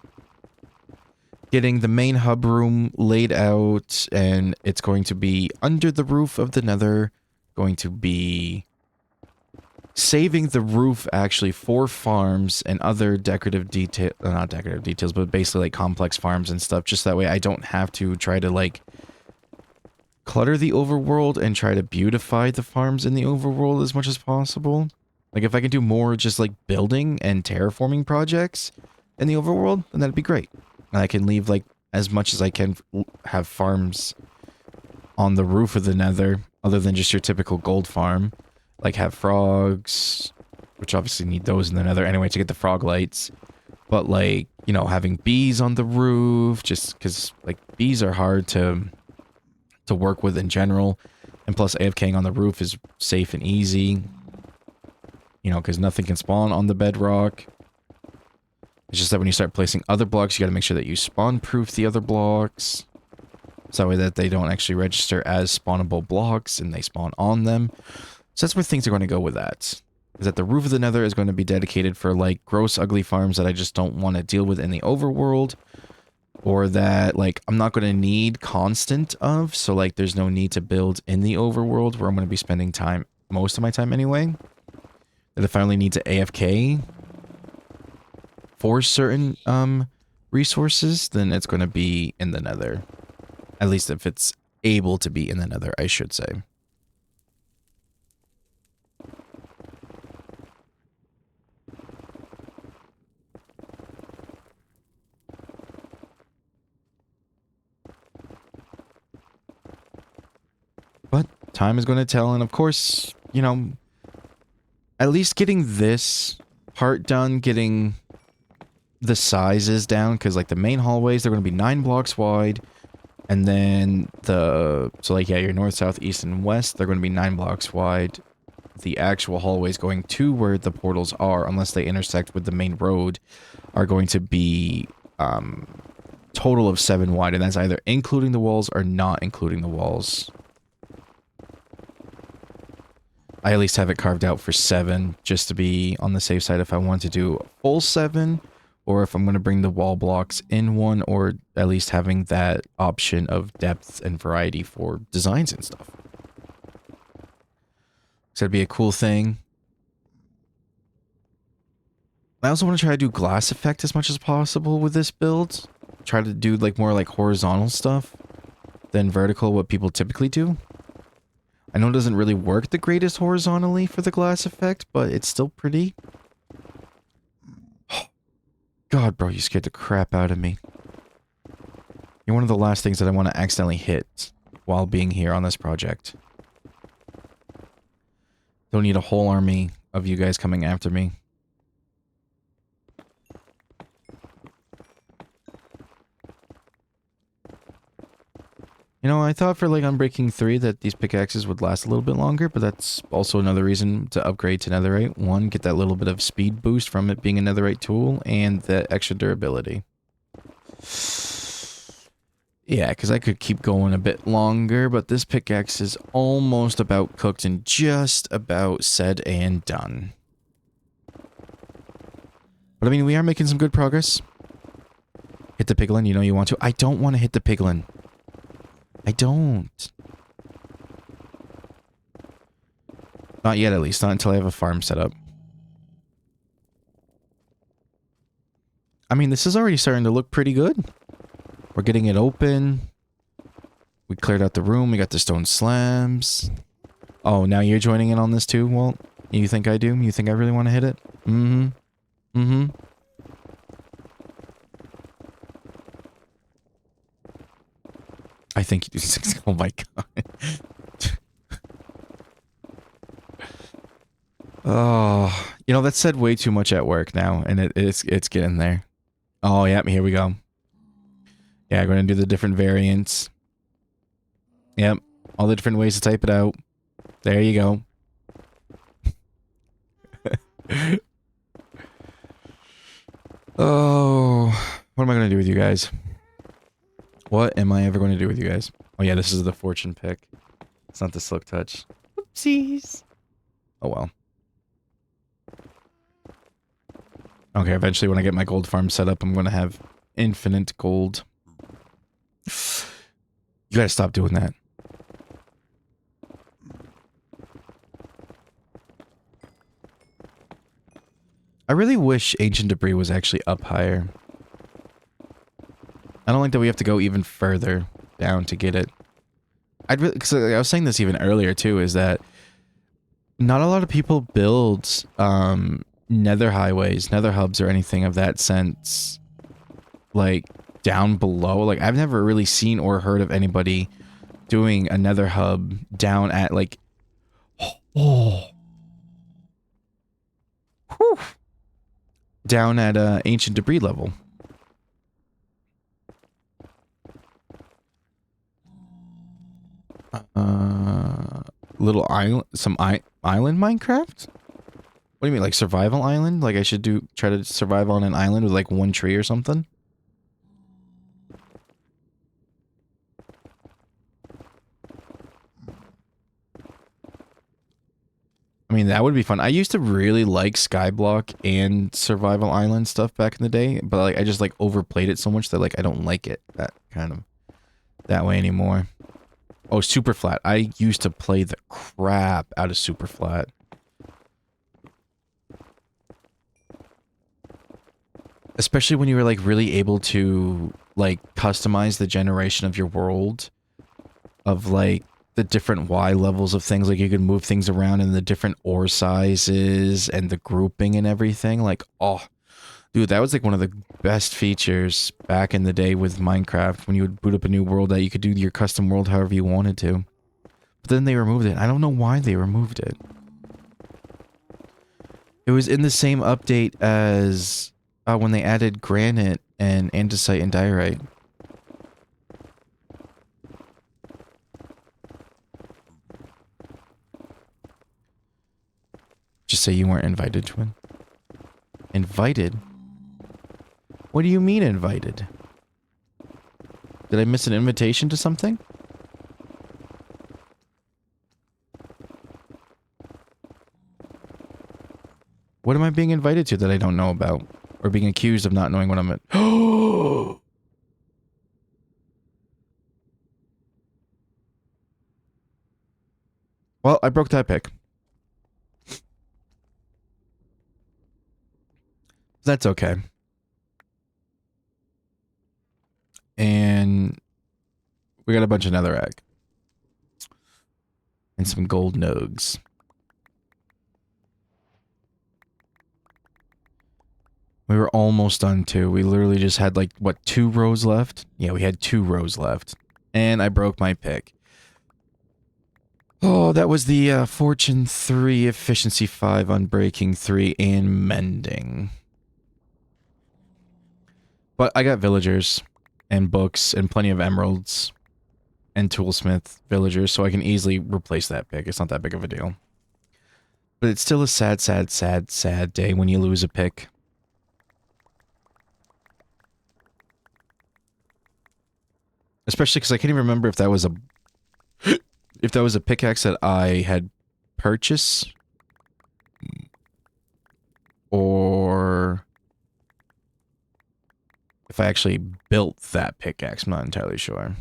getting the main hub room laid out, and it's going to be under the roof of the nether, going to be saving the roof actually for farms and other decorative detail, not decorative details, but basically like complex farms and stuff, just that way I don't have to try to like clutter the overworld and try to beautify the farms in the overworld as much as possible. Like if I can do more just like building and terraforming projects in the overworld, then that'd be great. And I can leave like as much as I can have farms on the roof of the nether, other than just your typical gold farm. Like have frogs, which obviously need those in the nether anyway to get the frog lights. But like, you know, having bees on the roof, just because like bees are hard to work with in general. And plus AFKing on the roof is safe and easy. You know, because nothing can spawn on the bedrock. It's just that when you start placing other blocks, you gotta make sure that you spawn-proof the other blocks. So that way that they don't actually register as spawnable blocks and they spawn on them. So that's where things are going to go with that. Is that the roof of the nether is going to be dedicated for like gross, ugly farms that I just don't want to deal with in the overworld. Or that like I'm not going to need constant of. So like there's no need to build in the overworld where I'm going to be spending time, most of my time anyway. That if I only need to AFK for certain resources, then it's going to be in the nether. At least if it's able to be in the nether, I should say. But time is going to tell, and of course, you know, at least getting this part done, getting the sizes down, because like the main hallways, they're going to be 9 blocks wide. And then so like, yeah, your north, south, east, and west, they're going to be 9 blocks wide. The actual hallways going to where the portals are, unless they intersect with the main road, are going to be total of 7 wide. And that's either including the walls or not including the walls. I at least have it carved out for 7, just to be on the safe side if I want to do a full 7. Or if I'm going to bring the wall blocks in one, or at least having that option of depth and variety for designs and stuff. So that'd be a cool thing. I also want to try to do glass effect as much as possible with this build. Try to do like more like horizontal stuff than vertical, what people typically do. I know it doesn't really work the greatest horizontally for the glass effect, but it's still pretty. God, bro, you scared the crap out of me. You're one of the last things that I want to accidentally hit while being here on this project. Don't need a whole army of you guys coming after me. You know, I thought for like Unbreaking 3 that these pickaxes would last a little bit longer, but that's also another reason to upgrade to netherite. 1, get that little bit of speed boost from it being a netherite tool, and the extra durability. Yeah, because I could keep going a bit longer, but this pickaxe is almost about cooked and just about said and done. But I mean, we are making some good progress. Hit the piglin, you know you want to. I don't want to hit the piglin. I don't. Not yet, at least. Not until I have a farm set up. I mean, this is already starting to look pretty good. We're getting it open. We cleared out the room. We got the stone slabs. Oh, now you're joining in on this too, Walt? You think I do? You think I really want to hit it? Mm-hmm. Mm-hmm. I think you do. Oh my god. Oh, you know, that said way too much at work now, and it's getting there. Oh, yeah, here we go. Yeah, we're gonna do the different variants. Yep, all the different ways to type it out. There you go. Oh, what am I gonna do with you guys? What am I ever going to do with you guys? Oh yeah, this is the fortune pick. It's not the silk touch. Oopsies. Oh well. Okay, eventually when I get my gold farm set up, I'm going to have infinite gold. You gotta stop doing that. I really wish ancient debris was actually up higher. I don't like that we have to go even further down to get it. I'd really, cause I was saying this even earlier too, is that not a lot of people build nether highways, nether hubs, or anything of that sense, like down below. Like I've never really seen or heard of anybody doing a nether hub down at like, oh, whew, down at ancient debris level. Uh, little island, island Minecraft? What do you mean, like survival island? Like I should try to survive on an island with like one tree or something? I mean, that would be fun. I used to really like Skyblock and Survival Island stuff back in the day, but like I just like overplayed it so much that like I don't like it that way anymore. Oh, Super Flat. I used to play the crap out of Super Flat. Especially when you were like really able to like customize the generation of your world of like the different Y levels of things. Like you could move things around in the different ore sizes and the grouping and everything. Like, oh, dude, that was like one of the best features back in the day with Minecraft when you would boot up a new world that you could do your custom world however you wanted to. But then they removed it. I don't know why they removed it. It was in the same update as when they added granite and andesite and diorite. Just say you weren't invited, Twin. Invited? What do you mean invited? Did I miss an invitation to something? What am I being invited to that I don't know about? Or being accused of not knowing what I'm at? Oh! Well, I broke that pick. That's okay. And we got a bunch of netherrack. And some gold nugs. We were almost done too. We literally just had like, what, 2 rows left? Yeah, we had 2 rows left. And I broke my pick. Oh, that was the Fortune 3, Efficiency 5, Unbreaking 3, and Mending. But I got villagers and books and plenty of emeralds and toolsmith villagers, so I can easily replace that pick. It's not that big of a deal. But it's still a sad, sad, sad, sad day when you lose a pick. Especially because I can't even remember if that was a pickaxe that I had purchased or if I actually built that pickaxe. I'm not entirely sure.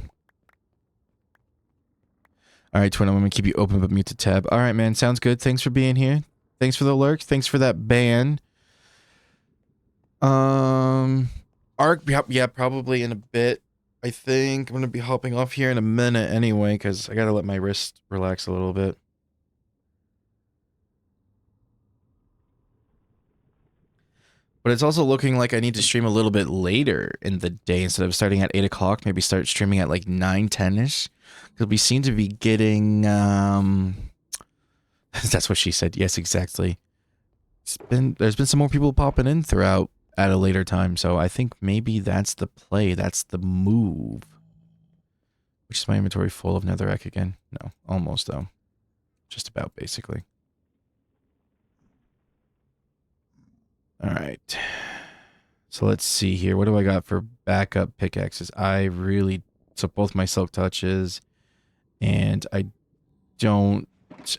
Alright, Twin, I'm gonna keep you open but mute the tab. Alright, man, sounds good. Thanks for being here. Thanks for the lurk. Thanks for that ban. Arc, yeah, probably in a bit. I think I'm gonna be hopping off here in a minute anyway, because I gotta let my wrist relax a little bit. But it's also looking like I need to stream a little bit later in the day instead of starting at 8 o'clock. Maybe start streaming at like 9, 10-ish. Because we seem to be getting, that's what she said. Yes, exactly. There's been some more people popping in throughout at a later time. So I think maybe that's the play. That's the move. Which is my inventory full of netherrack again? No, almost though. Just about, basically. Alright. So let's see here. What do I got for backup pickaxes? So both my silk touches, and I don't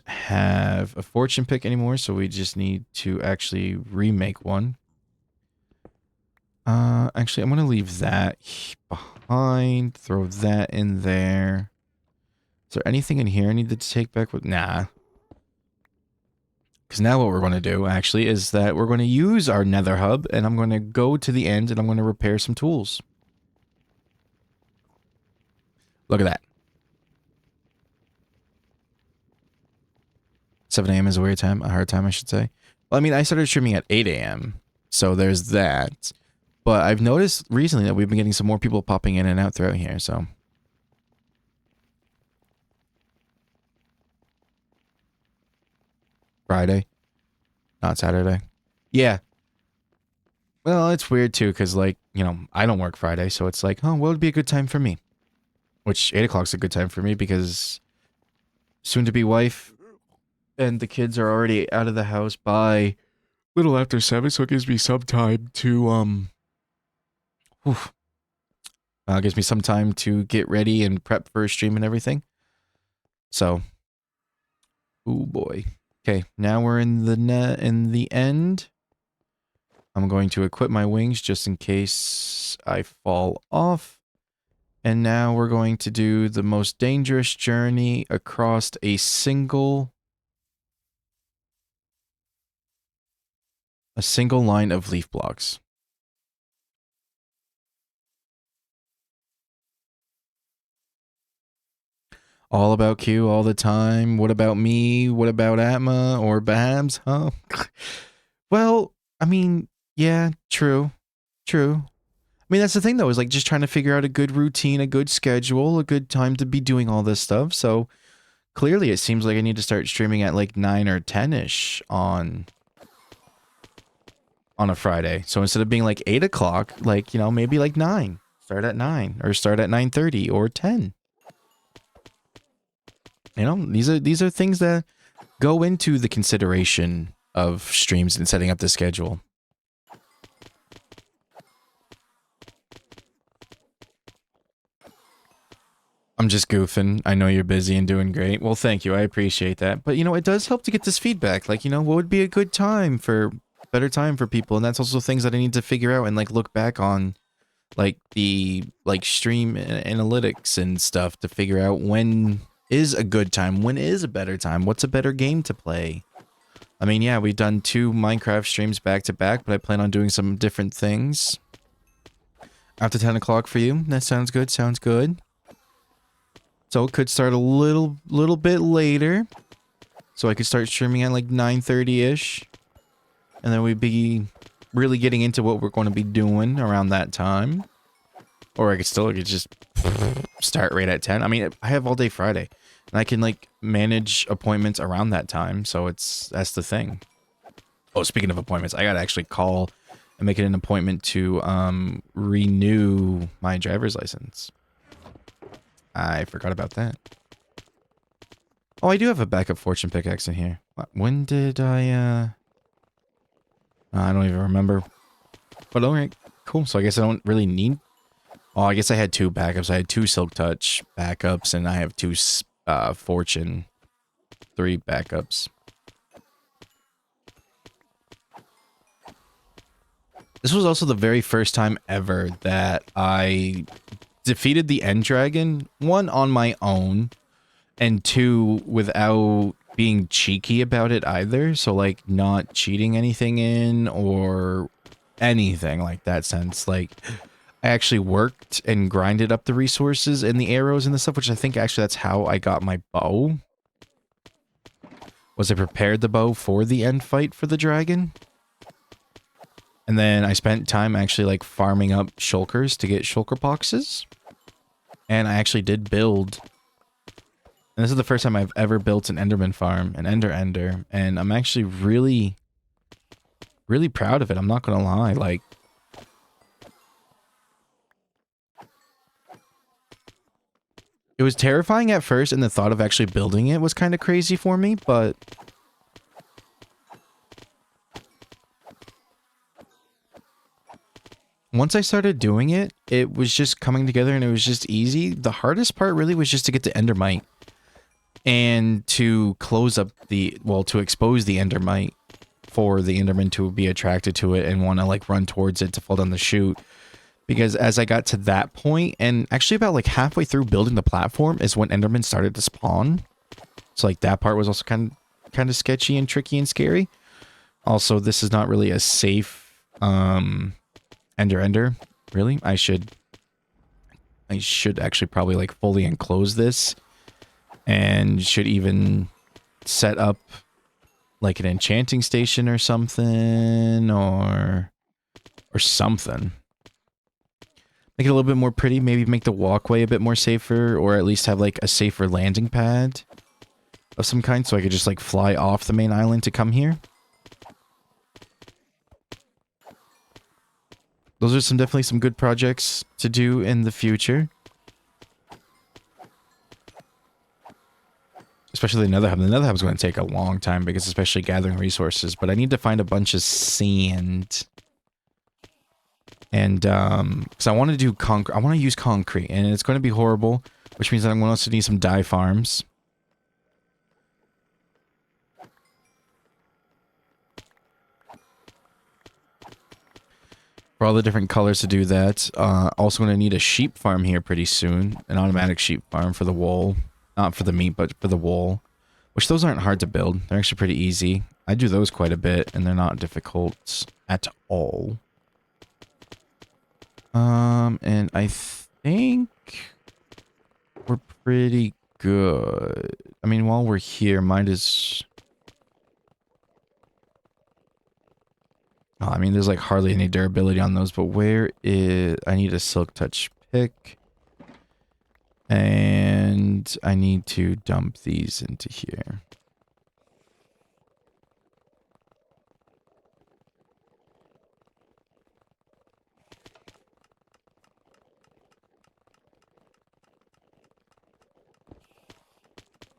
have a fortune pick anymore, so we just need to actually remake one. Actually, I'm going to leave that behind, throw that in there. Is there anything in here I need to take back with? Nah. Because now what we're going to do, actually, is that we're going to use our nether hub, and I'm going to go to the end, and I'm going to repair some tools. Look at that. 7 a.m. is a weird time, a hard time, I should say. Well, I mean, I started streaming at 8 a.m., so there's that. But I've noticed recently that we've been getting some more people popping in and out throughout here, so... Friday, not Saturday. Yeah. Well, it's weird too, because like, you know, I don't work Friday, so it's like, oh, what would be a good time for me? Which 8 o'clock's a good time for me because soon-to-be wife and the kids are already out of the house by little after 7, so it gives me some time to whew, gives me some time to get ready and prep for a stream and everything. So, oh boy. Okay, now we're in the end. I'm going to equip my wings just in case I fall off. And now we're going to do the most dangerous journey across a single line of leaf blocks. All about Q all the time. What about me? What about Atma or Babs? Huh? Well, I mean, yeah, true. True. I mean, that's the thing, though, is like just trying to figure out a good routine, a good schedule, a good time to be doing all this stuff. So clearly it seems like I need to start streaming at like 9 or 10-ish on a Friday. So instead of being like 8 o'clock, like, you know, maybe like 9. Start at 9 or start at 9:30 or 10. You know, these are things that go into the consideration of streams and setting up the schedule. I'm just goofing. I know you're busy and doing great. Well, thank you. I appreciate that. But, you know, it does help to get this feedback. Like, you know, what would be a good time for better time for people? And that's also things that I need to figure out and like look back on like the like stream analytics and stuff to figure out when is a good time, when is a better time, what's a better game to play. I mean, yeah, we've done 2 Minecraft streams back to back, but I plan on doing some different things after 10 o'clock for you. That sounds good. Sounds good. So it could start a little bit later. So I could start streaming at like 9:30-ish. And then we'd be really getting into what we're going to be doing around that time. Or I could just start right at 10. I mean, I have all day Friday. And I can like manage appointments around that time. So that's the thing. Oh, speaking of appointments, I gotta actually call and make it an appointment to renew my driver's license. I forgot about that. Oh, I do have a backup fortune pickaxe in here. When did I don't even remember. But alright, cool. So I guess I don't really need... Oh, I guess I had 2 backups. I had 2 Silk Touch backups, and I have 2 Fortune 3 backups. This was also the very first time ever that I defeated the End Dragon, 1 on my own, and 2 without being cheeky about it either. So like not cheating anything in or anything like that sense. Like I actually worked and grinded up the resources and the arrows and the stuff, which I think actually that's how I got my bow. Was I prepared the bow for the end fight for the dragon? And then I spent time actually like farming up shulkers to get shulker boxes. And I actually did build. And this is the first time I've ever built an Enderman farm, an Ender, and I'm actually really proud of it. I'm not gonna lie, like it was terrifying at first, and the thought of actually building it was kind of crazy for me, but once I started doing it, it was just coming together and it was just easy. The hardest part really was just to get the Endermite and to close up to expose the Endermite for the Enderman to be attracted to it and want to like run towards it to fall down the chute. Because as I got to that point, and actually about like halfway through building the platform is when Enderman started to spawn. So like that part was also kind of sketchy and tricky and scary. Also, this is not really a safe Ender. Really? I should actually probably like fully enclose this and should even set up like an enchanting station or something or something. Make it a little bit more pretty, maybe make the walkway a bit more safer, or at least have like a safer landing pad of some kind so I could just like fly off the main island to come here. Those are definitely some good projects to do in the future. Especially the nether hub. The nether hub is going to take a long time because especially gathering resources. But I need to find a bunch of sand. And, because I want to do concrete. I want to use concrete. And it's going to be horrible. Which means that I'm going to also need some dye farms. For all the different colors to do that. Also going to need a sheep farm here pretty soon. An automatic sheep farm for the wool. Not for the meat, but for the wool. Which those aren't hard to build. They're actually pretty easy. I do those quite a bit, and they're not difficult at all. And I think we're pretty good. I mean, while we're here, might as... Oh, I mean, there's like hardly any durability on those, but where is... I need a silk touch pick. And I need to dump these into here.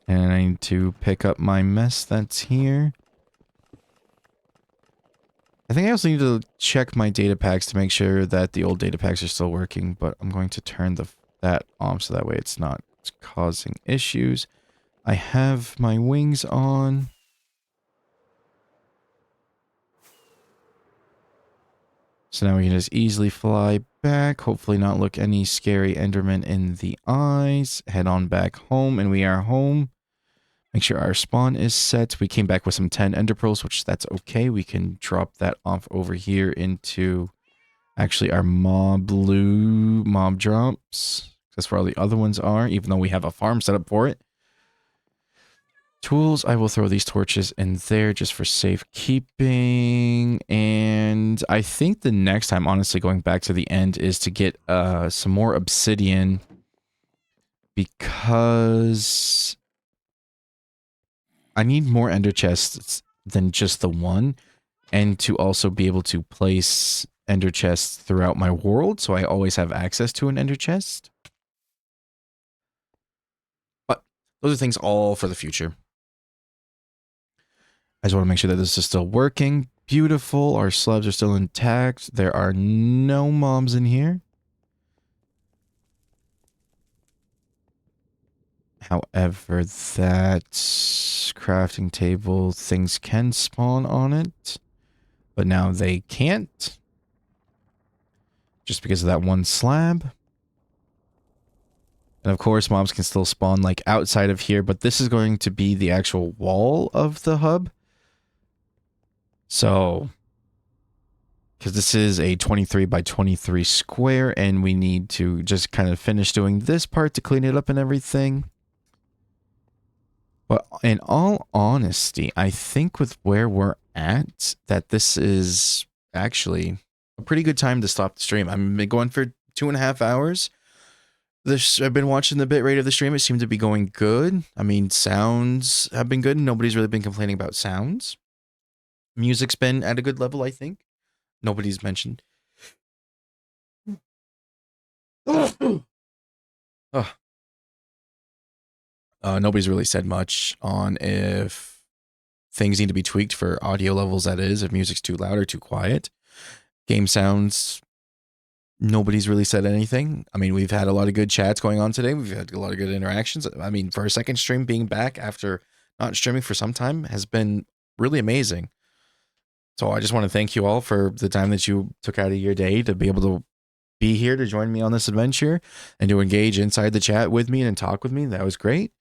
And I need to pick up my mess that's here. I think I also need to check my data packs to make sure that the old data packs are still working, but I'm going to turn that off so that way it's not causing issues. I have my wings on. So now we can just easily fly back, hopefully not look any scary Enderman in the eyes. Head on back home, and we are home. Make sure our spawn is set. We came back with some 10 ender pearls, which that's okay. We can drop that off over here into actually our mob drops. That's where all the other ones are, even though we have a farm set up for it. Tools, I will throw these torches in there just for safekeeping. And I think the next time, honestly, going back to the end, is to get some more obsidian. Because I need more ender chests than just the one. And to also be able to place ender chests throughout my world, so I always have access to an ender chest. But those are things all for the future. I just want to make sure that this is still working. Beautiful. Our slabs are still intact. There are no mobs in here. However, that crafting table, things can spawn on it. But now they can't. Just because of that one slab. And of course, mobs can still spawn like outside of here. But this is going to be the actual wall of the hub. So, because this is a 23 by 23 square, and we need to just kind of finish doing this part to clean it up and everything. But in all honesty, I think with where we're at, that this is actually a pretty good time to stop the stream. I've been going for 2.5 hours. I've been watching the bitrate of the stream. It seemed to be going good. I mean, sounds have been good. Nobody's really been complaining about sounds. Music's been at a good level, I think. Nobody's mentioned. Oh. Nobody's really said much on if things need to be tweaked for audio levels, that is, if music's too loud or too quiet. Game sounds, nobody's really said anything. I mean, we've had a lot of good chats going on today. We've had a lot of good interactions. I mean, for a second stream being back after not streaming for some time has been really amazing. So I just want to thank you all for the time that you took out of your day to be able to be here to join me on this adventure and to engage inside the chat with me and talk with me. That was great.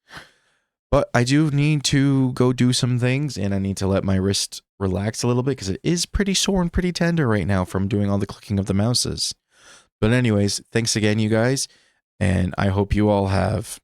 But I do need to go do some things, and I need to let my wrist relax a little bit because it is pretty sore and pretty tender right now from doing all the clicking of the mouses. But anyways, thanks again, you guys, and I hope you all have